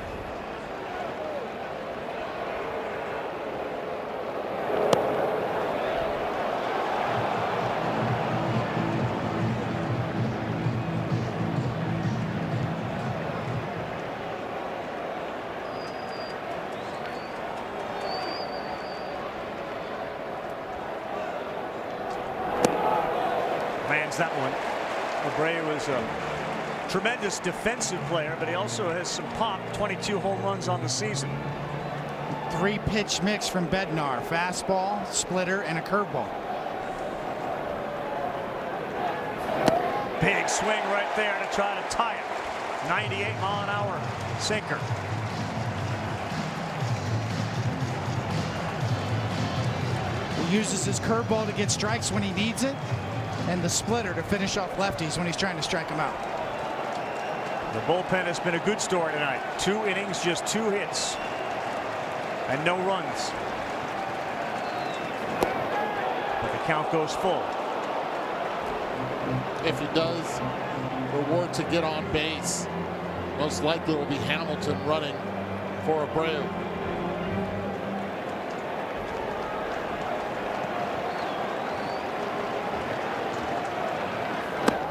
Lands that one. Abreu is a tremendous defensive player, but he also has some pop. 22 home runs on the season. 3-pitch mix from Bednar: fastball, splitter, and a curveball. Big swing right there to try to tie it. 98-mile-an-hour sinker. He uses his curveball to get strikes when he needs it, and the splitter to finish off lefties when he's trying to strike them out. The bullpen has been a good story tonight. 2 innings, just 2 hits, and no runs. count goes full. If he does reward to get on base, most likely it will be Hamilton running for Abreu.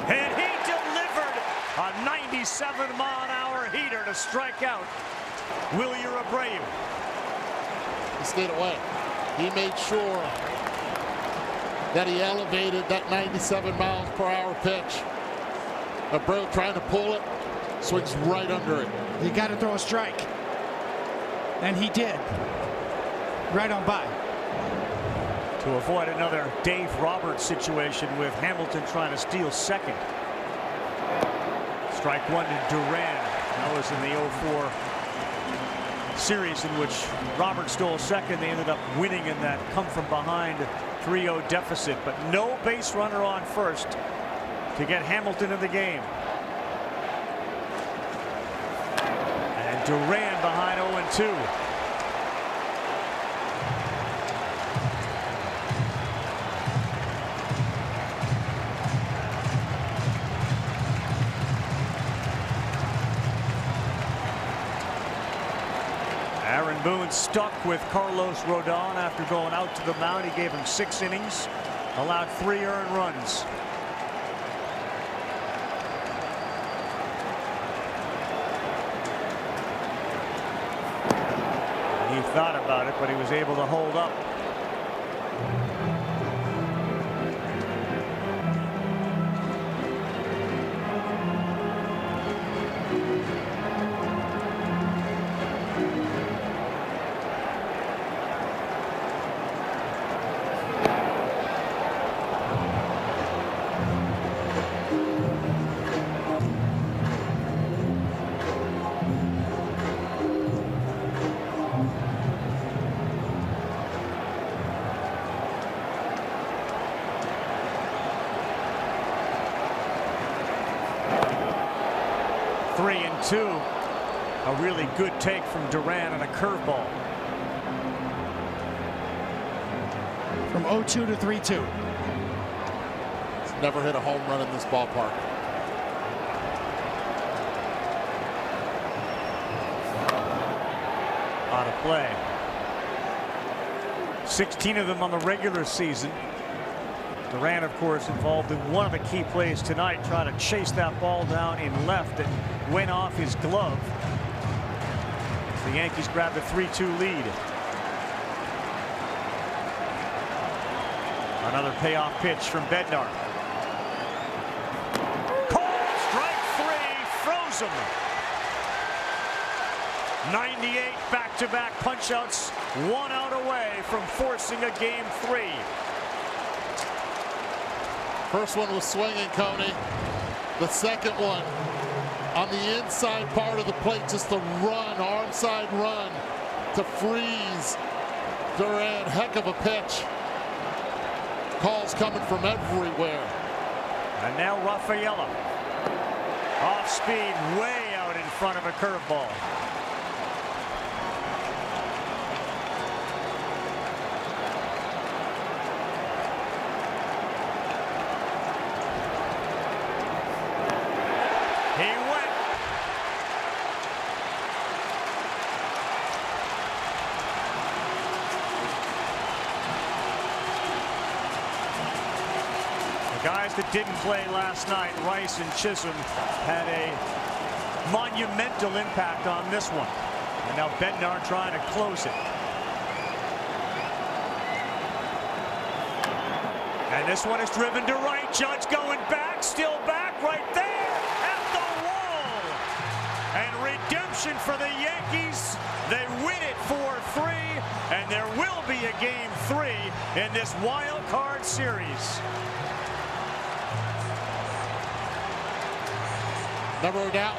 And he delivered a 97-mile-an-hour heater to strike out Wilyer Abreu. He stayed away. He made sure that he elevated that 97 miles per hour pitch. Abreu trying to pull it, swings right under it. You got to throw a strike. And he did. Right on by. To avoid another Dave Roberts situation with Hamilton trying to steal second. Strike one to Duran. That was in the 0-4 series in which Roberts stole second. They ended up winning in that come from behind 3-0 deficit, but no base runner on first to get Hamilton in the game. And Duran behind 0-2. Aaron Boone stuck with Carlos Rodon after going out to the mound. He gave him 6 innings, allowed 3 earned runs. He thought about it, but he was able to hold up. A really good take from Duran on a curveball. From 0-2 to 3-2. He's never hit a home run in this ballpark. Out of play. 16 of them on the regular season. Duran, of course, involved in one of the key plays tonight, trying to chase that ball down in left and went off his glove. The Yankees grabbed a 3-2 lead. Another payoff pitch from Bednar. Called strike 3, froze him. 98 back-to-back punch-outs, 1 out away from forcing a game 3. First one was swinging, Coney. The second one on the inside part of the plate, just a run, arm side run to freeze Duran. Heck of a pitch. Calls coming from everywhere. And now Rafaela. Off speed, way out in front of a curveball. Guys that didn't play last night, Rice and Chisholm, had a monumental impact on this one. And now Bednar trying to close it. And this one is driven to right. Judge going back, still back, right there at the wall. And redemption for the Yankees. They win it 4-3, and there will be a game 3 in this wild card series. Never a doubt.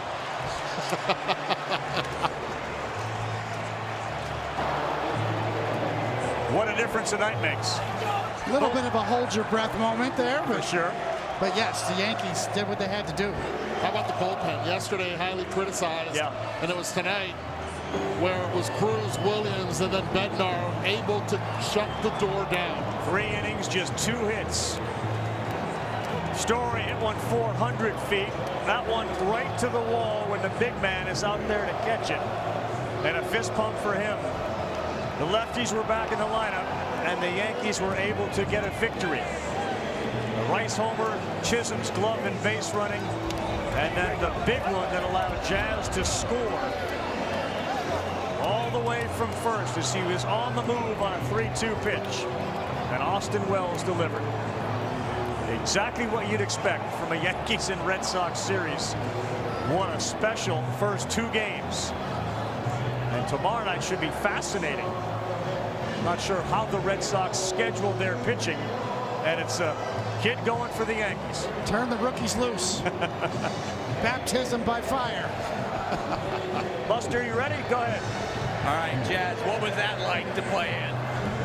What a difference a night makes. A little bit of a hold your breath moment there, but for sure. But yes, the Yankees did what they had to do. How about the bullpen? Yesterday, highly criticized. Yeah. And it was tonight where it was Cruz, Williams, and then Bednar able to shut the door down. 3 innings, just 2 hits. Story hit one 400 feet. That one right to the wall when the big man is out there to catch it. And a fist pump for him. The lefties were back in the lineup, and the Yankees were able to get a victory. The Rice homer, Chisholm's glove and base running, and then the big one that allowed Jazz to score all the way from first as he was on the move on a 3-2 pitch. And Austin Wells delivered. Exactly what you'd expect from a Yankees and Red Sox series. What a special first 2 games. And tomorrow night should be fascinating. Not sure how the Red Sox scheduled their pitching. And it's a kid going for the Yankees. Turn the rookies loose. Baptism by fire. Buster, you ready? Go ahead. All right, Jazz, what was that like to play in?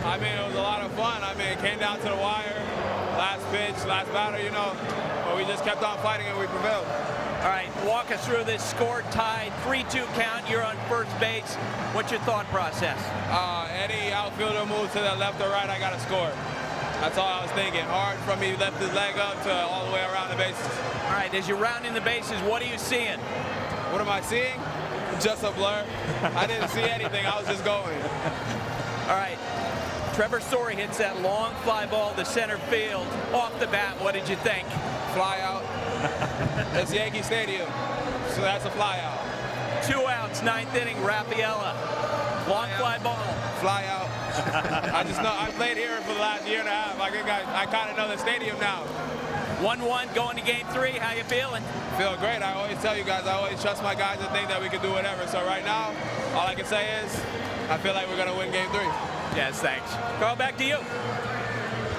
I mean, it was a lot of fun. I mean, it came down to the wire. Last pitch, last batter, you know. But we just kept on fighting and we prevailed. All right, walk us through this score tied 3-2 count. You're on first base. What's your thought process? Any outfielder moves to the left or right, I got to score. That's all I was thinking. Hard from me, left his leg up to all the way around the bases. All right, as you're rounding the bases, what are you seeing? What am I seeing? Just a blur. I didn't see anything. I was just going. All right. Trevor Story hits that long fly ball to center field. Off the bat, what did you think? Fly out. It's Yankee Stadium, so that's a fly out. 2 outs, 9th inning, Rafaela. Long fly ball. Fly out. I just know, I played here for the last year and a half. I kind of know the stadium now. 1-1 going to game 3. How you feeling? Feel great. I always tell you guys, I always trust my guys and think that we can do whatever. So right now, all I can say is, I feel like we're going to win game 3. Yes, thanks. Carl, back to you.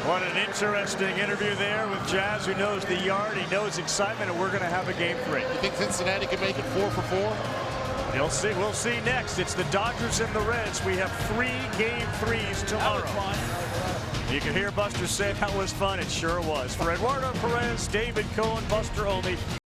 What an interesting interview there with Jazz, who knows the yard, he knows excitement, and we're going to have a game 3. You think Cincinnati can make it 4 for 4? You'll see. We'll see next. It's the Dodgers and the Reds. We have 3 game 3s tomorrow. That was fun. You can hear Buster say that was fun. It sure was. For Eduardo Perez, David Cohen, Buster Olney.